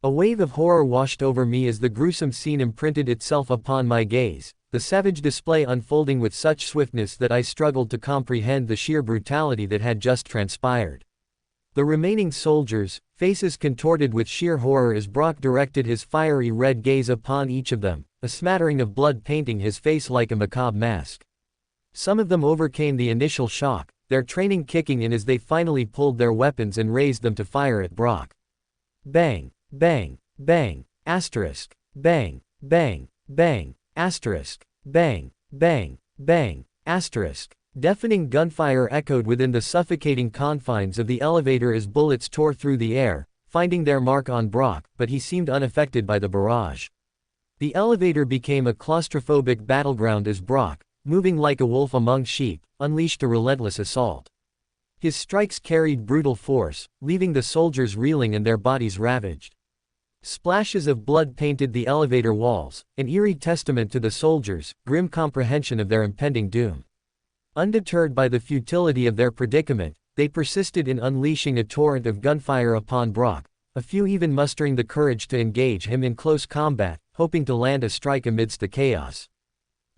A wave of horror washed over me as the gruesome scene imprinted itself upon my gaze, the savage display unfolding with such swiftness that I struggled to comprehend the sheer brutality that had just transpired. The remaining soldiers, faces contorted with sheer horror as Brock directed his fiery red gaze upon each of them, a smattering of blood painting his face like a macabre mask. Some of them overcame the initial shock, their training kicking in as they finally pulled their weapons and raised them to fire at Brock. Bang, bang, bang, asterisk, bang, bang, bang, asterisk, bang, bang, bang, asterisk. Deafening gunfire echoed within the suffocating confines of the elevator as bullets tore through the air, finding their mark on Brock, but he seemed unaffected by the barrage. The elevator became a claustrophobic battleground as Brock, moving like a wolf among sheep, unleashed a relentless assault. His strikes carried brutal force, leaving the soldiers reeling and their bodies ravaged. Splashes of blood painted the elevator walls, an eerie testament to the soldiers' grim comprehension of their impending doom. Undeterred by the futility of their predicament, they persisted in unleashing a torrent of gunfire upon Brock, a few even mustering the courage to engage him in close combat, hoping to land a strike amidst the chaos.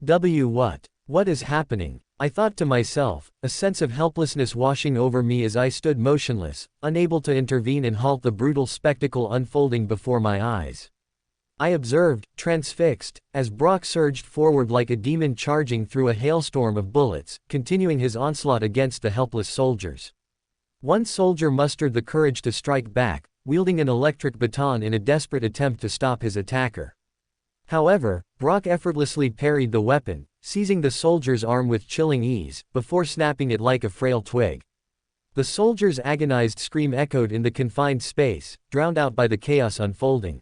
What is happening? I thought to myself, a sense of helplessness washing over me as I stood motionless, unable to intervene and halt the brutal spectacle unfolding before my eyes. I observed, transfixed, as Brock surged forward like a demon charging through a hailstorm of bullets, continuing his onslaught against the helpless soldiers. One soldier mustered the courage to strike back, wielding an electric baton in a desperate attempt to stop his attacker. However, Brock effortlessly parried the weapon, seizing the soldier's arm with chilling ease, before snapping it like a frail twig. The soldier's agonized scream echoed in the confined space, drowned out by the chaos unfolding.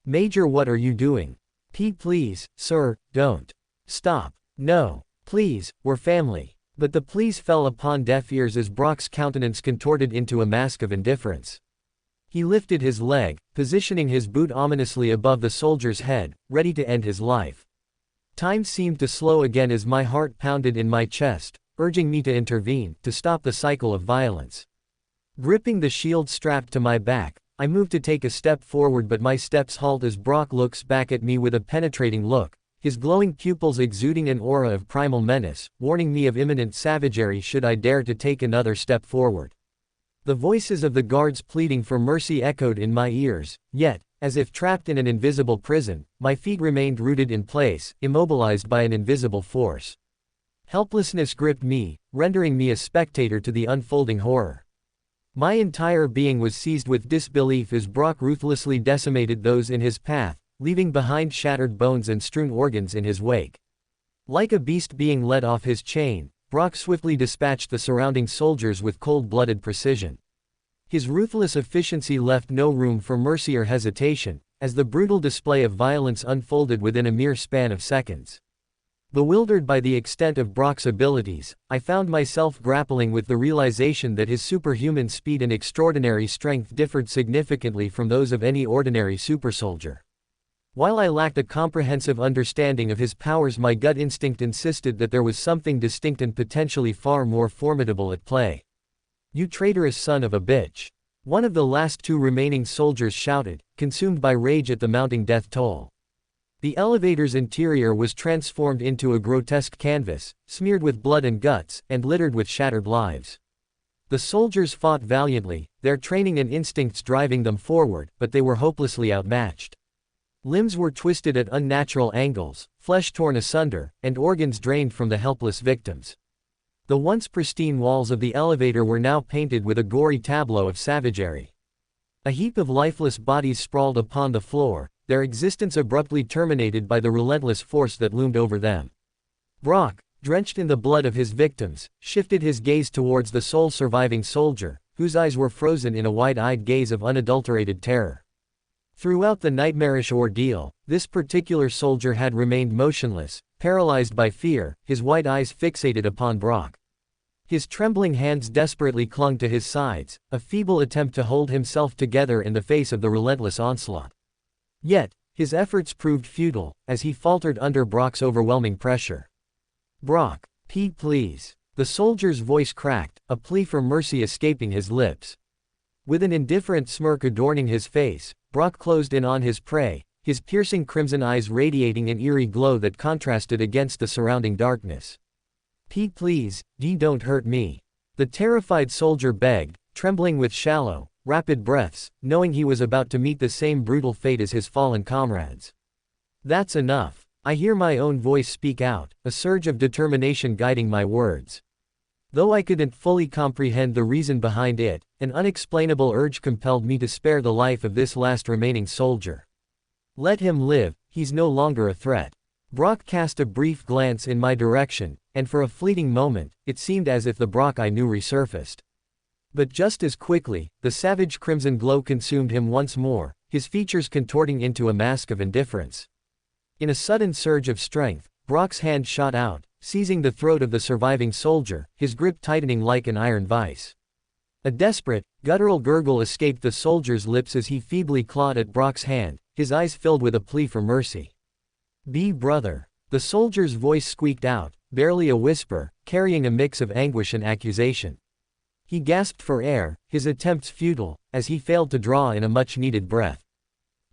"Major, what are you doing? Please, sir, don't. Stop. No. Please, we're family." But the pleas fell upon deaf ears as Brock's countenance contorted into a mask of indifference. He lifted his leg, positioning his boot ominously above the soldier's head, ready to end his life. Time seemed to slow again as my heart pounded in my chest, urging me to intervene, to stop the cycle of violence. Gripping the shield strapped to my back, I moved to take a step forward, but my steps halt as Brock looks back at me with a penetrating look, his glowing pupils exuding an aura of primal menace, warning me of imminent savagery should I dare to take another step forward. The voices of the guards pleading for mercy echoed in my ears, yet, as if trapped in an invisible prison, my feet remained rooted in place, immobilized by an invisible force. Helplessness gripped me, rendering me a spectator to the unfolding horror. My entire being was seized with disbelief as Brock ruthlessly decimated those in his path, leaving behind shattered bones and strewn organs in his wake. Like a beast being led off his chain, Brock swiftly dispatched the surrounding soldiers with cold-blooded precision. His ruthless efficiency left no room for mercy or hesitation, as the brutal display of violence unfolded within a mere span of seconds. Bewildered by the extent of Brock's abilities, I found myself grappling with the realization that his superhuman speed and extraordinary strength differed significantly from those of any ordinary supersoldier. While I lacked a comprehensive understanding of his powers, my gut instinct insisted that there was something distinct and potentially far more formidable at play. "You traitorous son of a bitch!" One of the last two remaining soldiers shouted, consumed by rage at the mounting death toll. The elevator's interior was transformed into a grotesque canvas, smeared with blood and guts, and littered with shattered lives. The soldiers fought valiantly, their training and instincts driving them forward, but they were hopelessly outmatched. Limbs were twisted at unnatural angles, flesh torn asunder, and organs drained from the helpless victims. The once pristine walls of the elevator were now painted with a gory tableau of savagery. A heap of lifeless bodies sprawled upon the floor, their existence abruptly terminated by the relentless force that loomed over them. Brock, drenched in the blood of his victims, shifted his gaze towards the sole surviving soldier, whose eyes were frozen in a wide-eyed gaze of unadulterated terror. Throughout the nightmarish ordeal, this particular soldier had remained motionless, paralyzed by fear, his white eyes fixated upon Brock. His trembling hands desperately clung to his sides, a feeble attempt to hold himself together in the face of the relentless onslaught. Yet, his efforts proved futile, as he faltered under Brock's overwhelming pressure. "Brock, please." The soldier's voice cracked, a plea for mercy escaping his lips. With an indifferent smirk adorning his face, Brock closed in on his prey, his piercing crimson eyes radiating an eerie glow that contrasted against the surrounding darkness. Please, don't hurt me." The terrified soldier begged, trembling with shallow, rapid breaths, knowing he was about to meet the same brutal fate as his fallen comrades. "That's enough." I hear my own voice speak out, a surge of determination guiding my words. Though I couldn't fully comprehend the reason behind it, an unexplainable urge compelled me to spare the life of this last remaining soldier. "Let him live, he's no longer a threat." Brock cast a brief glance in my direction, and for a fleeting moment, it seemed as if the Brock I knew resurfaced. But just as quickly, the savage crimson glow consumed him once more, his features contorting into a mask of indifference. In a sudden surge of strength, Brock's hand shot out, seizing the throat of the surviving soldier, his grip tightening like an iron vice. A desperate, guttural gurgle escaped the soldier's lips as he feebly clawed at Brock's hand, his eyes filled with a plea for mercy. "Be brother." The soldier's voice squeaked out, barely a whisper, carrying a mix of anguish and accusation. He gasped for air, his attempts futile, as he failed to draw in a much-needed breath.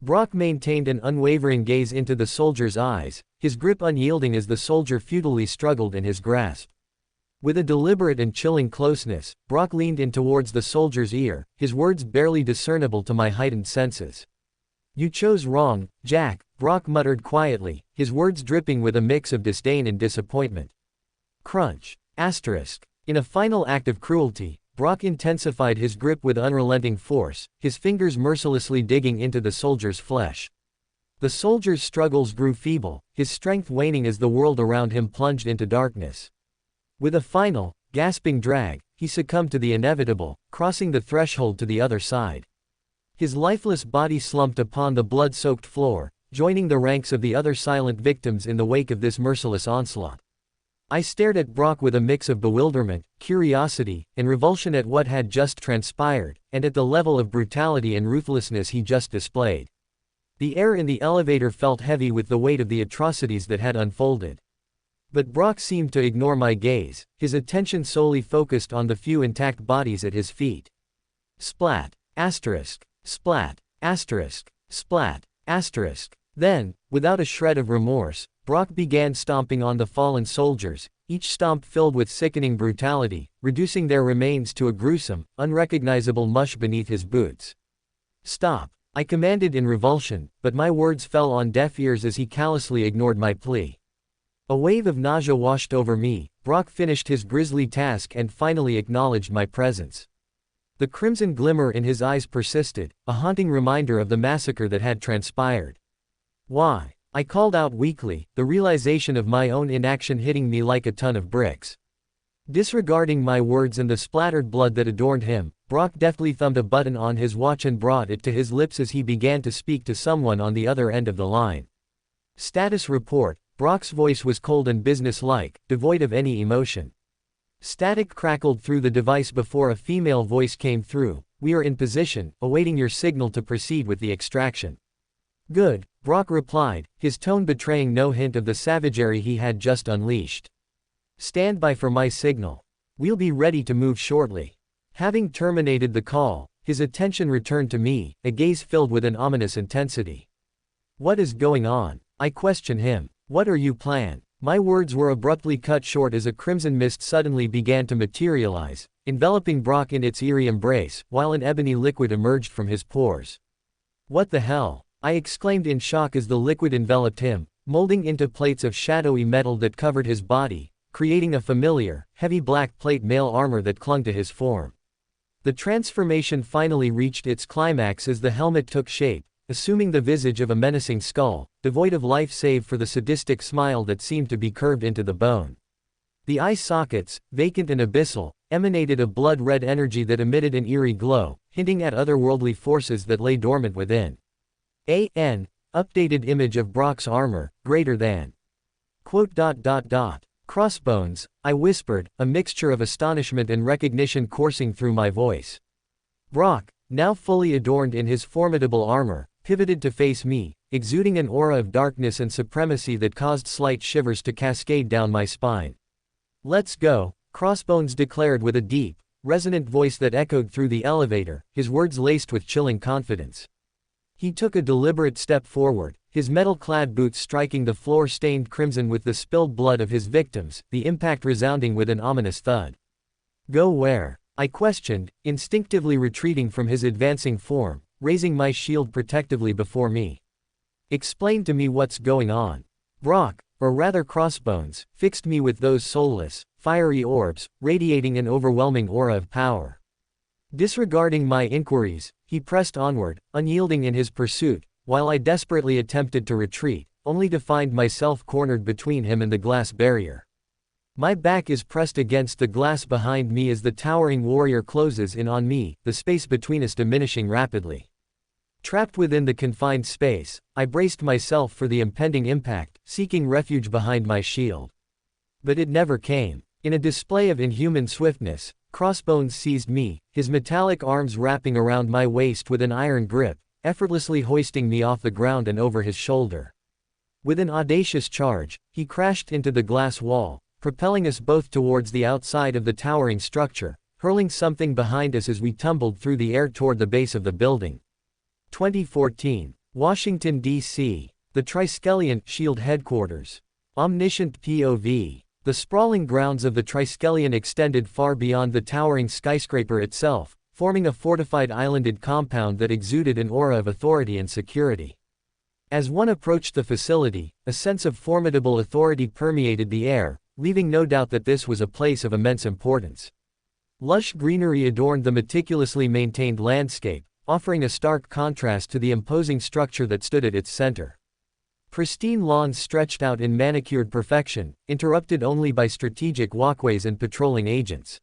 Brock maintained an unwavering gaze into the soldier's eyes, his grip unyielding as the soldier futilely struggled in his grasp. With a deliberate and chilling closeness, Brock leaned in towards the soldier's ear, his words barely discernible to my heightened senses. "You chose wrong, Jack," Brock muttered quietly, his words dripping with a mix of disdain and disappointment. Crunch. Asterisk. In a final act of cruelty, Brock intensified his grip with unrelenting force, his fingers mercilessly digging into the soldier's flesh. The soldier's struggles grew feeble, his strength waning as the world around him plunged into darkness. With a final, gasping drag, he succumbed to the inevitable, crossing the threshold to the other side. His lifeless body slumped upon the blood-soaked floor, joining the ranks of the other silent victims in the wake of this merciless onslaught. I stared at Brock with a mix of bewilderment, curiosity, and revulsion at what had just transpired, and at the level of brutality and ruthlessness he just displayed. The air in the elevator felt heavy with the weight of the atrocities that had unfolded. But Brock seemed to ignore my gaze, his attention solely focused on the few intact bodies at his feet. Splat. Asterisk. Splat. Asterisk. Splat. Asterisk. Then, without a shred of remorse, Brock began stomping on the fallen soldiers, each stomp filled with sickening brutality, reducing their remains to a gruesome, unrecognizable mush beneath his boots. "Stop," I commanded in revulsion, but my words fell on deaf ears as he callously ignored my plea. A wave of nausea washed over me. Brock finished his grisly task and finally acknowledged my presence. The crimson glimmer in his eyes persisted, a haunting reminder of the massacre that had transpired. "Why?" I called out weakly, the realization of my own inaction hitting me like a ton of bricks. Disregarding my words and the splattered blood that adorned him, Brock deftly thumbed a button on his watch and brought it to his lips as he began to speak to someone on the other end of the line. "Status report." Brock's voice was cold and businesslike, devoid of any emotion. Static crackled through the device before a female voice came through. "We are in position, awaiting your signal to proceed with the extraction." "Good," Brock replied, his tone betraying no hint of the savagery he had just unleashed. "Stand by for my signal. We'll be ready to move shortly." Having terminated the call, his attention returned to me, a gaze filled with an ominous intensity. "What is going on?" I questioned him. "What are you plan?" My words were abruptly cut short as a crimson mist suddenly began to materialize, enveloping Brock in its eerie embrace, while an ebony liquid emerged from his pores. "What the hell?" I exclaimed in shock as the liquid enveloped him, molding into plates of shadowy metal that covered his body, creating a familiar, heavy black plate mail armor that clung to his form. The transformation finally reached its climax as the helmet took shape, assuming the visage of a menacing skull, devoid of life save for the sadistic smile that seemed to be curved into the bone. The eye sockets, vacant and abyssal, emanated a blood-red energy that emitted an eerie glow, hinting at otherworldly forces that lay dormant within. An updated image of Brock's armor, greater than. Crossbones, I whispered, a mixture of astonishment and recognition coursing through my voice. Brock, now fully adorned in his formidable armor, pivoted to face me, exuding an aura of darkness and supremacy that caused slight shivers to cascade down my spine. "Let's go," Crossbones declared with a deep, resonant voice that echoed through the elevator, his words laced with chilling confidence. He took a deliberate step forward, his metal-clad boots striking the floor stained crimson with the spilled blood of his victims, the impact resounding with an ominous thud. "Go where?" I questioned, instinctively retreating from his advancing form, raising my shield protectively before me. "Explain to me what's going on." Brock, or rather Crossbones, fixed me with those soulless, fiery orbs, radiating an overwhelming aura of power. Disregarding my inquiries, he pressed onward, unyielding in his pursuit, while I desperately attempted to retreat, only to find myself cornered between him and the glass barrier. My back is pressed against the glass behind me as the towering warrior closes in on me, the space between us diminishing rapidly. Trapped within the confined space, I braced myself for the impending impact, seeking refuge behind my shield. But it never came. In a display of inhuman swiftness, Crossbones seized me, his metallic arms wrapping around my waist with an iron grip, effortlessly hoisting me off the ground and over his shoulder. With an audacious charge, he crashed into the glass wall, propelling us both towards the outside of the towering structure, hurling something behind us as we tumbled through the air toward the base of the building. 2014. Washington, D.C. The Triskelion Shield Headquarters. Omniscient POV. The sprawling grounds of the Triskelion extended far beyond the towering skyscraper itself, forming a fortified islanded compound that exuded an aura of authority and security. As one approached the facility, a sense of formidable authority permeated the air, leaving no doubt that this was a place of immense importance. Lush greenery adorned the meticulously maintained landscape, offering a stark contrast to the imposing structure that stood at its center. Pristine lawns stretched out in manicured perfection, interrupted only by strategic walkways and patrolling agents.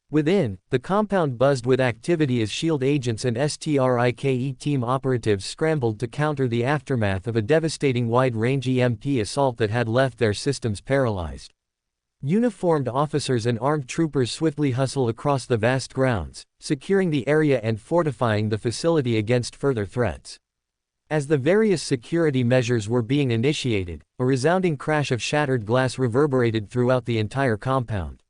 Within, the compound buzzed with activity as SHIELD agents and STRIKE team operatives scrambled to counter the aftermath of a devastating wide-range EMP assault that had left their systems paralyzed. Uniformed officers and armed troopers swiftly hustle across the vast grounds, securing the area and fortifying the facility against further threats. As the various security measures were being initiated, a resounding crash of shattered glass reverberated throughout the entire compound.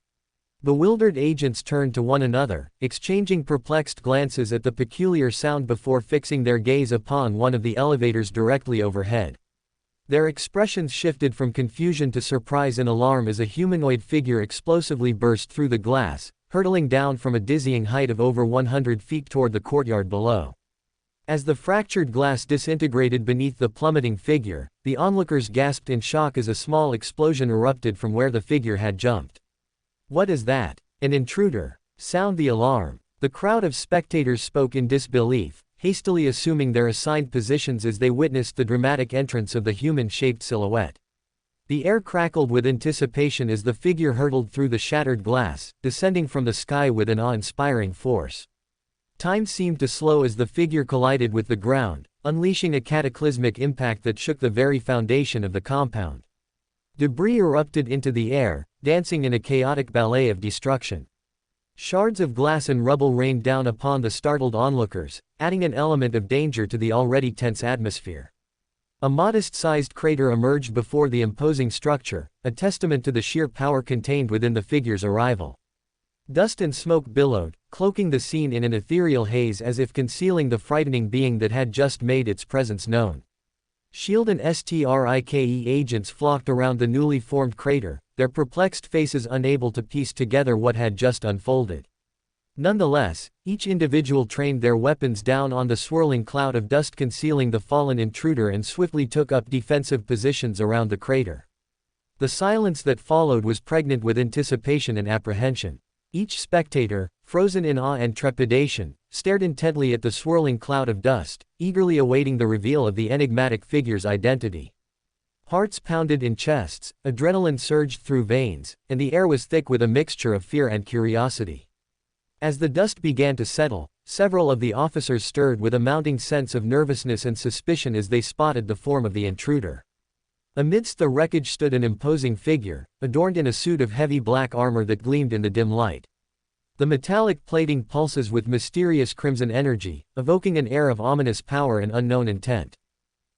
Bewildered agents turned to one another, exchanging perplexed glances at the peculiar sound before fixing their gaze upon one of the elevators directly overhead. Their expressions shifted from confusion to surprise and alarm as a humanoid figure explosively burst through the glass, hurtling down from a dizzying height of over 100 feet toward the courtyard below. As the fractured glass disintegrated beneath the plummeting figure, the onlookers gasped in shock as a small explosion erupted from where the figure had jumped. "What is that? An intruder? Sound the alarm!" The crowd of spectators spoke in disbelief, hastily assuming their assigned positions as they witnessed the dramatic entrance of the human-shaped silhouette. The air crackled with anticipation as the figure hurtled through the shattered glass, descending from the sky with an awe-inspiring force. Time seemed to slow as the figure collided with the ground, unleashing a cataclysmic impact that shook the very foundation of the compound. Debris erupted into the air, dancing in a chaotic ballet of destruction. Shards of glass and rubble rained down upon the startled onlookers, adding an element of danger to the already tense atmosphere. A modest-sized crater emerged before the imposing structure, a testament to the sheer power contained within the figure's arrival. Dust and smoke billowed, cloaking the scene in an ethereal haze as if concealing the frightening being that had just made its presence known. SHIELD and STRIKE agents flocked around the newly formed crater, their perplexed faces unable to piece together what had just unfolded. Nonetheless, each individual trained their weapons down on the swirling cloud of dust concealing the fallen intruder and swiftly took up defensive positions around the crater. The silence that followed was pregnant with anticipation and apprehension. Each spectator, frozen in awe and trepidation, stared intently at the swirling cloud of dust, eagerly awaiting the reveal of the enigmatic figure's identity. Hearts pounded in chests, adrenaline surged through veins, and the air was thick with a mixture of fear and curiosity. As the dust began to settle, several of the officers stirred with a mounting sense of nervousness and suspicion as they spotted the form of the intruder. Amidst the wreckage stood an imposing figure, adorned in a suit of heavy black armor that gleamed in the dim light. The metallic plating pulses with mysterious crimson energy, evoking an air of ominous power and unknown intent.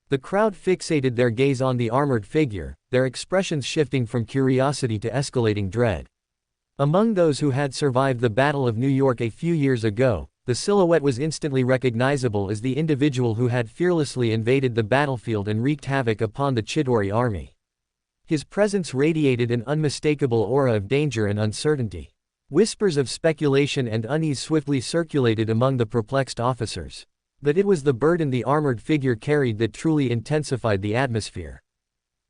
The crowd fixated their gaze on the armored figure, their expressions shifting from curiosity to escalating dread. Among those who had survived the Battle of New York a few years ago, the silhouette was instantly recognizable as the individual who had fearlessly invaded the battlefield and wreaked havoc upon the Chidori army. His presence radiated an unmistakable aura of danger and uncertainty. Whispers of speculation and unease swiftly circulated among the perplexed officers. But it was the burden the armored figure carried that truly intensified the atmosphere.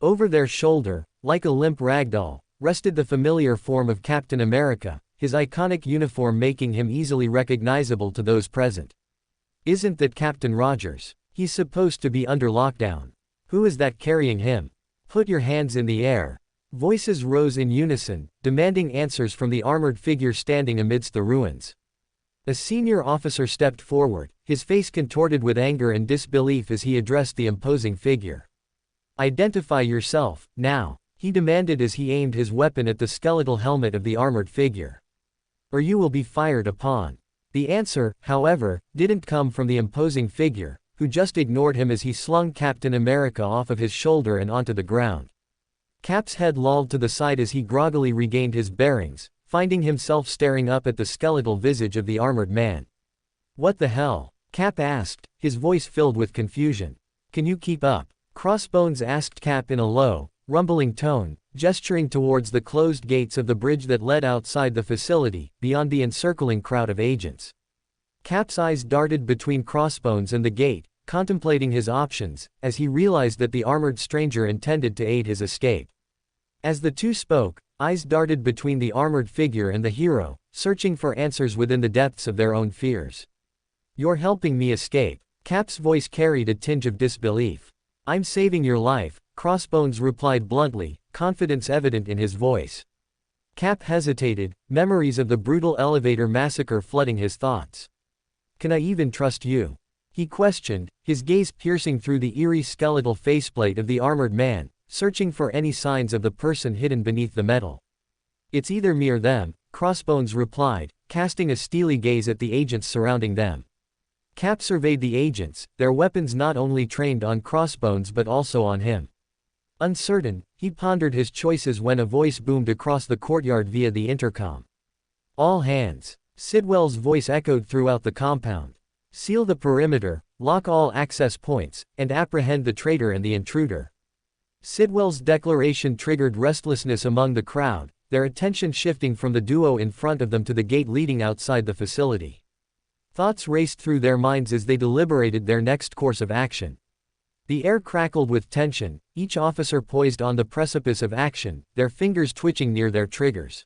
Over their shoulder, like a limp ragdoll, rested the familiar form of Captain America, his iconic uniform making him easily recognizable to those present. "Isn't that Captain Rogers? He's supposed to be under lockdown. Who is that carrying him? Put your hands in the air." Voices rose in unison, demanding answers from the armored figure standing amidst the ruins. A senior officer stepped forward, his face contorted with anger and disbelief as he addressed the imposing figure. "Identify yourself, now," he demanded as he aimed his weapon at the skeletal helmet of the armored figure. "Or you will be fired upon." The answer, however, didn't come from the imposing figure, who just ignored him as he slung Captain America off of his shoulder and onto the ground. Cap's head lolled to the side as he groggily regained his bearings, finding himself staring up at the skeletal visage of the armored man. "What the hell?" Cap asked, his voice filled with confusion. "Can you keep up?" Crossbones asked Cap in a low, rumbling tone, gesturing towards the closed gates of the bridge that led outside the facility, beyond the encircling crowd of agents. Cap's eyes darted between Crossbones and the gate, contemplating his options, as he realized that the armored stranger intended to aid his escape. As the two spoke, eyes darted between the armored figure and the hero, searching for answers within the depths of their own fears. "You're helping me escape." Cap's voice carried a tinge of disbelief. "I'm saving your life," Crossbones replied bluntly, confidence evident in his voice. Cap hesitated, memories of the brutal elevator massacre flooding his thoughts. "Can I even trust you?" he questioned, his gaze piercing through the eerie skeletal faceplate of the armored man, searching for any signs of the person hidden beneath the metal. "It's either me or them," Crossbones replied, casting a steely gaze at the agents surrounding them. Cap surveyed the agents, their weapons not only trained on Crossbones but also on him. Uncertain, he pondered his choices when a voice boomed across the courtyard via the intercom. "All hands." Sidwell's voice echoed throughout the compound. "Seal the perimeter, lock all access points, and apprehend the traitor and the intruder." Sidwell's declaration triggered restlessness among the crowd, their attention shifting from the duo in front of them to the gate leading outside the facility. Thoughts raced through their minds as they deliberated their next course of action. The air crackled with tension, each officer poised on the precipice of action, their fingers twitching near their triggers.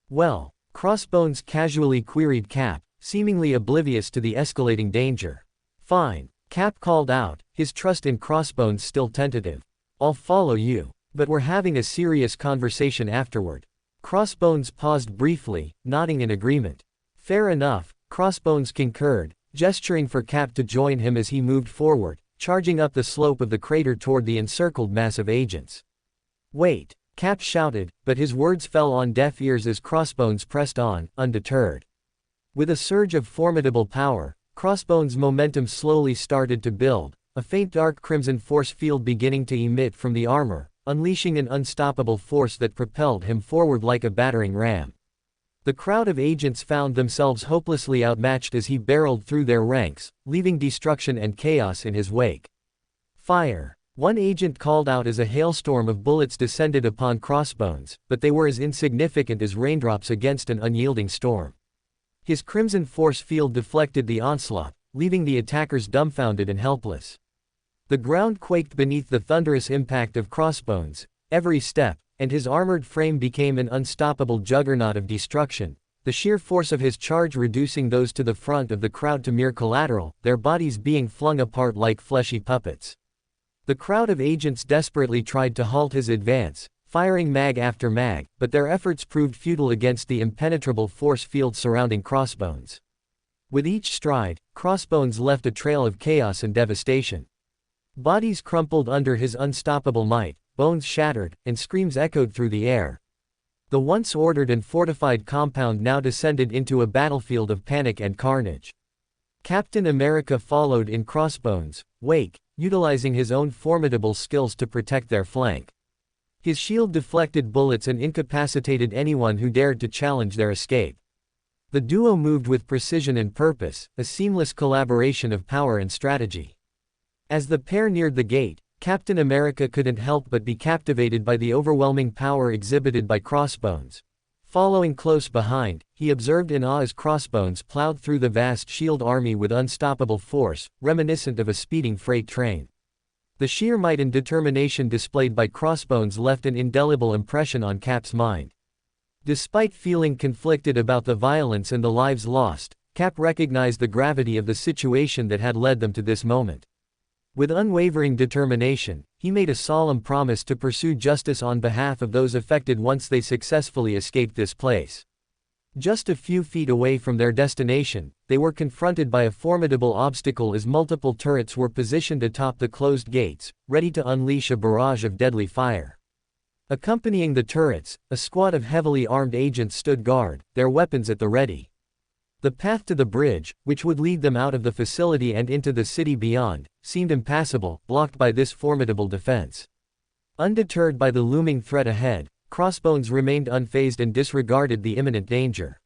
"Well?" Crossbones casually queried Cap, seemingly oblivious to the escalating danger. "Fine," Cap called out, his trust in Crossbones still tentative. "I'll follow you. But we're having a serious conversation afterward." Crossbones paused briefly, nodding in agreement. "Fair enough," Crossbones concurred, gesturing for Cap to join him as he moved forward, charging up the slope of the crater toward the encircled mass of agents. "Wait," Cap shouted, but his words fell on deaf ears as Crossbones pressed on, undeterred. With a surge of formidable power, Crossbones' momentum slowly started to build, a faint dark crimson force field beginning to emit from the armor, unleashing an unstoppable force that propelled him forward like a battering ram. The crowd of agents found themselves hopelessly outmatched as he barreled through their ranks, leaving destruction and chaos in his wake. "Fire!" One agent called out as a hailstorm of bullets descended upon Crossbones, but they were as insignificant as raindrops against an unyielding storm. His crimson force field deflected the onslaught, leaving the attackers dumbfounded and helpless. The ground quaked beneath the thunderous impact of Crossbones' every step, and his armored frame became an unstoppable juggernaut of destruction, the sheer force of his charge reducing those to the front of the crowd to mere collateral, their bodies being flung apart like fleshy puppets. The crowd of agents desperately tried to halt his advance, firing mag after mag, but their efforts proved futile against the impenetrable force field surrounding Crossbones. With each stride, Crossbones left a trail of chaos and devastation. Bodies crumpled under his unstoppable might, bones shattered, and screams echoed through the air. The once ordered and fortified compound now descended into a battlefield of panic and carnage. Captain America followed in Crossbones' wake, utilizing his own formidable skills to protect their flank. His shield deflected bullets and incapacitated anyone who dared to challenge their escape. The duo moved with precision and purpose, a seamless collaboration of power and strategy. As the pair neared the gate, Captain America couldn't help but be captivated by the overwhelming power exhibited by Crossbones. Following close behind, he observed in awe as Crossbones plowed through the vast shield army with unstoppable force, reminiscent of a speeding freight train. The sheer might and determination displayed by Crossbones left an indelible impression on Cap's mind. Despite feeling conflicted about the violence and the lives lost, Cap recognized the gravity of the situation that had led them to this moment. With unwavering determination, he made a solemn promise to pursue justice on behalf of those affected once they successfully escaped this place. Just a few feet away from their destination, they were confronted by a formidable obstacle as multiple turrets were positioned atop the closed gates, ready to unleash a barrage of deadly fire. Accompanying the turrets, a squad of heavily armed agents stood guard, their weapons at the ready. The path to the bridge, which would lead them out of the facility and into the city beyond, seemed impassable, blocked by this formidable defense. Undeterred by the looming threat ahead, Crossbones remained unfazed and disregarded the imminent danger.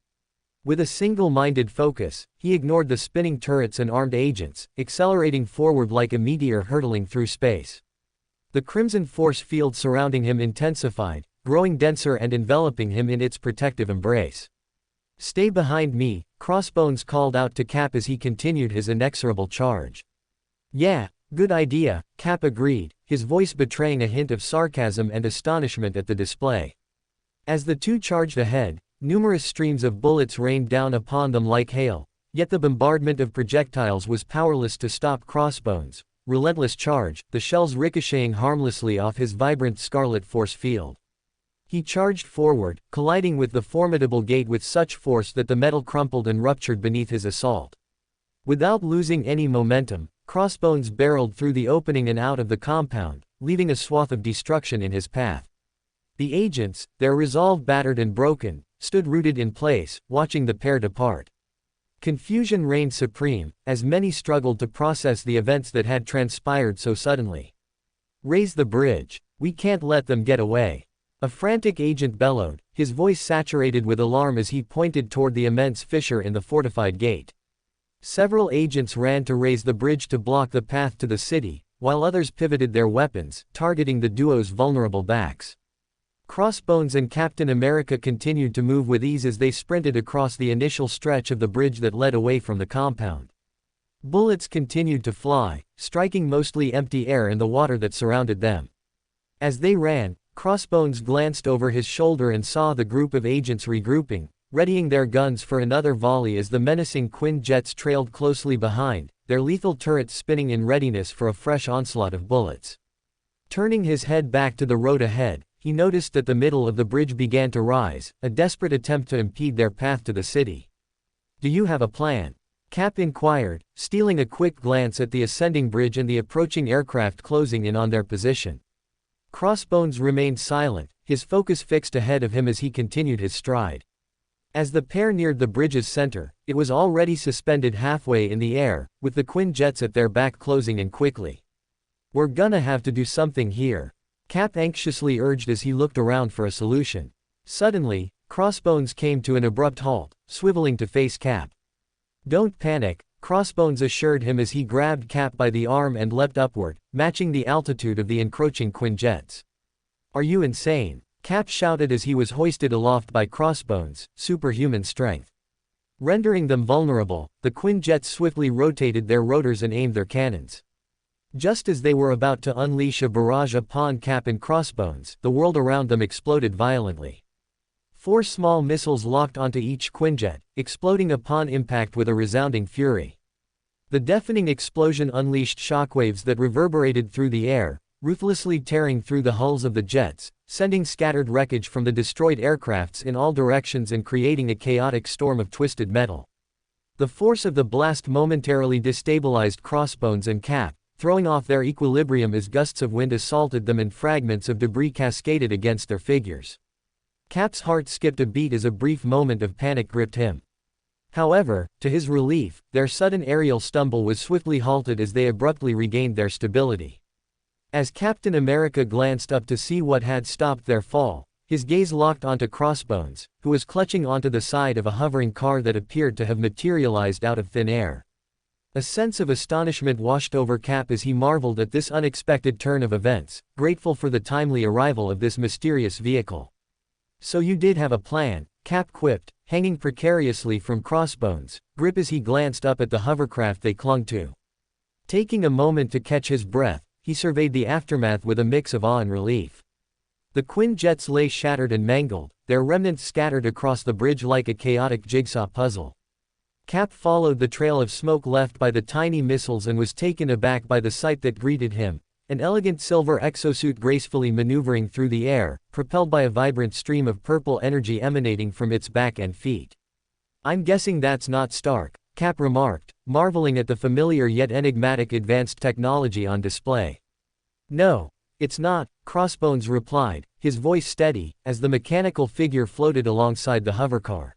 With a single-minded focus, he ignored the spinning turrets and armed agents, accelerating forward like a meteor hurtling through space. The crimson force field surrounding him intensified, growing denser and enveloping him in its protective embrace. "Stay behind me," Crossbones called out to Cap as he continued his inexorable charge. "Yeah, good idea," Cap agreed, his voice betraying a hint of sarcasm and astonishment at the display. As the two charged ahead, numerous streams of bullets rained down upon them like hail, yet the bombardment of projectiles was powerless to stop Crossbones' relentless charge, the shells ricocheting harmlessly off his vibrant scarlet force field. He charged forward, colliding with the formidable gate with such force that the metal crumpled and ruptured beneath his assault. Without losing any momentum, Crossbones barreled through the opening and out of the compound, leaving a swath of destruction in his path. The agents, their resolve battered and broken, stood rooted in place, watching the pair depart. Confusion reigned supreme, as many struggled to process the events that had transpired so suddenly. "Raise the bridge. We can't let them get away," a frantic agent bellowed, his voice saturated with alarm as he pointed toward the immense fissure in the fortified gate. Several agents ran to raise the bridge to block the path to the city, while others pivoted their weapons, targeting the duo's vulnerable backs. Crossbones and Captain America continued to move with ease as they sprinted across the initial stretch of the bridge that led away from the compound. Bullets continued to fly, striking mostly empty air in the water that surrounded them. As they ran, Crossbones glanced over his shoulder and saw the group of agents regrouping, readying their guns for another volley as the menacing Quinjets trailed closely behind, their lethal turrets spinning in readiness for a fresh onslaught of bullets. Turning his head back to the road ahead, he noticed that the middle of the bridge began to rise, a desperate attempt to impede their path to the city. "Do you have a plan?" Cap inquired, stealing a quick glance at the ascending bridge and the approaching aircraft closing in on their position. Crossbones remained silent, his focus fixed ahead of him as he continued his stride. As the pair neared the bridge's center, it was already suspended halfway in the air, with the Quinjets at their back closing in quickly. "We're gonna have to do something here," Cap anxiously urged as he looked around for a solution. Suddenly, Crossbones came to an abrupt halt, swiveling to face Cap. "Don't panic," Crossbones assured him as he grabbed Cap by the arm and leapt upward, matching the altitude of the encroaching Quinjets. "Are you insane?" Cap shouted as he was hoisted aloft by Crossbones' superhuman strength. Rendering them vulnerable, the Quinjets swiftly rotated their rotors and aimed their cannons. Just as they were about to unleash a barrage upon Cap and Crossbones, the world around them exploded violently. 4 small missiles locked onto each Quinjet, exploding upon impact with a resounding fury. The deafening explosion unleashed shockwaves that reverberated through the air, ruthlessly tearing through the hulls of the jets, sending scattered wreckage from the destroyed aircrafts in all directions and creating a chaotic storm of twisted metal. The force of the blast momentarily destabilized Crossbones and Cap, throwing off their equilibrium as gusts of wind assaulted them and fragments of debris cascaded against their figures. Cap's heart skipped a beat as a brief moment of panic gripped him. However, to his relief, their sudden aerial stumble was swiftly halted as they abruptly regained their stability. As Captain America glanced up to see what had stopped their fall, his gaze locked onto Crossbones, who was clutching onto the side of a hovering car that appeared to have materialized out of thin air. A sense of astonishment washed over Cap as he marveled at this unexpected turn of events, grateful for the timely arrival of this mysterious vehicle. "So you did have a plan," Cap quipped, hanging precariously from Crossbones' grip as he glanced up at the hovercraft they clung to. Taking a moment to catch his breath, he surveyed the aftermath with a mix of awe and relief. The Quinjets lay shattered and mangled, their remnants scattered across the bridge like a chaotic jigsaw puzzle. Cap followed the trail of smoke left by the tiny missiles and was taken aback by the sight that greeted him, an elegant silver exosuit gracefully maneuvering through the air, propelled by a vibrant stream of purple energy emanating from its back and feet. "I'm guessing that's not Stark," Cap remarked, marveling at the familiar yet enigmatic advanced technology on display. "No, it's not," Crossbones replied, his voice steady, as the mechanical figure floated alongside the hovercar.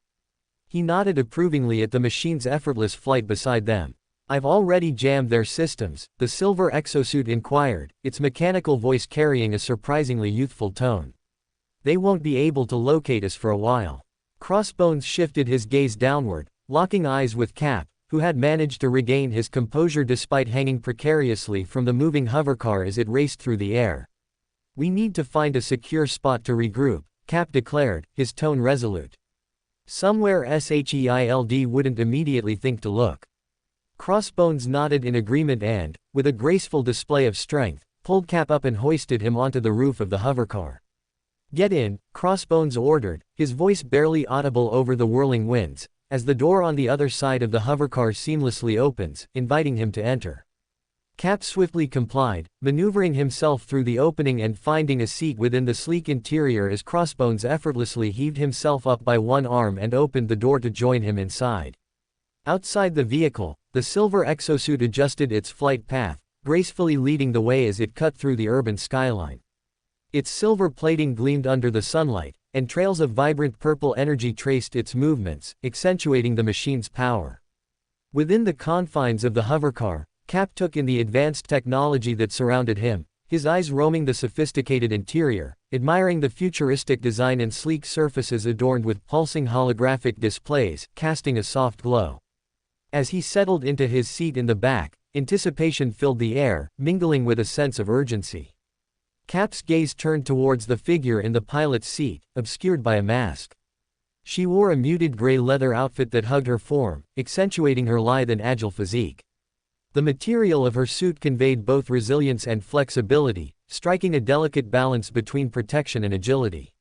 He nodded approvingly at the machine's effortless flight beside them. "I've already jammed their systems," the silver exosuit inquired, its mechanical voice carrying a surprisingly youthful tone. "They won't be able to locate us for a while." Crossbones shifted his gaze downward, locking eyes with Cap, who had managed to regain his composure despite hanging precariously from the moving hovercar as it raced through the air. "We need to find a secure spot to regroup," Cap declared, his tone resolute. "Somewhere Shield wouldn't immediately think to look." Crossbones nodded in agreement and, with a graceful display of strength, pulled Cap up and hoisted him onto the roof of the hovercar. "Get in," Crossbones ordered, his voice barely audible over the whirling winds, as the door on the other side of the hovercar seamlessly opens, inviting him to enter. Cap swiftly complied, maneuvering himself through the opening and finding a seat within the sleek interior as Crossbones effortlessly heaved himself up by one arm and opened the door to join him inside. Outside the vehicle, the silver exosuit adjusted its flight path, gracefully leading the way as it cut through the urban skyline. Its silver plating gleamed under the sunlight, and trails of vibrant purple energy traced its movements, accentuating the machine's power. Within the confines of the hovercar, Cap took in the advanced technology that surrounded him, his eyes roaming the sophisticated interior, admiring the futuristic design and sleek surfaces adorned with pulsing holographic displays, casting a soft glow. As he settled into his seat in the back, anticipation filled the air, mingling with a sense of urgency. Cap's gaze turned towards the figure in the pilot's seat, obscured by a mask. She wore a muted gray leather outfit that hugged her form, accentuating her lithe and agile physique. The material of her suit conveyed both resilience and flexibility, striking a delicate balance between protection and agility.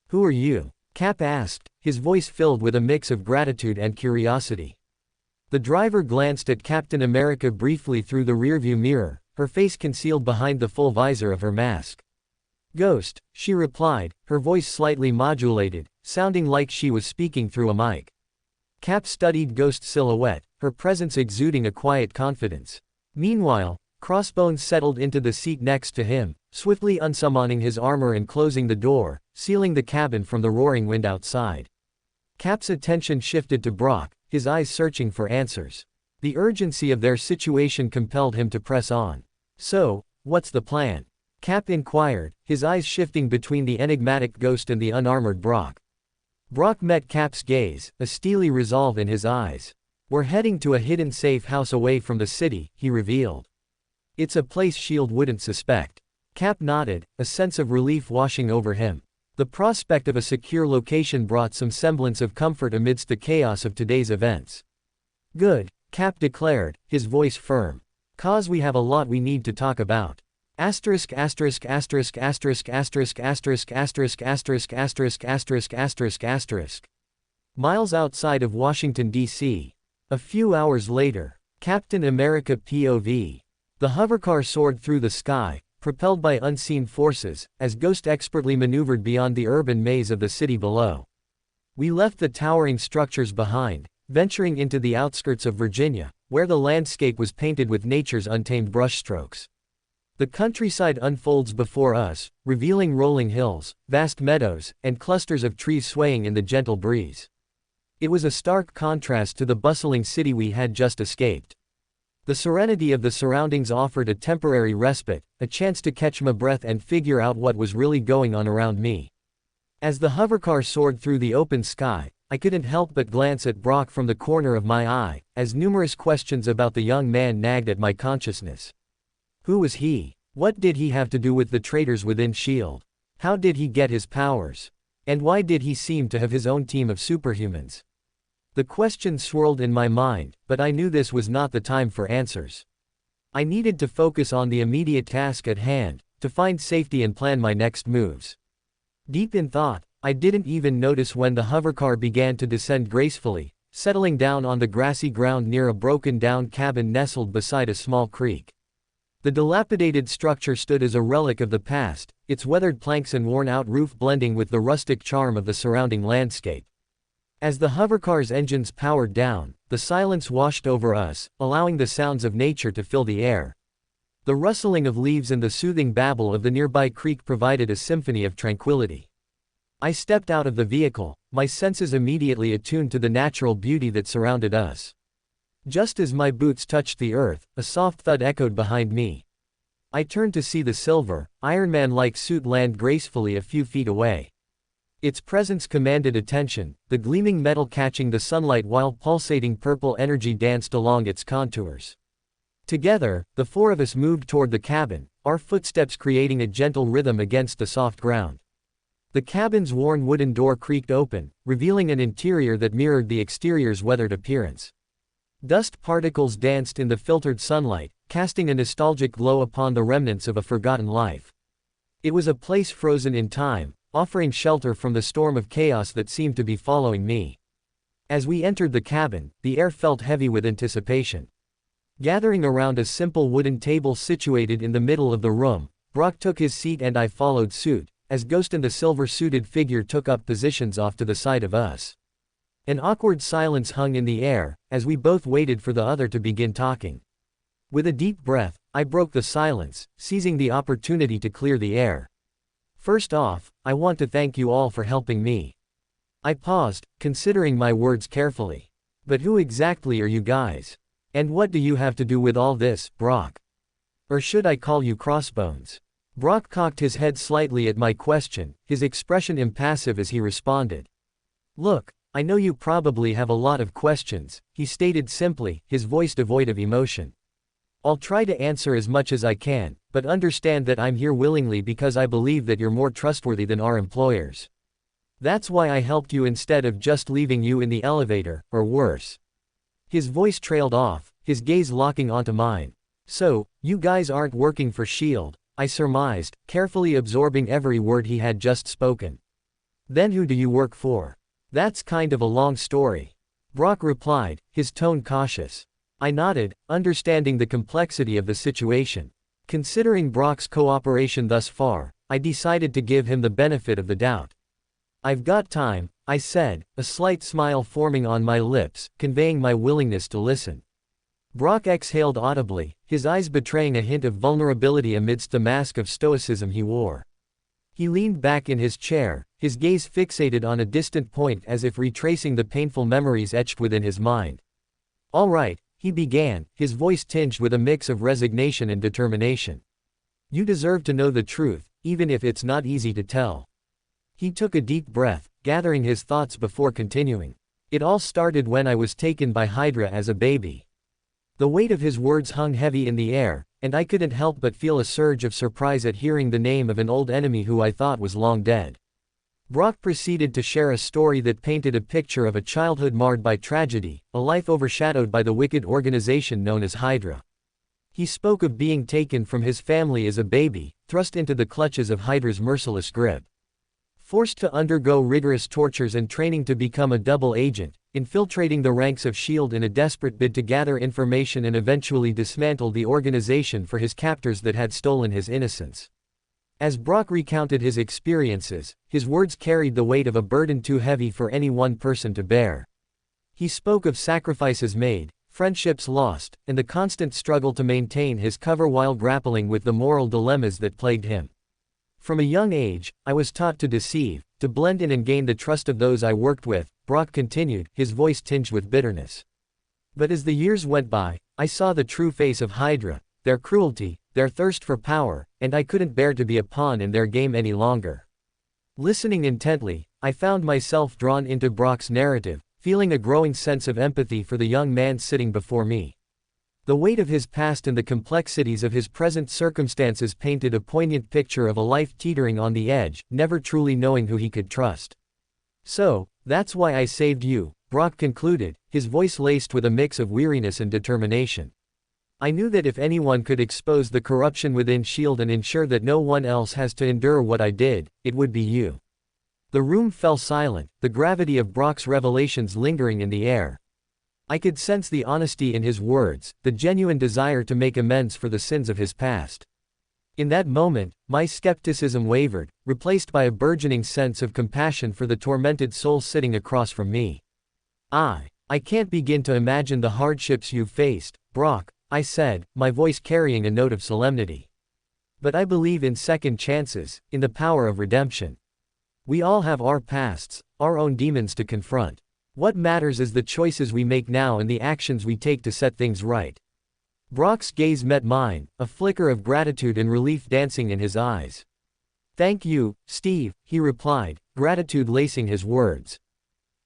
"Who are you?" Cap asked, his voice filled with a mix of gratitude and curiosity. The driver glanced at Captain America briefly through the rearview mirror, her face concealed behind the full visor of her mask. "Ghost," she replied, her voice slightly modulated, sounding like she was speaking through a mic. Cap studied Ghost's silhouette, her presence exuding a quiet confidence. Meanwhile, Crossbones settled into the seat next to him, swiftly unsummoning his armor and closing the door, sealing the cabin from the roaring wind outside. Cap's attention shifted to Brock, his eyes searching for answers. The urgency of their situation compelled him to press on. "So, what's the plan?" Cap inquired, his eyes shifting between the enigmatic Ghost and the unarmored Brock. Brock met Cap's gaze, a steely resolve in his eyes. "We're heading to a hidden safe house away from the city," he revealed. "It's a place S.H.I.E.L.D. wouldn't suspect." Cap nodded, a sense of relief washing over him. The prospect of a secure location brought some semblance of comfort amidst the chaos of today's events. "Good," Cap declared, his voice firm. "'Cause we have a lot we need to talk about." Asterisk asterisk asterisk asterisk asterisk asterisk asterisk asterisk asterisk asterisk asterisk asterisk. Miles outside of Washington, D.C. A few hours later. Captain America POV. The hovercar soared through the sky, propelled by unseen forces, as Ghost expertly maneuvered beyond the urban maze of the city below. We left the towering structures behind, venturing into the outskirts of Virginia, where the landscape was painted with nature's untamed brushstrokes. The countryside unfolds before us, revealing rolling hills, vast meadows, and clusters of trees swaying in the gentle breeze. It was a stark contrast to the bustling city we had just escaped. The serenity of the surroundings offered a temporary respite, a chance to catch my breath and figure out what was really going on around me. As the hovercar soared through the open sky, I couldn't help but glance at Brock from the corner of my eye, as numerous questions about the young man nagged at my consciousness. Who was he? What did he have to do with the traitors within S.H.I.E.L.D.? How did he get his powers? And why did he seem to have his own team of superhumans? The questions swirled in my mind, but I knew this was not the time for answers. I needed to focus on the immediate task at hand, to find safety and plan my next moves. Deep in thought, I didn't even notice when the hovercar began to descend gracefully, settling down on the grassy ground near a broken-down cabin nestled beside a small creek. The dilapidated structure stood as a relic of the past, its weathered planks and worn-out roof blending with the rustic charm of the surrounding landscape. As the hovercar's engines powered down, the silence washed over us, allowing the sounds of nature to fill the air. The rustling of leaves and the soothing babble of the nearby creek provided a symphony of tranquility. I stepped out of the vehicle, my senses immediately attuned to the natural beauty that surrounded us. Just as my boots touched the earth, a soft thud echoed behind me. I turned to see the silver, Iron Man-like suit land gracefully a few feet away. Its presence commanded attention, the gleaming metal catching the sunlight while pulsating purple energy danced along its contours. Together, the four of us moved toward the cabin, our footsteps creating a gentle rhythm against the soft ground. The cabin's worn wooden door creaked open, revealing an interior that mirrored the exterior's weathered appearance. Dust particles danced in the filtered sunlight, casting a nostalgic glow upon the remnants of a forgotten life. It was a place frozen in time, offering shelter from the storm of chaos that seemed to be following me. As we entered the cabin, the air felt heavy with anticipation. Gathering around a simple wooden table situated in the middle of the room, Brock took his seat and I followed suit, as Ghost and the silver-suited figure took up positions off to the side of us. An awkward silence hung in the air, as we both waited for the other to begin talking. With a deep breath, I broke the silence, seizing the opportunity to clear the air. First off, I want to thank you all for helping me. I paused, considering my words carefully. But who exactly are you guys? And what do you have to do with all this, Brock? Or should I call you Crossbones? Brock cocked his head slightly at my question, his expression impassive as he responded. Look, I know you probably have a lot of questions, he stated simply, his voice devoid of emotion. I'll try to answer as much as I can, but understand that I'm here willingly because I believe that you're more trustworthy than our employers. That's why I helped you instead of just leaving you in the elevator, or worse. His voice trailed off, his gaze locking onto mine. So, you guys aren't working for S.H.I.E.L.D., I surmised, carefully absorbing every word he had just spoken. Then who do you work for? That's kind of a long story. Brock replied, his tone cautious. I nodded, understanding the complexity of the situation. Considering Brock's cooperation thus far, I decided to give him the benefit of the doubt. I've got time, I said, a slight smile forming on my lips, conveying my willingness to listen. Brock exhaled audibly, his eyes betraying a hint of vulnerability amidst the mask of stoicism he wore. He leaned back in his chair, his gaze fixated on a distant point as if retracing the painful memories etched within his mind. All right, he began, his voice tinged with a mix of resignation and determination. You deserve to know the truth, even if it's not easy to tell. He took a deep breath, gathering his thoughts before continuing. It all started when I was taken by Hydra as a baby. The weight of his words hung heavy in the air, and I couldn't help but feel a surge of surprise at hearing the name of an old enemy who I thought was long dead. Brock proceeded to share a story that painted a picture of a childhood marred by tragedy, a life overshadowed by the wicked organization known as Hydra. He spoke of being taken from his family as a baby, thrust into the clutches of Hydra's merciless grip. Forced to undergo rigorous tortures and training to become a double agent, infiltrating the ranks of S.H.I.E.L.D. in a desperate bid to gather information and eventually dismantle the organization for his captors that had stolen his innocence. As Brock recounted his experiences, his words carried the weight of a burden too heavy for any one person to bear. He spoke of sacrifices made, friendships lost, and the constant struggle to maintain his cover while grappling with the moral dilemmas that plagued him. From a young age, I was taught to deceive, to blend in and gain the trust of those I worked with, Brock continued, his voice tinged with bitterness. But as the years went by, I saw the true face of Hydra, their cruelty, their thirst for power, and I couldn't bear to be a pawn in their game any longer. Listening intently, I found myself drawn into Brock's narrative, feeling a growing sense of empathy for the young man sitting before me. The weight of his past and the complexities of his present circumstances painted a poignant picture of a life teetering on the edge, never truly knowing who he could trust. So, that's why I saved you, Brock concluded, his voice laced with a mix of weariness and determination. I knew that if anyone could expose the corruption within S.H.I.E.L.D. and ensure that no one else has to endure what I did, it would be you. The room fell silent, the gravity of Brock's revelations lingering in the air. I could sense the honesty in his words, the genuine desire to make amends for the sins of his past. In that moment, my skepticism wavered, replaced by a burgeoning sense of compassion for the tormented soul sitting across from me. I can't begin to imagine the hardships you've faced, Brock, I said, my voice carrying a note of solemnity. But I believe in second chances, in the power of redemption. We all have our pasts, our own demons to confront. What matters is the choices we make now and the actions we take to set things right. Brock's gaze met mine, a flicker of gratitude and relief dancing in his eyes. Thank you, Steve, he replied, gratitude lacing his words.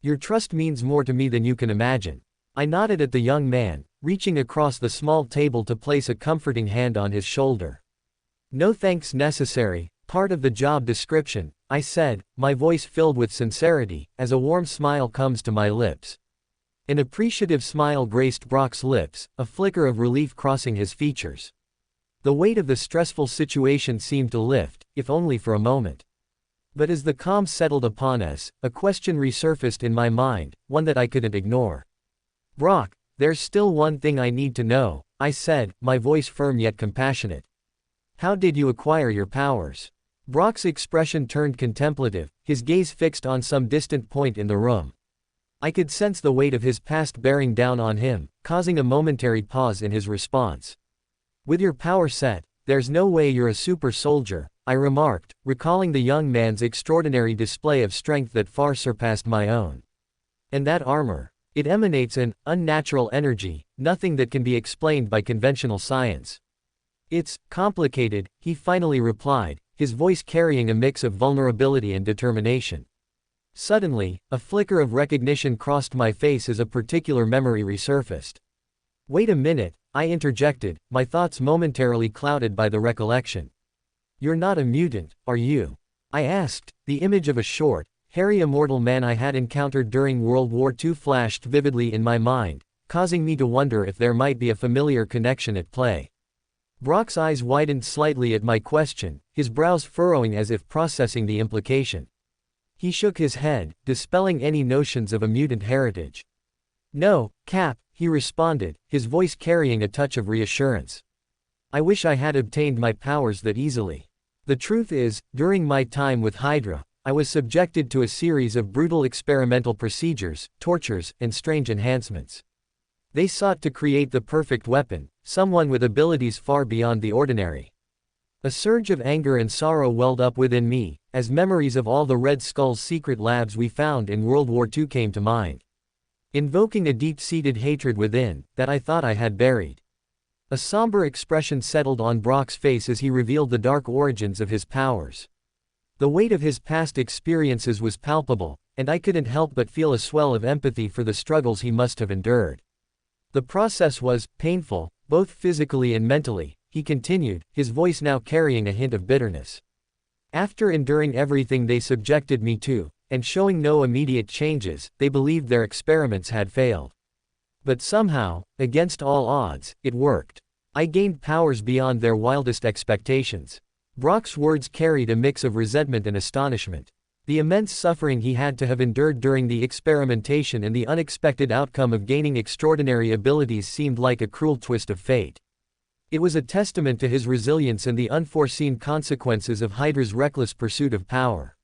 Your trust means more to me than you can imagine. I nodded at the young man, reaching across the small table to place a comforting hand on his shoulder. No thanks necessary, part of the job description, I said, my voice filled with sincerity, as a warm smile comes to my lips. An appreciative smile graced Brock's lips, a flicker of relief crossing his features. The weight of the stressful situation seemed to lift, if only for a moment. But as the calm settled upon us, a question resurfaced in my mind, one that I couldn't ignore. Brock, there's still one thing I need to know, I said, my voice firm yet compassionate. How did you acquire your powers? Brock's expression turned contemplative, his gaze fixed on some distant point in the room. I could sense the weight of his past bearing down on him, causing a momentary pause in his response. With your power set, there's no way you're a super soldier, I remarked, recalling the young man's extraordinary display of strength that far surpassed my own. And that armor. It emanates an unnatural energy, nothing that can be explained by conventional science. It's complicated, he finally replied, his voice carrying a mix of vulnerability and determination. Suddenly, a flicker of recognition crossed my face as a particular memory resurfaced. Wait a minute, I interjected, my thoughts momentarily clouded by the recollection. You're not a mutant, are you? I asked, the image of a short, hairy immortal man I had encountered during World War II flashed vividly in my mind, causing me to wonder if there might be a familiar connection at play. Brock's eyes widened slightly at my question, his brows furrowing as if processing the implication. He shook his head, dispelling any notions of a mutant heritage. No, Cap, he responded, his voice carrying a touch of reassurance. I wish I had obtained my powers that easily. The truth is, during my time with Hydra, I was subjected to a series of brutal experimental procedures, tortures, and strange enhancements. They sought to create the perfect weapon, someone with abilities far beyond the ordinary. A surge of anger and sorrow welled up within me, as memories of all the Red Skull's secret labs we found in World War II came to mind. Invoking a deep-seated hatred within, that I thought I had buried. A somber expression settled on Brock's face as he revealed the dark origins of his powers. The weight of his past experiences was palpable, and I couldn't help but feel a swell of empathy for the struggles he must have endured. The process was painful, both physically and mentally, he continued, his voice now carrying a hint of bitterness. After enduring everything they subjected me to, and showing no immediate changes, they believed their experiments had failed. But somehow, against all odds, it worked. I gained powers beyond their wildest expectations. Brock's words carried a mix of resentment and astonishment. The immense suffering he had to have endured during the experimentation and the unexpected outcome of gaining extraordinary abilities seemed like a cruel twist of fate. It was a testament to his resilience and the unforeseen consequences of Hydra's reckless pursuit of power.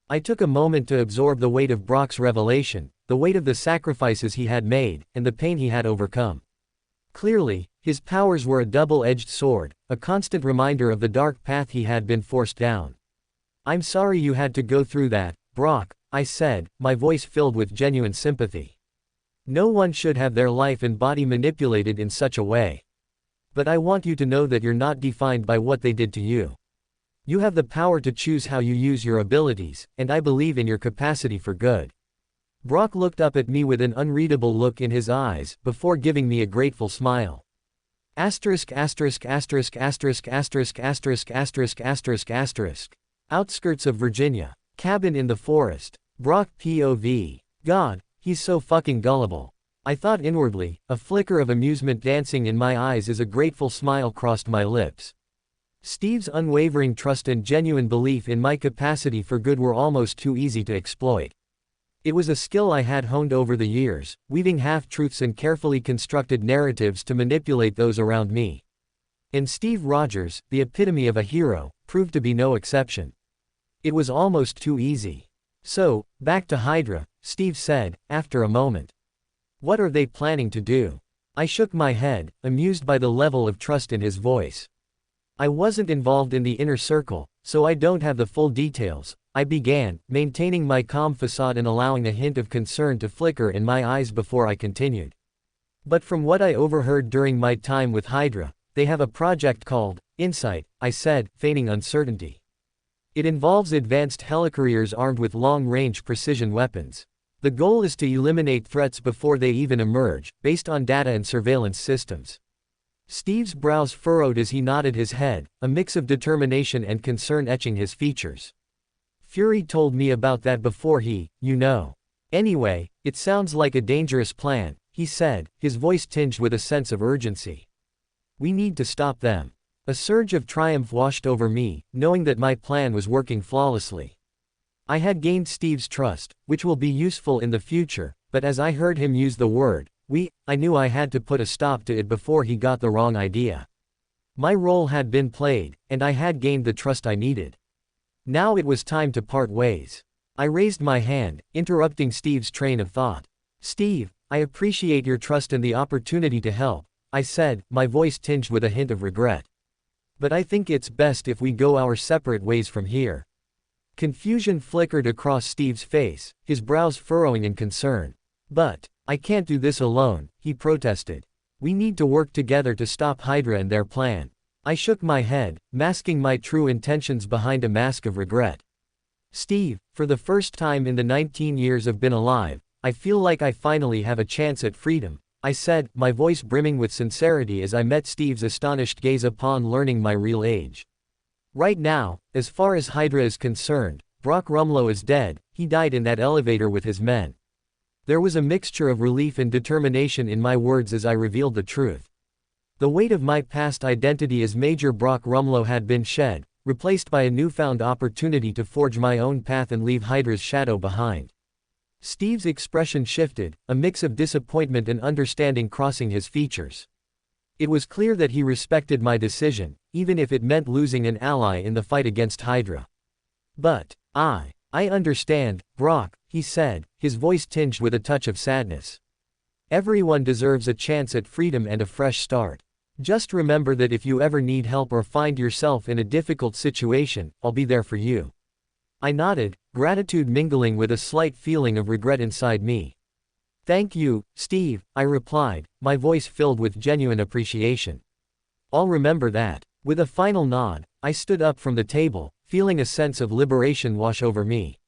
I took a moment to absorb the weight of Brock's revelation, the weight of the sacrifices he had made, and the pain he had overcome. Clearly, his powers were a double-edged sword, a constant reminder of the dark path he had been forced down. I'm sorry you had to go through that, Brock, I said, my voice filled with genuine sympathy. No one should have their life and body manipulated in such a way. But I want you to know that you're not defined by what they did to you. You have the power to choose how you use your abilities, and I believe in your capacity for good. Brock looked up at me with an unreadable look in his eyes, before giving me a grateful smile. Outskirts of Virginia. Cabin in the forest. Brock POV. God, he's so fucking gullible. I thought inwardly, a flicker of amusement dancing in my eyes as a grateful smile crossed my lips. Steve's unwavering trust and genuine belief in my capacity for good were almost too easy to exploit. It was a skill I had honed over the years, weaving half-truths and carefully constructed narratives to manipulate those around me. And Steve Rogers, the epitome of a hero, proved to be no exception. It was almost too easy. So, back to Hydra, Steve said, after a moment. What are they planning to do? I shook my head, amused by the level of trust in his voice. I wasn't involved in the inner circle, so I don't have the full details, I began, maintaining my calm facade and allowing a hint of concern to flicker in my eyes before I continued. But from what I overheard during my time with Hydra, they have a project called Insight, I said, feigning uncertainty. It involves advanced helicarriers armed with long-range precision weapons. The goal is to eliminate threats before they even emerge, based on data and surveillance systems. Steve's brows furrowed as he nodded his head, a mix of determination and concern etching his features. Fury told me about that before Anyway, it sounds like a dangerous plan, he said, his voice tinged with a sense of urgency. We need to stop them. A surge of triumph washed over me, knowing that my plan was working flawlessly. I had gained Steve's trust, which will be useful in the future, but as I heard him use the word, I knew I had to put a stop to it before he got the wrong idea. My role had been played, and I had gained the trust I needed. Now it was time to part ways. I raised my hand, interrupting Steve's train of thought. Steve, I appreciate your trust and the opportunity to help, I said, my voice tinged with a hint of regret. But I think it's best if we go our separate ways from here. Confusion flickered across Steve's face, his brows furrowing in concern. But I can't do this alone, he protested. We need to work together to stop Hydra and their plan. I shook my head, masking my true intentions behind a mask of regret. Steve, for the first time in the 19 years I've been alive, I feel like I finally have a chance at freedom, I said, my voice brimming with sincerity as I met Steve's astonished gaze upon learning my real age. Right now, as far as Hydra is concerned, Brock Rumlow is dead, he died in that elevator with his men. There was a mixture of relief and determination in my words as I revealed the truth. The weight of my past identity as Major Brock Rumlow had been shed, replaced by a newfound opportunity to forge my own path and leave Hydra's shadow behind. Steve's expression shifted, a mix of disappointment and understanding crossing his features. It was clear that he respected my decision, even if it meant losing an ally in the fight against Hydra. But I understand, Brock, he said, his voice tinged with a touch of sadness. Everyone deserves a chance at freedom and a fresh start. Just remember that if you ever need help or find yourself in a difficult situation, I'll be there for you. I nodded, gratitude mingling with a slight feeling of regret inside me. Thank you, Steve, I replied, my voice filled with genuine appreciation. I'll remember that. With a final nod, I stood up from the table, feeling a sense of liberation wash over me.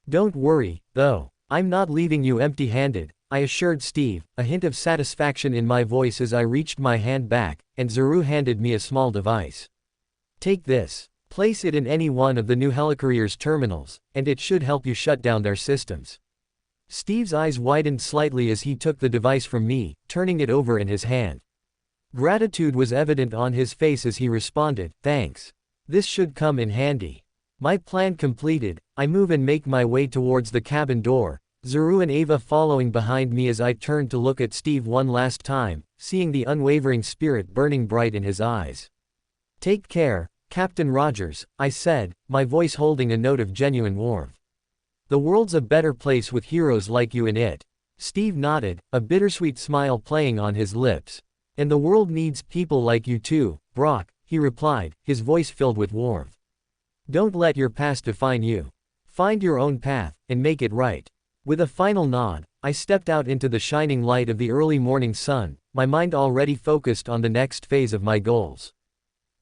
Don't worry, though, I'm not leaving you empty-handed, I assured Steve, a hint of satisfaction in my voice as I reached my hand back, and Zuru handed me a small device. Take this. Place it in any one of the new helicarrier's terminals, and it should help you shut down their systems. Steve's eyes widened slightly as he took the device from me, turning it over in his hand. Gratitude was evident on his face as he responded, thanks. This should come in handy. My plan completed, I move and make my way towards the cabin door, Zuru and Ava following behind me as I turned to look at Steve one last time, seeing the unwavering spirit burning bright in his eyes. Take care, Captain Rogers, I said, my voice holding a note of genuine warmth. The world's a better place with heroes like you in it. Steve nodded, a bittersweet smile playing on his lips. And the world needs people like you too, Brock, he replied, his voice filled with warmth. Don't let your past define you. Find your own path, and make it right. With a final nod, I stepped out into the shining light of the early morning sun, my mind already focused on the next phase of my goals.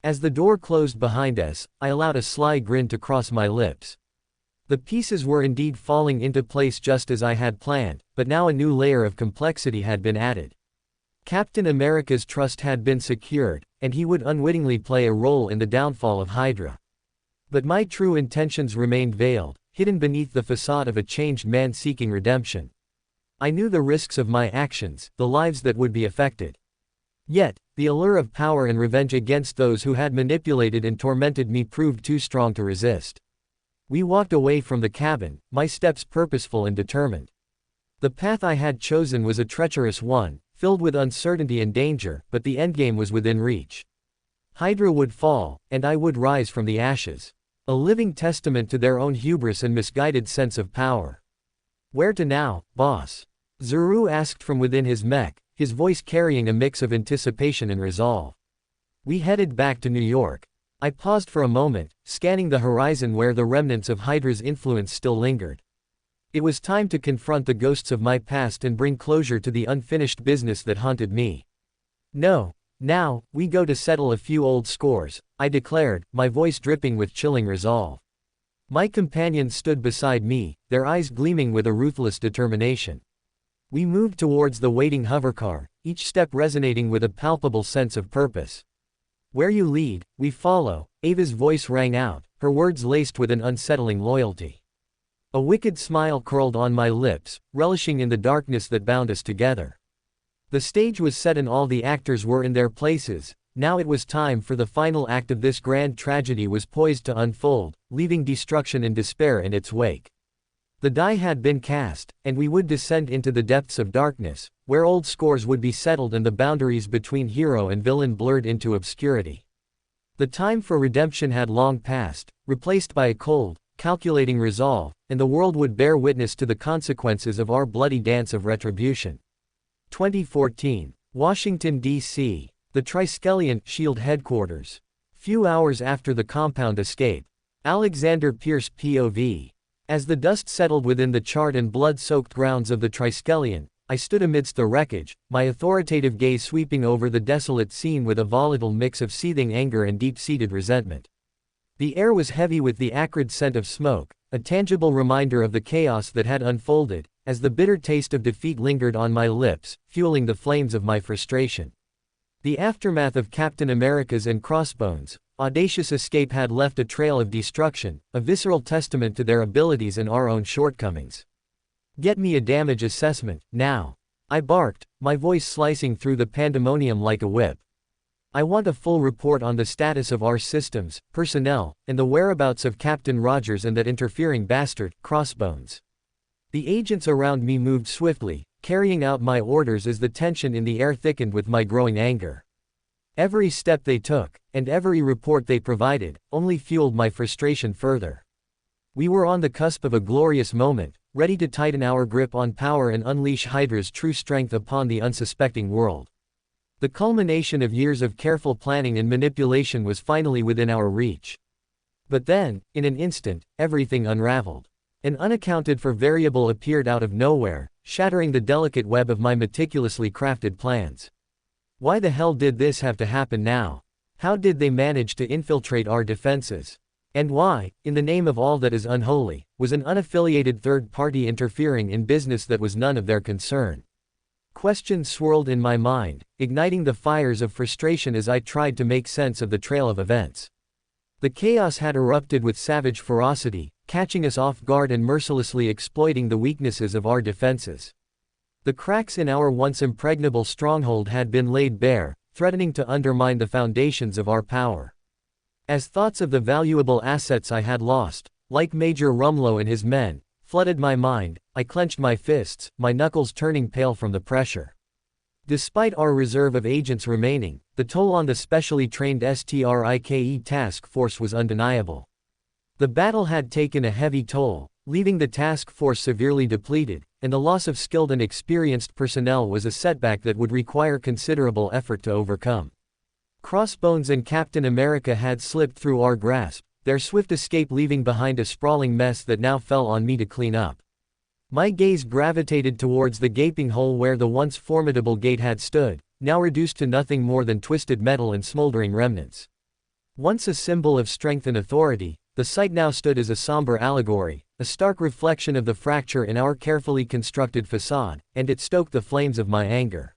As the door closed behind us, I allowed a sly grin to cross my lips. The pieces were indeed falling into place just as I had planned, but now a new layer of complexity had been added. Captain America's trust had been secured, and he would unwittingly play a role in the downfall of Hydra. But my true intentions remained veiled, hidden beneath the facade of a changed man seeking redemption. I knew the risks of my actions, the lives that would be affected. Yet, the allure of power and revenge against those who had manipulated and tormented me proved too strong to resist. We walked away from the cabin, my steps purposeful and determined. The path I had chosen was a treacherous one, filled with uncertainty and danger, but the endgame was within reach. Hydra would fall, and I would rise from the ashes. A living testament to their own hubris and misguided sense of power. Where to now, boss? Zuru asked from within his mech, his voice carrying a mix of anticipation and resolve. We headed back to New York. I paused for a moment, scanning the horizon where the remnants of Hydra's influence still lingered. It was time to confront the ghosts of my past and bring closure to the unfinished business that haunted me. No, now, we go to settle a few old scores, I declared, my voice dripping with chilling resolve. My companions stood beside me, their eyes gleaming with a ruthless determination. We moved towards the waiting hovercar, each step resonating with a palpable sense of purpose. Where you lead, we follow, Ava's voice rang out, her words laced with an unsettling loyalty. A wicked smile curled on my lips, relishing in the darkness that bound us together. The stage was set and all the actors were in their places. Now it was time for the final act of this grand tragedy was poised to unfold, leaving destruction and despair in its wake. The die had been cast, and we would descend into the depths of darkness, where old scores would be settled and the boundaries between hero and villain blurred into obscurity. The time for redemption had long passed, replaced by a cold, calculating resolve, and the world would bear witness to the consequences of our bloody dance of retribution. 2014. Washington, D.C. The Triskelion Shield headquarters. Few hours after the compound escape. Alexander Pierce POV. As the dust settled within the charred and blood-soaked grounds of the Triskelion, I stood amidst the wreckage, my authoritative gaze sweeping over the desolate scene with a volatile mix of seething anger and deep-seated resentment. The air was heavy with the acrid scent of smoke, a tangible reminder of the chaos that had unfolded, as the bitter taste of defeat lingered on my lips, fueling the flames of my frustration. The aftermath of Captain America's and Crossbones' audacious escape had left a trail of destruction, a visceral testament to their abilities and our own shortcomings. Get me a damage assessment, now. I barked, my voice slicing through the pandemonium like a whip. I want a full report on the status of our systems, personnel, and the whereabouts of Captain Rogers and that interfering bastard, Crossbones. The agents around me moved swiftly, carrying out my orders as the tension in the air thickened with my growing anger. Every step they took, and every report they provided, only fueled my frustration further. We were on the cusp of a glorious moment, ready to tighten our grip on power and unleash Hydra's true strength upon the unsuspecting world. The culmination of years of careful planning and manipulation was finally within our reach. But then, in an instant, everything unraveled. An unaccounted-for variable appeared out of nowhere, shattering the delicate web of my meticulously crafted plans. Why the hell did this have to happen now? How did they manage to infiltrate our defenses? And why, in the name of all that is unholy, was an unaffiliated third party interfering in business that was none of their concern? Questions swirled in my mind, igniting the fires of frustration as I tried to make sense of the trail of events. The chaos had erupted with savage ferocity, catching us off guard and mercilessly exploiting the weaknesses of our defenses. The cracks in our once impregnable stronghold had been laid bare, threatening to undermine the foundations of our power. As thoughts of the valuable assets I had lost, like Major Rumlow and his men, flooded my mind, I clenched my fists, my knuckles turning pale from the pressure. Despite our reserve of agents remaining, the toll on the specially trained STRIKE task force was undeniable. The battle had taken a heavy toll, leaving the task force severely depleted, and the loss of skilled and experienced personnel was a setback that would require considerable effort to overcome. Crossbones and Captain America had slipped through our grasp, their swift escape leaving behind a sprawling mess that now fell on me to clean up. My gaze gravitated towards the gaping hole where the once formidable gate had stood, now reduced to nothing more than twisted metal and smoldering remnants. Once a symbol of strength and authority, the site now stood as a somber allegory, a stark reflection of the fracture in our carefully constructed facade, and it stoked the flames of my anger.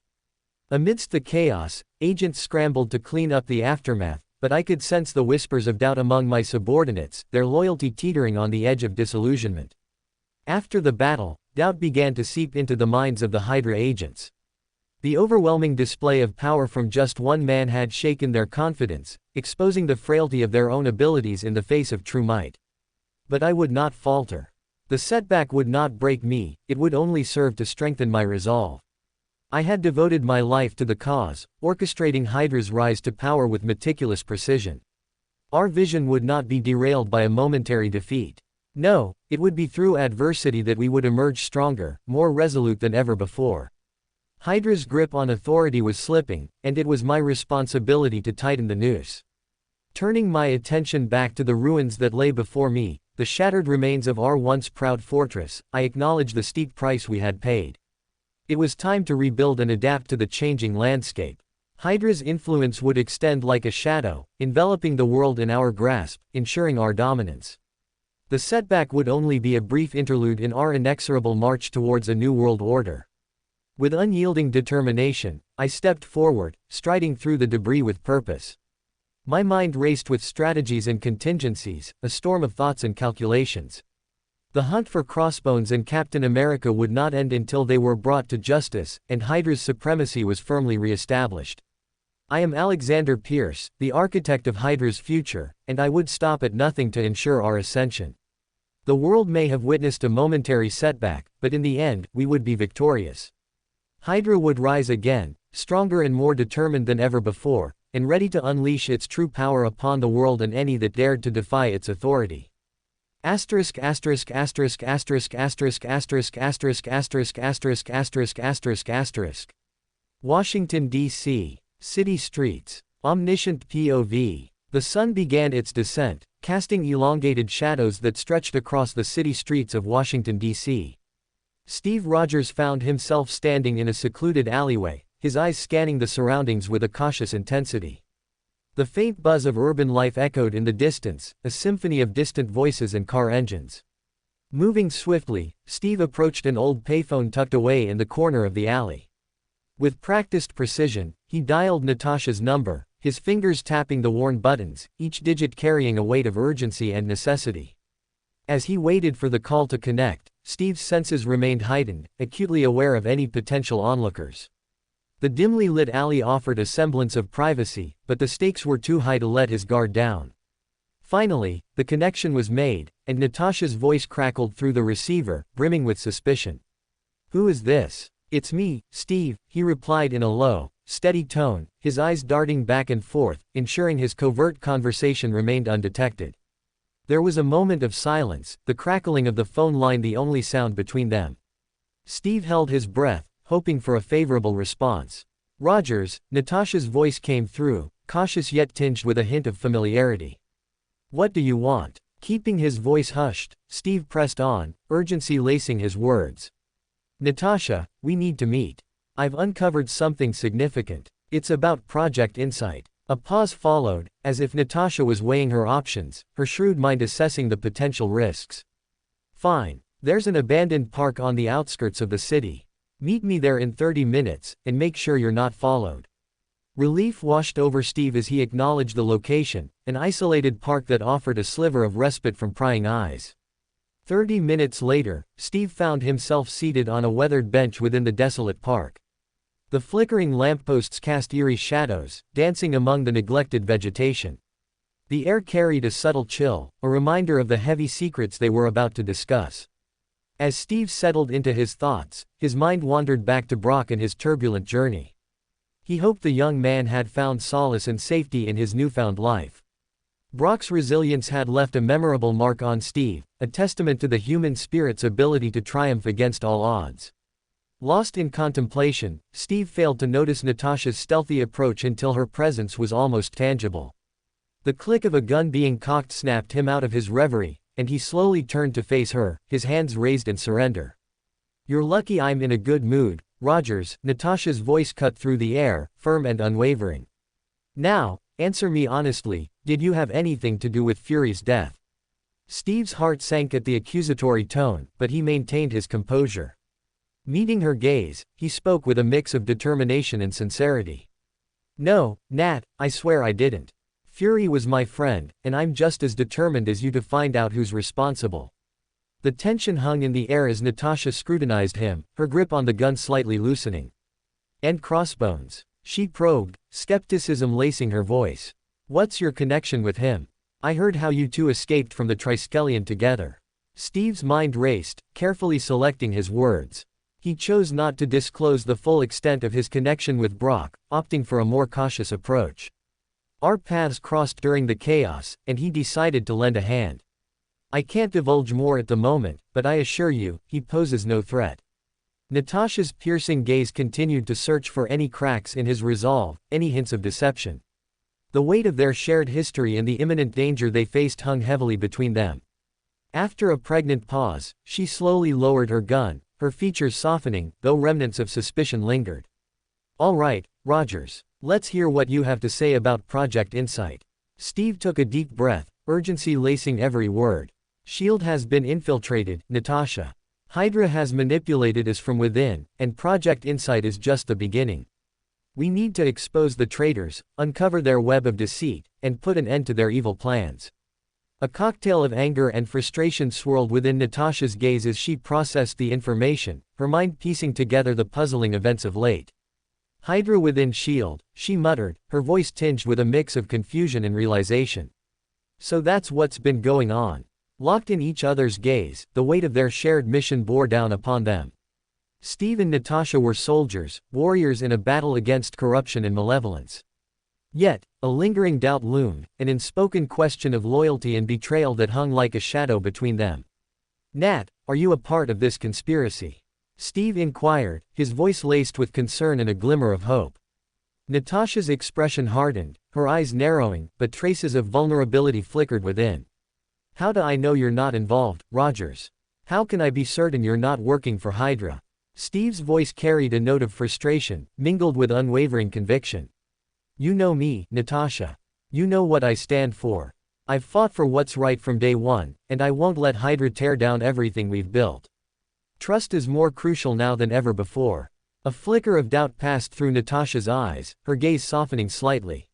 Amidst the chaos, agents scrambled to clean up the aftermath, but I could sense the whispers of doubt among my subordinates, their loyalty teetering on the edge of disillusionment. After the battle, doubt began to seep into the minds of the Hydra agents. The overwhelming display of power from just one man had shaken their confidence, exposing the frailty of their own abilities in the face of true might. But I would not falter. The setback would not break me, it would only serve to strengthen my resolve. I had devoted my life to the cause, orchestrating Hydra's rise to power with meticulous precision. Our vision would not be derailed by a momentary defeat. No, it would be through adversity that we would emerge stronger, more resolute than ever before. Hydra's grip on authority was slipping, and it was my responsibility to tighten the noose. Turning my attention back to the ruins that lay before me, the shattered remains of our once proud fortress, I acknowledged the steep price we had paid. It was time to rebuild and adapt to the changing landscape. Hydra's influence would extend like a shadow, enveloping the world in our grasp, ensuring our dominance. The setback would only be a brief interlude in our inexorable march towards a new world order. With unyielding determination, I stepped forward, striding through the debris with purpose. My mind raced with strategies and contingencies, a storm of thoughts and calculations. The hunt for Crossbones and Captain America would not end until they were brought to justice, and Hydra's supremacy was firmly re-established. I am Alexander Pierce, the architect of Hydra's future, and I would stop at nothing to ensure our ascension. The world may have witnessed a momentary setback, but in the end, we would be victorious. Hydra would rise again, stronger and more determined than ever before, and ready to unleash its true power upon the world and any that dared to defy its authority. Washington, D.C. City streets. Omniscient POV. The sun began its descent, casting elongated shadows that stretched across the city streets of Washington, D.C. Steve Rogers found himself standing in a secluded alleyway, his eyes scanning the surroundings with a cautious intensity. The faint buzz of urban life echoed in the distance, a symphony of distant voices and car engines. Moving swiftly, Steve approached an old payphone tucked away in the corner of the alley. With practiced precision, he dialed Natasha's number, his fingers tapping the worn buttons, each digit carrying a weight of urgency and necessity. As he waited for the call to connect, Steve's senses remained heightened, acutely aware of any potential onlookers. The dimly lit alley offered a semblance of privacy, but the stakes were too high to let his guard down. Finally, the connection was made, and Natasha's voice crackled through the receiver, brimming with suspicion. "Who is this?" "It's me, Steve," he replied in a low, steady tone, his eyes darting back and forth, ensuring his covert conversation remained undetected. There was a moment of silence, the crackling of the phone line the only sound between them. Steve held his breath, hoping for a favorable response. "Rogers," Natasha's voice came through, cautious yet tinged with a hint of familiarity. "What do you want?" Keeping his voice hushed, Steve pressed on, urgency lacing his words. "Natasha, we need to meet. I've uncovered something significant. It's about Project Insight." A pause followed, as if Natasha was weighing her options, her shrewd mind assessing the potential risks. "Fine. There's an abandoned park on the outskirts of the city. Meet me there in 30 minutes, and make sure you're not followed." Relief washed over Steve as he acknowledged the location, an isolated park that offered a sliver of respite from prying eyes. 30 minutes later, Steve found himself seated on a weathered bench within the desolate park. The flickering lampposts cast eerie shadows, dancing among the neglected vegetation. The air carried a subtle chill, a reminder of the heavy secrets they were about to discuss. As Steve settled into his thoughts, his mind wandered back to Brock and his turbulent journey. He hoped the young man had found solace and safety in his newfound life. Brock's resilience had left a memorable mark on Steve, a testament to the human spirit's ability to triumph against all odds. Lost in contemplation, Steve failed to notice Natasha's stealthy approach until her presence was almost tangible. The click of a gun being cocked snapped him out of his reverie, and he slowly turned to face her, his hands raised in surrender. "You're lucky I'm in a good mood, Rogers," Natasha's voice cut through the air, firm and unwavering. "Now, answer me honestly, did you have anything to do with Fury's death?" Steve's heart sank at the accusatory tone, but he maintained his composure. Meeting her gaze, he spoke with a mix of determination and sincerity. "No, Nat, I swear I didn't. Fury was my friend, and I'm just as determined as you to find out who's responsible." The tension hung in the air as Natasha scrutinized him, her grip on the gun slightly loosening. "And Crossbones?" she probed, skepticism lacing her voice. "What's your connection with him? I heard how you two escaped from the Triskelion together." Steve's mind raced, carefully selecting his words. He chose not to disclose the full extent of his connection with Brock, opting for a more cautious approach. "Our paths crossed during the chaos, and he decided to lend a hand. I can't divulge more at the moment, but I assure you, he poses no threat." Natasha's piercing gaze continued to search for any cracks in his resolve, any hints of deception. The weight of their shared history and the imminent danger they faced hung heavily between them. After a pregnant pause, she slowly lowered her gun, her features softening, though remnants of suspicion lingered. "All right, Rogers. Let's hear what you have to say about Project Insight." Steve took a deep breath, urgency lacing every word. "SHIELD has been infiltrated, Natasha. Hydra has manipulated us from within, and Project Insight is just the beginning. We need to expose the traitors, uncover their web of deceit, and put an end to their evil plans." A cocktail of anger and frustration swirled within Natasha's gaze as she processed the information, her mind piecing together the puzzling events of late. "Hydra within SHIELD," she muttered, her voice tinged with a mix of confusion and realization. So that's what's been going on. Locked in each other's gaze, the weight of their shared mission bore down upon them. Steve and Natasha were soldiers, warriors in a battle against corruption and malevolence. Yet, a lingering doubt loomed, an unspoken question of loyalty and betrayal that hung like a shadow between them. "Nat, are you a part of this conspiracy?" Steve inquired, his voice laced with concern and a glimmer of hope. Natasha's expression hardened, her eyes narrowing, but traces of vulnerability flickered within. "How do I know you're not involved, Rogers? How can I be certain you're not working for Hydra?" Steve's voice carried a note of frustration, mingled with unwavering conviction. "You know me, Natasha. You know what I stand for. I've fought for what's right from day one, and I won't let Hydra tear down everything we've built. Trust is more crucial now than ever before." A flicker of doubt passed through Natasha's eyes, her gaze softening slightly.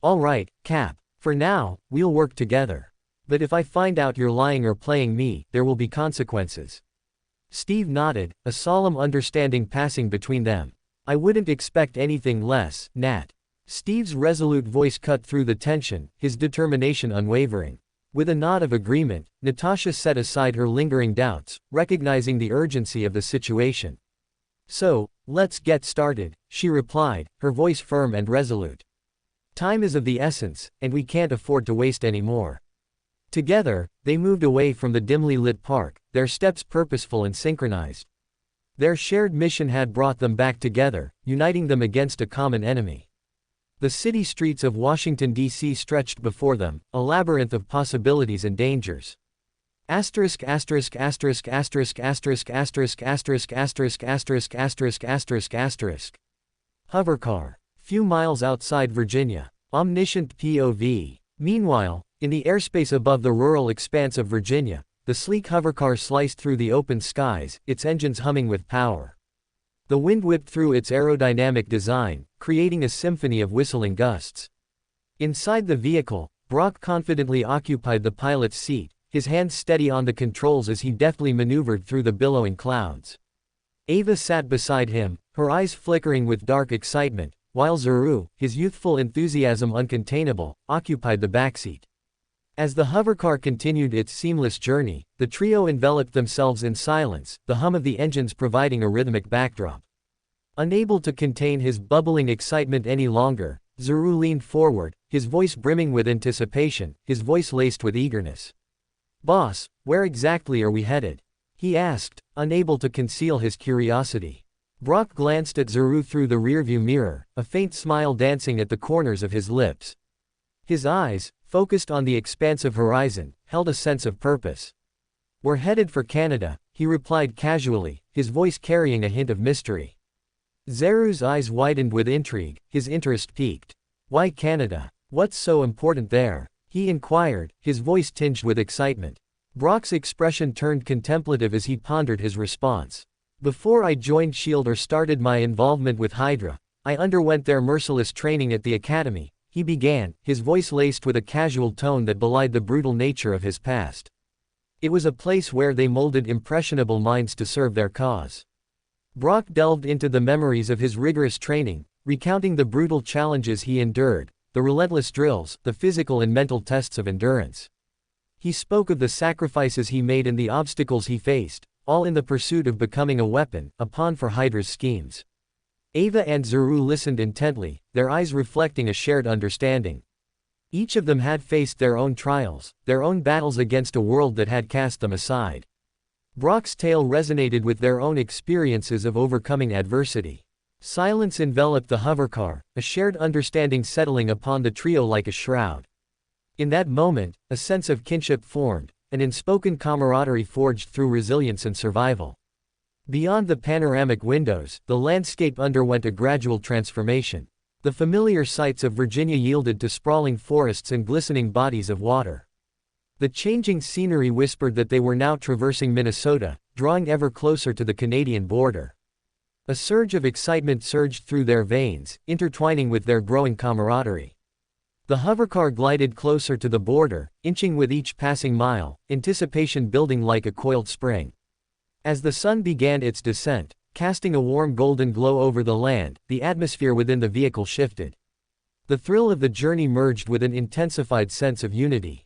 "All right, Cap. For now, we'll work together. But if I find out you're lying or playing me, there will be consequences." Steve nodded, a solemn understanding passing between them. "I wouldn't expect anything less, Nat." Steve's resolute voice cut through the tension, his determination unwavering. With a nod of agreement, Natasha set aside her lingering doubts, recognizing the urgency of the situation. "So, let's get started," she replied, her voice firm and resolute. "Time is of the essence, and we can't afford to waste any more." Together, they moved away from the dimly lit park, their steps purposeful and synchronized. Their shared mission had brought them back together, uniting them against a common enemy. The city streets of Washington, D.C. stretched before them, a labyrinth of possibilities and dangers. Hovercar. Few miles outside Virginia. Omniscient POV. Meanwhile, in the airspace above the rural expanse of Virginia, the sleek hovercar sliced through the open skies, its engines humming with power. The wind whipped through its aerodynamic design, creating a symphony of whistling gusts. Inside the vehicle, Brock confidently occupied the pilot's seat, his hands steady on the controls as he deftly maneuvered through the billowing clouds. Ava sat beside him, her eyes flickering with dark excitement, while Zuru, his youthful enthusiasm uncontainable, occupied the backseat. As the hovercar continued its seamless journey, the trio enveloped themselves in silence, the hum of the engines providing a rhythmic backdrop. Unable to contain his bubbling excitement any longer, Zuru leaned forward, his voice brimming with anticipation, his voice laced with eagerness. "Boss, where exactly are we headed?" he asked, unable to conceal his curiosity. Brock glanced at Zuru through the rearview mirror, a faint smile dancing at the corners of his lips. His eyes, focused on the expansive horizon, held a sense of purpose. "We're headed for Canada," he replied casually, his voice carrying a hint of mystery. Zeru's eyes widened with intrigue, his interest piqued. "Why Canada? What's so important there?" he inquired, his voice tinged with excitement. Brock's expression turned contemplative as he pondered his response. "Before I joined SHIELD or started my involvement with Hydra, I underwent their merciless training at the Academy," he began, his voice laced with a casual tone that belied the brutal nature of his past. "It was a place where they molded impressionable minds to serve their cause." Brock delved into the memories of his rigorous training, recounting the brutal challenges he endured, the relentless drills, the physical and mental tests of endurance. He spoke of the sacrifices he made and the obstacles he faced, all in the pursuit of becoming a weapon, a pawn for Hydra's schemes. Ava and Zuru listened intently, their eyes reflecting a shared understanding. Each of them had faced their own trials, their own battles against a world that had cast them aside. Brock's tale resonated with their own experiences of overcoming adversity. Silence enveloped the hovercar, a shared understanding settling upon the trio like a shroud. In that moment, a sense of kinship formed, an unspoken camaraderie forged through resilience and survival. Beyond the panoramic windows, the landscape underwent a gradual transformation. The familiar sights of Virginia yielded to sprawling forests and glistening bodies of water. The changing scenery whispered that they were now traversing Minnesota, drawing ever closer to the Canadian border. A surge of excitement surged through their veins, intertwining with their growing camaraderie. The hovercar glided closer to the border, inching with each passing mile, anticipation building like a coiled spring. As the sun began its descent, casting a warm golden glow over the land, the atmosphere within the vehicle shifted. The thrill of the journey merged with an intensified sense of unity.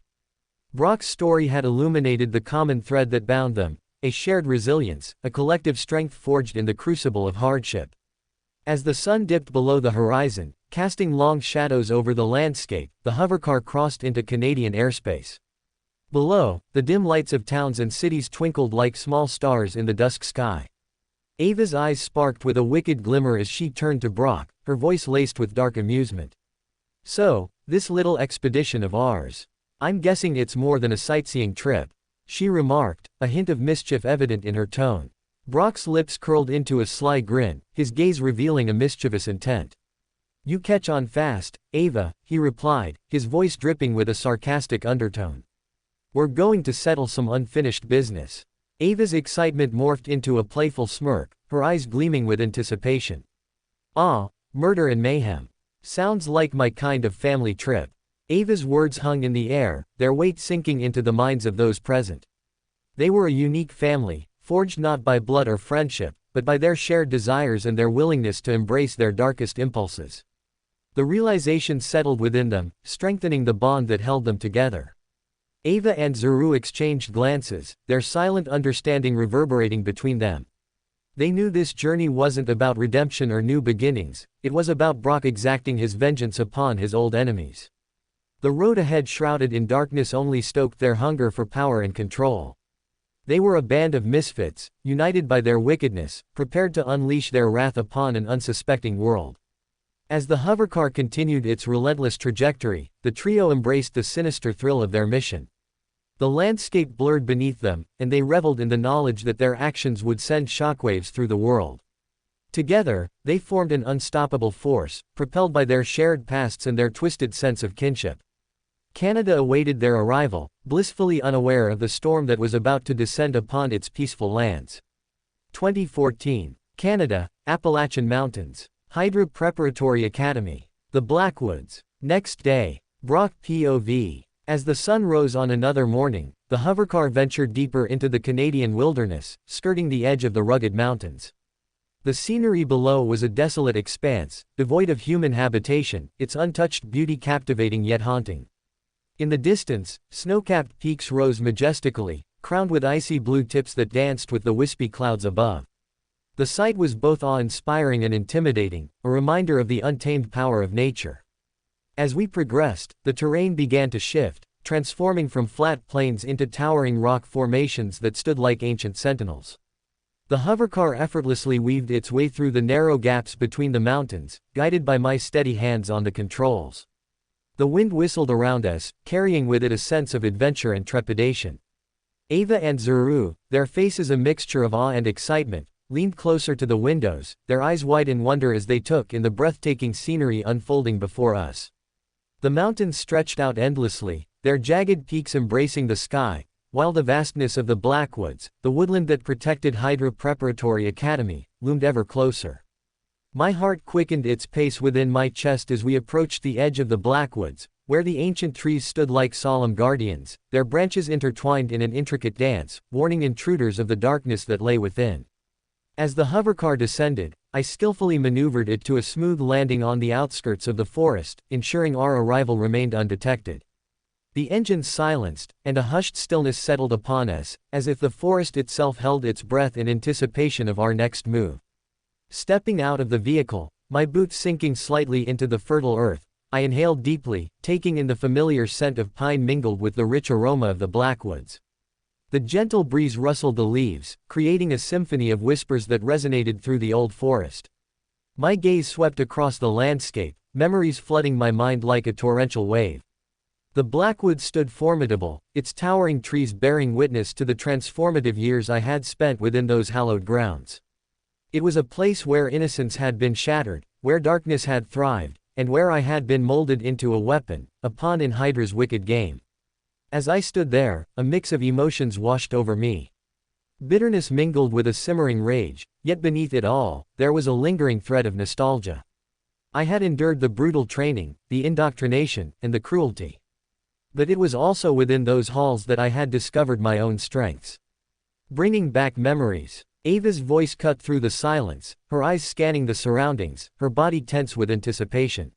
Brock's story had illuminated the common thread that bound them, a shared resilience, a collective strength forged in the crucible of hardship. As the sun dipped below the horizon, casting long shadows over the landscape, the hovercar crossed into Canadian airspace. Below, the dim lights of towns and cities twinkled like small stars in the dusk sky. Ava's eyes sparked with a wicked glimmer as she turned to Brock, her voice laced with dark amusement. "So, this little expedition of ours. I'm guessing it's more than a sightseeing trip," she remarked, a hint of mischief evident in her tone. Brock's lips curled into a sly grin, his gaze revealing a mischievous intent. "You catch on fast, Ava," he replied, his voice dripping with a sarcastic undertone. "We're going to settle some unfinished business." Ava's excitement morphed into a playful smirk, her eyes gleaming with anticipation. "Ah, murder and mayhem. Sounds like my kind of family trip." Ava's words hung in the air, their weight sinking into the minds of those present. They were a unique family, forged not by blood or friendship, but by their shared desires and their willingness to embrace their darkest impulses. The realization settled within them, strengthening the bond that held them together. Ava and Zuru exchanged glances, their silent understanding reverberating between them. They knew this journey wasn't about redemption or new beginnings, it was about Brock exacting his vengeance upon his old enemies. The road ahead shrouded in darkness only stoked their hunger for power and control. They were a band of misfits, united by their wickedness, prepared to unleash their wrath upon an unsuspecting world. As the hovercar continued its relentless trajectory, the trio embraced the sinister thrill of their mission. The landscape blurred beneath them, and they reveled in the knowledge that their actions would send shockwaves through the world. Together, they formed an unstoppable force, propelled by their shared pasts and their twisted sense of kinship. Canada awaited their arrival, blissfully unaware of the storm that was about to descend upon its peaceful lands. 2014. Canada, Appalachian Mountains. Hydra Preparatory Academy. The Blackwoods. Next day. Brock POV. As the sun rose on another morning, the hovercar ventured deeper into the Canadian wilderness, skirting the edge of the rugged mountains. The scenery below was a desolate expanse, devoid of human habitation, its untouched beauty captivating yet haunting. In the distance, snow-capped peaks rose majestically, crowned with icy blue tips that danced with the wispy clouds above. The sight was both awe-inspiring and intimidating, a reminder of the untamed power of nature. As we progressed, the terrain began to shift, transforming from flat plains into towering rock formations that stood like ancient sentinels. The hovercar effortlessly weaved its way through the narrow gaps between the mountains, guided by my steady hands on the controls. The wind whistled around us, carrying with it a sense of adventure and trepidation. Ava and Zuru, their faces a mixture of awe and excitement, leaned closer to the windows, their eyes wide in wonder as they took in the breathtaking scenery unfolding before us. The mountains stretched out endlessly, their jagged peaks embracing the sky, while the vastness of the Blackwoods, the woodland that protected Hydra Preparatory Academy, loomed ever closer. My heart quickened its pace within my chest as we approached the edge of the Blackwoods, where the ancient trees stood like solemn guardians, their branches intertwined in an intricate dance, warning intruders of the darkness that lay within. As the hovercar descended, I skillfully maneuvered it to a smooth landing on the outskirts of the forest, ensuring our arrival remained undetected. The engines silenced, and a hushed stillness settled upon us, as if the forest itself held its breath in anticipation of our next move. Stepping out of the vehicle, my boots sinking slightly into the fertile earth, I inhaled deeply, taking in the familiar scent of pine mingled with the rich aroma of the Blackwoods. The gentle breeze rustled the leaves, creating a symphony of whispers that resonated through the old forest. My gaze swept across the landscape, memories flooding my mind like a torrential wave. The Blackwood stood formidable, its towering trees bearing witness to the transformative years I had spent within those hallowed grounds. It was a place where innocence had been shattered, where darkness had thrived, and where I had been molded into a weapon, a pawn in Hydra's wicked game. As I stood there, a mix of emotions washed over me. Bitterness mingled with a simmering rage, yet beneath it all, there was a lingering thread of nostalgia. I had endured the brutal training, the indoctrination, and the cruelty. But it was also within those halls that I had discovered my own strengths. Bringing back memories. Ava's voice cut through the silence, her eyes scanning the surroundings, her body tense with anticipation.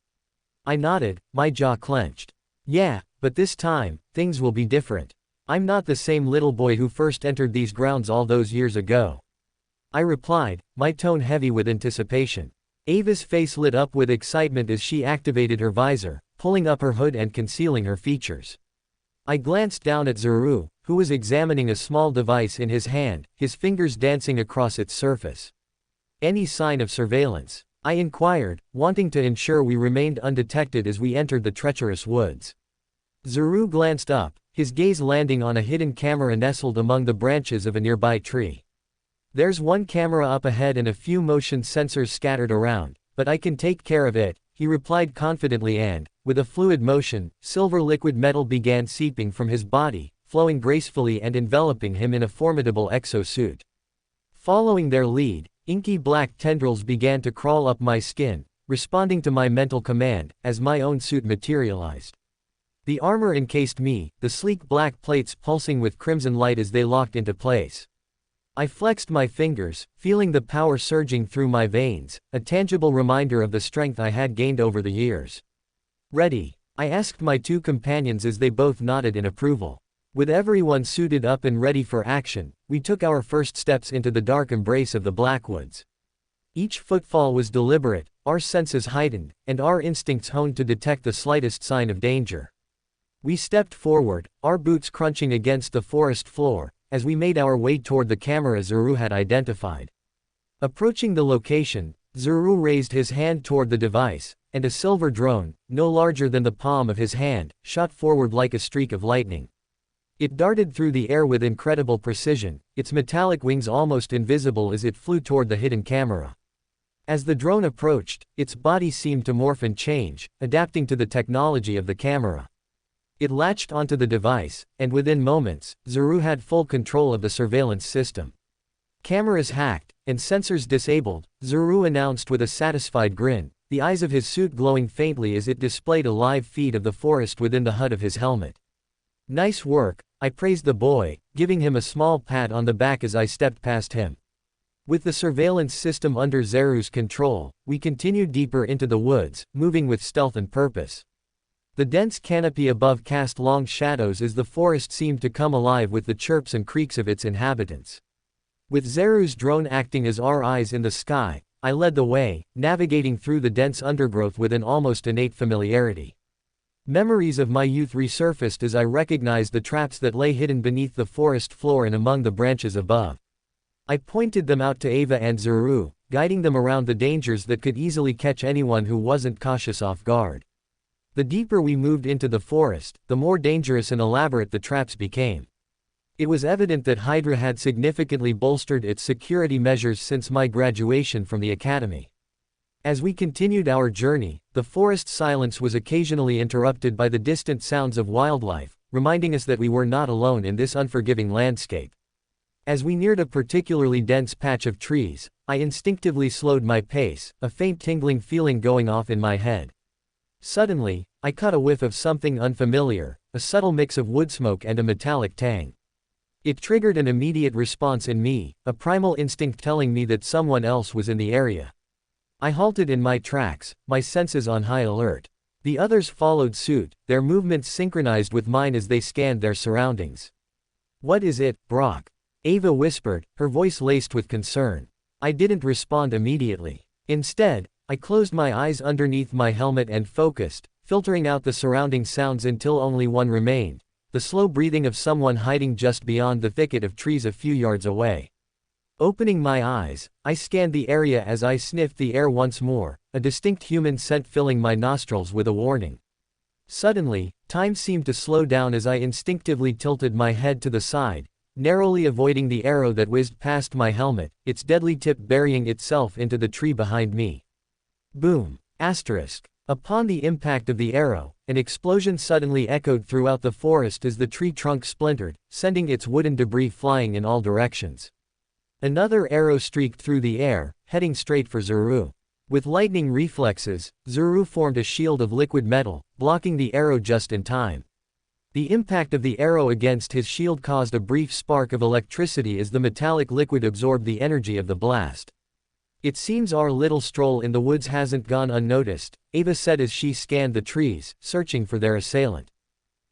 I nodded, my jaw clenched. Yeah, but this time, things will be different. I'm not the same little boy who first entered these grounds all those years ago. I replied, my tone heavy with anticipation. Ava's face lit up with excitement as she activated her visor, pulling up her hood and concealing her features. I glanced down at Zuru, who was examining a small device in his hand, his fingers dancing across its surface. Any sign of surveillance? I inquired, wanting to ensure we remained undetected as we entered the treacherous woods. Zuru glanced up, his gaze landing on a hidden camera nestled among the branches of a nearby tree. There's one camera up ahead and a few motion sensors scattered around, but I can take care of it, he replied confidently and, with a fluid motion, silver liquid metal began seeping from his body, flowing gracefully and enveloping him in a formidable exosuit. Following their lead, inky black tendrils began to crawl up my skin, responding to my mental command, as my own suit materialized. The armor encased me, the sleek black plates pulsing with crimson light as they locked into place. I flexed my fingers, feeling the power surging through my veins, a tangible reminder of the strength I had gained over the years. Ready? I asked my two companions as they both nodded in approval. With everyone suited up and ready for action, we took our first steps into the dark embrace of the Blackwoods. Each footfall was deliberate, our senses heightened, and our instincts honed to detect the slightest sign of danger. We stepped forward, our boots crunching against the forest floor, as we made our way toward the camera Zuru had identified. Approaching the location, Zuru raised his hand toward the device, and a silver drone, no larger than the palm of his hand, shot forward like a streak of lightning. It darted through the air with incredible precision, its metallic wings almost invisible as it flew toward the hidden camera. As the drone approached, its body seemed to morph and change, adapting to the technology of the camera. It latched onto the device, and within moments, Zuru had full control of the surveillance system. Cameras hacked, and sensors disabled, Zuru announced with a satisfied grin, the eyes of his suit glowing faintly as it displayed a live feed of the forest within the HUD of his helmet. Nice work, I praised the boy, giving him a small pat on the back as I stepped past him. With the surveillance system under Zeru's control, we continued deeper into the woods, moving with stealth and purpose. The dense canopy above cast long shadows as the forest seemed to come alive with the chirps and creaks of its inhabitants. With Zeru's drone acting as our eyes in the sky, I led the way, navigating through the dense undergrowth with an almost innate familiarity. Memories of my youth resurfaced as I recognized the traps that lay hidden beneath the forest floor and among the branches above. I pointed them out to Ava and Zuru, guiding them around the dangers that could easily catch anyone who wasn't cautious off guard. The deeper we moved into the forest, the more dangerous and elaborate the traps became. It was evident that Hydra had significantly bolstered its security measures since my graduation from the academy. As we continued our journey, the forest silence was occasionally interrupted by the distant sounds of wildlife, reminding us that we were not alone in this unforgiving landscape. As we neared a particularly dense patch of trees, I instinctively slowed my pace, a faint tingling feeling going off in my head. Suddenly, I caught a whiff of something unfamiliar, a subtle mix of wood smoke and a metallic tang. It triggered an immediate response in me, a primal instinct telling me that someone else was in the area. I halted in my tracks, my senses on high alert. The others followed suit, their movements synchronized with mine as they scanned their surroundings. "What is it, Brock?" Ava whispered, her voice laced with concern. I didn't respond immediately. Instead, I closed my eyes underneath my helmet and focused, filtering out the surrounding sounds until only one remained, the slow breathing of someone hiding just beyond the thicket of trees a few yards away. Opening my eyes, I scanned the area as I sniffed the air once more, a distinct human scent filling my nostrils with a warning. Suddenly, time seemed to slow down as I instinctively tilted my head to the side, narrowly avoiding the arrow that whizzed past my helmet, its deadly tip burying itself into the tree behind me. Boom! Asterisk. Upon the impact of the arrow, an explosion suddenly echoed throughout the forest as the tree trunk splintered, sending its wooden debris flying in all directions. Another arrow streaked through the air, heading straight for Zuru. With lightning reflexes, Zuru formed a shield of liquid metal, blocking the arrow just in time. The impact of the arrow against his shield caused a brief spark of electricity as the metallic liquid absorbed the energy of the blast. "It seems our little stroll in the woods hasn't gone unnoticed," Ava said as she scanned the trees, searching for their assailant.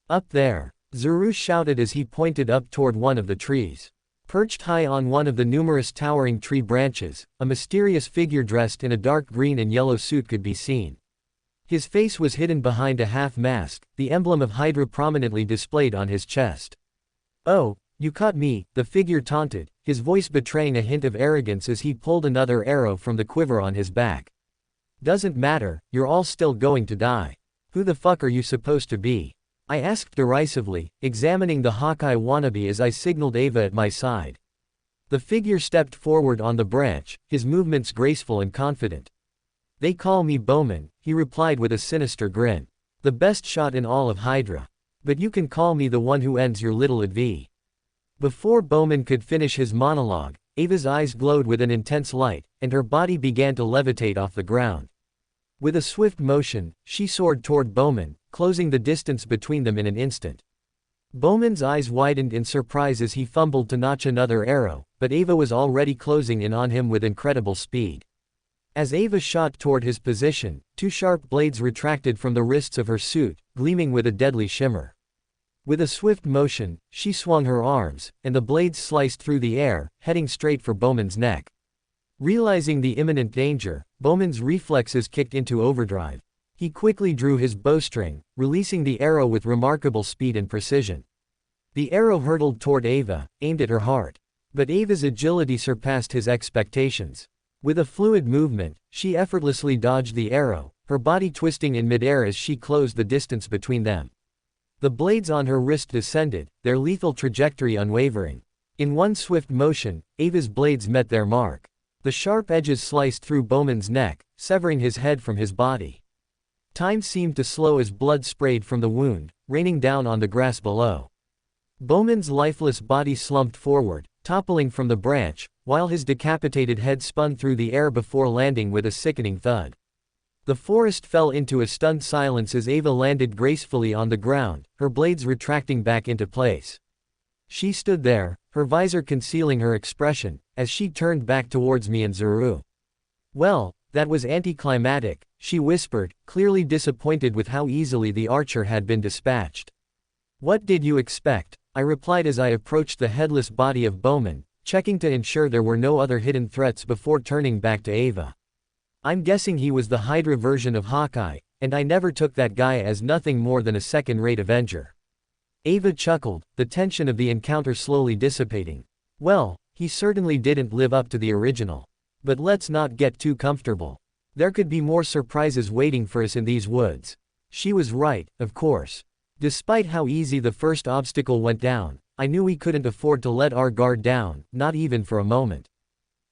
"Up there," Zuru shouted as he pointed up toward one of the trees. Perched high on one of the numerous towering tree branches, a mysterious figure dressed in a dark green and yellow suit could be seen. His face was hidden behind a half mask, the emblem of Hydra prominently displayed on his chest. "Oh, you caught me," the figure taunted, his voice betraying a hint of arrogance as he pulled another arrow from the quiver on his back. "Doesn't matter, you're all still going to die. Who the fuck are you supposed to be?" I asked derisively, examining the Hawkeye wannabe as I signaled Ava at my side. The figure stepped forward on the branch, his movements graceful and confident. "They call me Bowman," he replied with a sinister grin. "The best shot in all of Hydra. But you can call me the one who ends your little adv." Before Bowman could finish his monologue, Ava's eyes glowed with an intense light, and her body began to levitate off the ground. With a swift motion, she soared toward Bowman, closing the distance between them in an instant. Bowman's eyes widened in surprise as he fumbled to notch another arrow, but Ava was already closing in on him with incredible speed. As Ava shot toward his position, two sharp blades retracted from the wrists of her suit, gleaming with a deadly shimmer. With a swift motion, she swung her arms, and the blades sliced through the air, heading straight for Bowman's neck. Realizing the imminent danger, Bowman's reflexes kicked into overdrive. He quickly drew his bowstring, releasing the arrow with remarkable speed and precision. The arrow hurtled toward Ava, aimed at her heart. But Ava's agility surpassed his expectations. With a fluid movement, she effortlessly dodged the arrow, her body twisting in midair as she closed the distance between them. The blades on her wrist descended, their lethal trajectory unwavering. In one swift motion, Ava's blades met their mark. The sharp edges sliced through Bowman's neck, severing his head from his body. Time seemed to slow as blood sprayed from the wound, raining down on the grass below. Bowman's lifeless body slumped forward, toppling from the branch, while his decapitated head spun through the air before landing with a sickening thud. The forest fell into a stunned silence as Ava landed gracefully on the ground, her blades retracting back into place. She stood there, her visor concealing her expression, as she turned back towards me and Zuru. "Well, that was anticlimactic," she whispered, clearly disappointed with how easily the archer had been dispatched. "What did you expect?" I replied as I approached the headless body of Bowman, checking to ensure there were no other hidden threats before turning back to Ava. "I'm guessing he was the Hydra version of Hawkeye, and I never took that guy as nothing more than a second-rate Avenger." Ava chuckled, the tension of the encounter slowly dissipating. "Well, he certainly didn't live up to the original. But let's not get too comfortable. There could be more surprises waiting for us in these woods." She was right, of course. Despite how easy the first obstacle went down, I knew we couldn't afford to let our guard down, not even for a moment.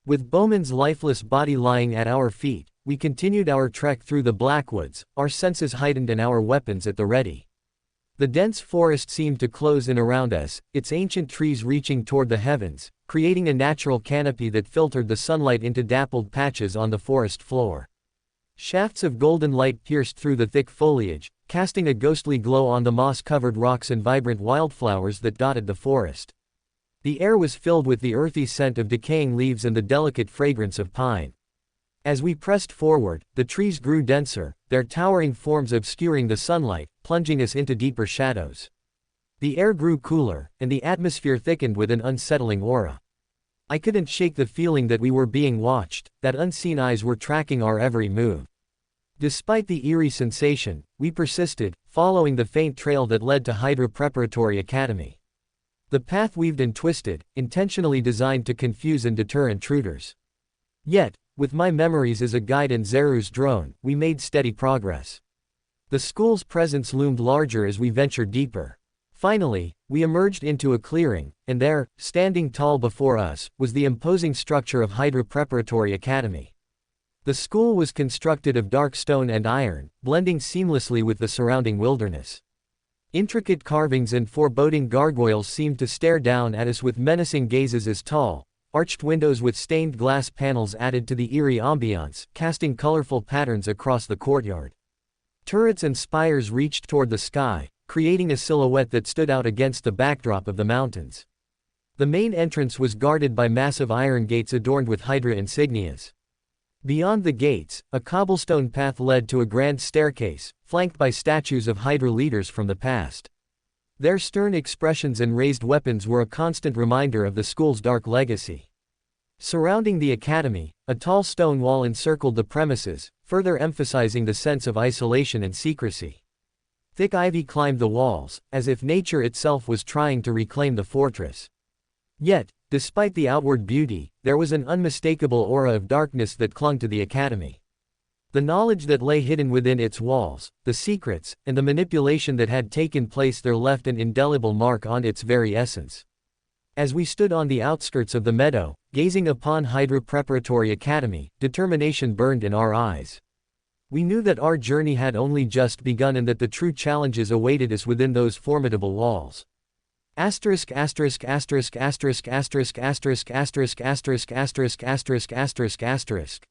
With Bowman's lifeless body lying at our feet, we continued our trek through the Blackwoods, our senses heightened and our weapons at the ready. The dense forest seemed to close in around us, its ancient trees reaching toward the heavens, creating a natural canopy that filtered the sunlight into dappled patches on the forest floor. Shafts of golden light pierced through the thick foliage, casting a ghostly glow on the moss-covered rocks and vibrant wildflowers that dotted the forest. The air was filled with the earthy scent of decaying leaves and the delicate fragrance of pine. As we pressed forward, the trees grew denser, their towering forms obscuring the sunlight, plunging us into deeper shadows. The air grew cooler, and the atmosphere thickened with an unsettling aura. I couldn't shake the feeling that we were being watched, that unseen eyes were tracking our every move. Despite the eerie sensation, we persisted, following the faint trail that led to Hydra Preparatory Academy. The path weaved and twisted, intentionally designed to confuse and deter intruders. Yet, with my memories as a guide and Zeru's drone, we made steady progress. The school's presence loomed larger as we ventured deeper. Finally, we emerged into a clearing, and there, standing tall before us, was the imposing structure of Hydra Preparatory Academy. The school was constructed of dark stone and iron, blending seamlessly with the surrounding wilderness. Intricate carvings and foreboding gargoyles seemed to stare down at us with menacing gazes as tall, arched windows with stained glass panels added to the eerie ambiance, casting colorful patterns across the courtyard. Turrets and spires reached toward the sky, creating a silhouette that stood out against the backdrop of the mountains. The main entrance was guarded by massive iron gates adorned with Hydra insignias. Beyond the gates, a cobblestone path led to a grand staircase, flanked by statues of Hydra leaders from the past. Their stern expressions and raised weapons were a constant reminder of the school's dark legacy. Surrounding the academy, a tall stone wall encircled the premises, further emphasizing the sense of isolation and secrecy. Thick ivy climbed the walls, as if nature itself was trying to reclaim the fortress. Yet, despite the outward beauty, there was an unmistakable aura of darkness that clung to the academy. The knowledge that lay hidden within its walls, the secrets, and the manipulation that had taken place there left an indelible mark on its very essence. As we stood on the outskirts of the meadow, gazing upon Hydra Preparatory Academy, determination burned in our eyes. We knew that our journey had only just begun and that the true challenges awaited us within those formidable walls. Asterisk asterisk asterisk asterisk asterisk asterisk asterisk asterisk asterisk asterisk asterisk asterisk.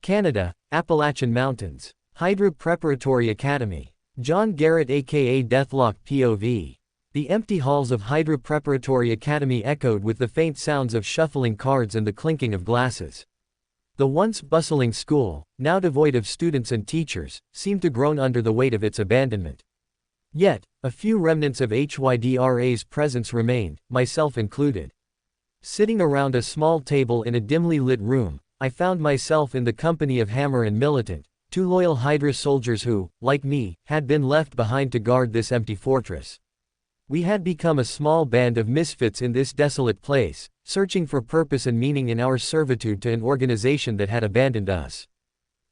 Canada, Appalachian Mountains. Hydra Preparatory Academy. John Garrett a.k.a. Deathlock POV. The empty halls of Hydra Preparatory Academy echoed with the faint sounds of shuffling cards and the clinking of glasses. The once bustling school, now devoid of students and teachers, seemed to groan under the weight of its abandonment. Yet, a few remnants of HYDRA's presence remained, myself included. Sitting around a small table in a dimly lit room, I found myself in the company of Hammer and Militant, two loyal Hydra soldiers who, like me, had been left behind to guard this empty fortress. We had become a small band of misfits in this desolate place, searching for purpose and meaning in our servitude to an organization that had abandoned us.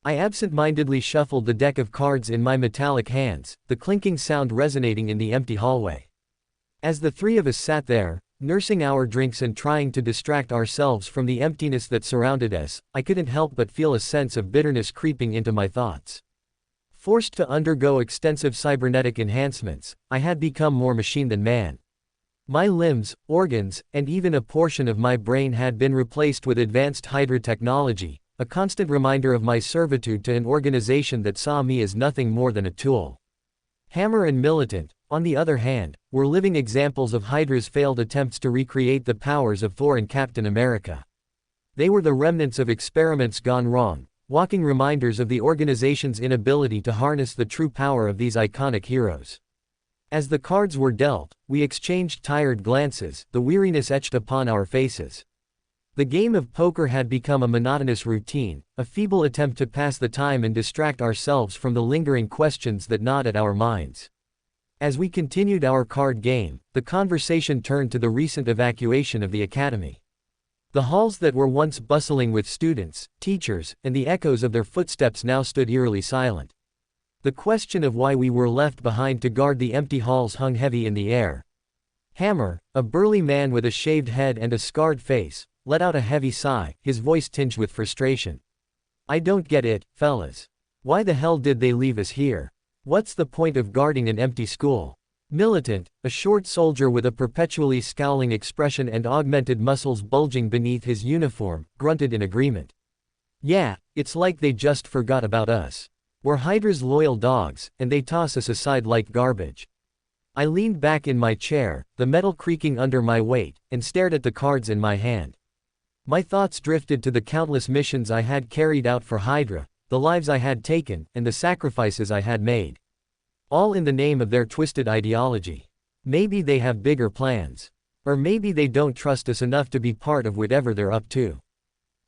I absent-mindedly shuffled the deck of cards in my metallic hands, the clinking sound resonating in the empty hallway. As the three of us sat there, nursing our drinks and trying to distract ourselves from the emptiness that surrounded us, I couldn't help but feel a sense of bitterness creeping into my thoughts. Forced to undergo extensive cybernetic enhancements, I had become more machine than man. My limbs, organs, and even a portion of my brain had been replaced with advanced Hydra technology, a constant reminder of my servitude to an organization that saw me as nothing more than a tool. Hammer and Militant, on the other hand, were living examples of Hydra's failed attempts to recreate the powers of Thor and Captain America. They were the remnants of experiments gone wrong, walking reminders of the organization's inability to harness the true power of these iconic heroes. As the cards were dealt, we exchanged tired glances, the weariness etched upon our faces. The game of poker had become a monotonous routine, a feeble attempt to pass the time and distract ourselves from the lingering questions that gnawed at our minds. As we continued our card game, the conversation turned to the recent evacuation of the academy. The halls that were once bustling with students, teachers, and the echoes of their footsteps now stood eerily silent. The question of why we were left behind to guard the empty halls hung heavy in the air. Hammer, a burly man with a shaved head and a scarred face, let out a heavy sigh, his voice tinged with frustration. "I don't get it, fellas. Why the hell did they leave us here? What's the point of guarding an empty school?" Militant, a short soldier with a perpetually scowling expression and augmented muscles bulging beneath his uniform, grunted in agreement. "Yeah, it's like they just forgot about us. We're Hydra's loyal dogs, and they toss us aside like garbage." I leaned back in my chair, the metal creaking under my weight, and stared at the cards in my hand. My thoughts drifted to the countless missions I had carried out for Hydra, the lives I had taken, and the sacrifices I had made. All in the name of their twisted ideology. Maybe they have bigger plans. Or maybe they don't trust us enough to be part of whatever they're up to.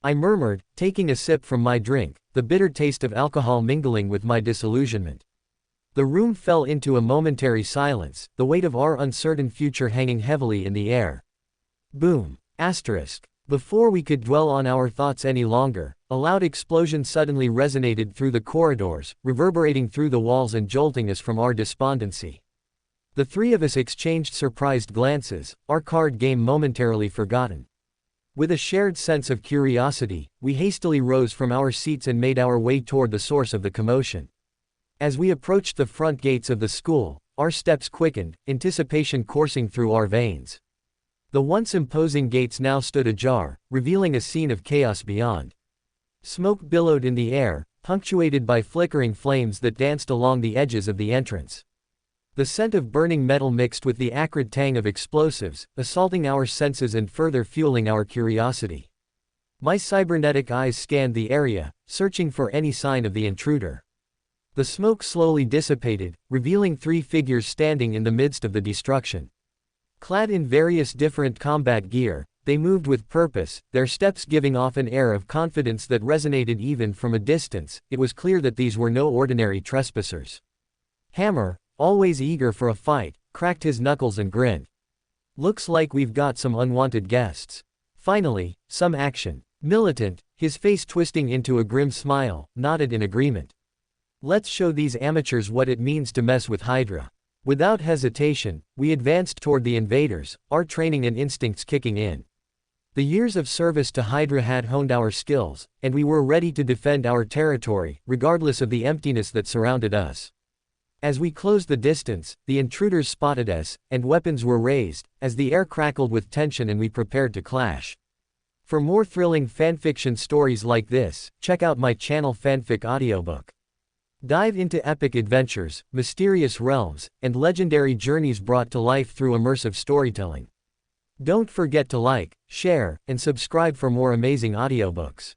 I murmured, taking a sip from my drink, the bitter taste of alcohol mingling with my disillusionment. The room fell into a momentary silence, the weight of our uncertain future hanging heavily in the air. Boom. Asterisk. Before we could dwell on our thoughts any longer, a loud explosion suddenly resonated through the corridors, reverberating through the walls and jolting us from our despondency. The three of us exchanged surprised glances, our card game momentarily forgotten. With a shared sense of curiosity, we hastily rose from our seats and made our way toward the source of the commotion. As we approached the front gates of the school, our steps quickened, anticipation coursing through our veins. The once imposing gates now stood ajar, revealing a scene of chaos beyond. Smoke billowed in the air, punctuated by flickering flames that danced along the edges of the entrance. The scent of burning metal mixed with the acrid tang of explosives, assaulting our senses and further fueling our curiosity. My cybernetic eyes scanned the area, searching for any sign of the intruder. The smoke slowly dissipated, revealing three figures standing in the midst of the destruction. Clad in various different combat gear, they moved with purpose, their steps giving off an air of confidence that resonated even from a distance. It was clear that these were no ordinary trespassers. Hammer, always eager for a fight, cracked his knuckles and grinned. Looks like we've got some unwanted guests. Finally, some action. Militant, his face twisting into a grim smile, nodded in agreement. Let's show these amateurs what it means to mess with Hydra. Without hesitation, we advanced toward the invaders, our training and instincts kicking in. The years of service to Hydra had honed our skills, and we were ready to defend our territory, regardless of the emptiness that surrounded us. As we closed the distance, the intruders spotted us, and weapons were raised, as the air crackled with tension and we prepared to clash. For more thrilling fanfiction stories like this, check out my channel Fanfic audiobook. Dive into epic adventures, mysterious realms, and legendary journeys brought to life through immersive storytelling. Don't forget to like, share, and subscribe for more amazing audiobooks.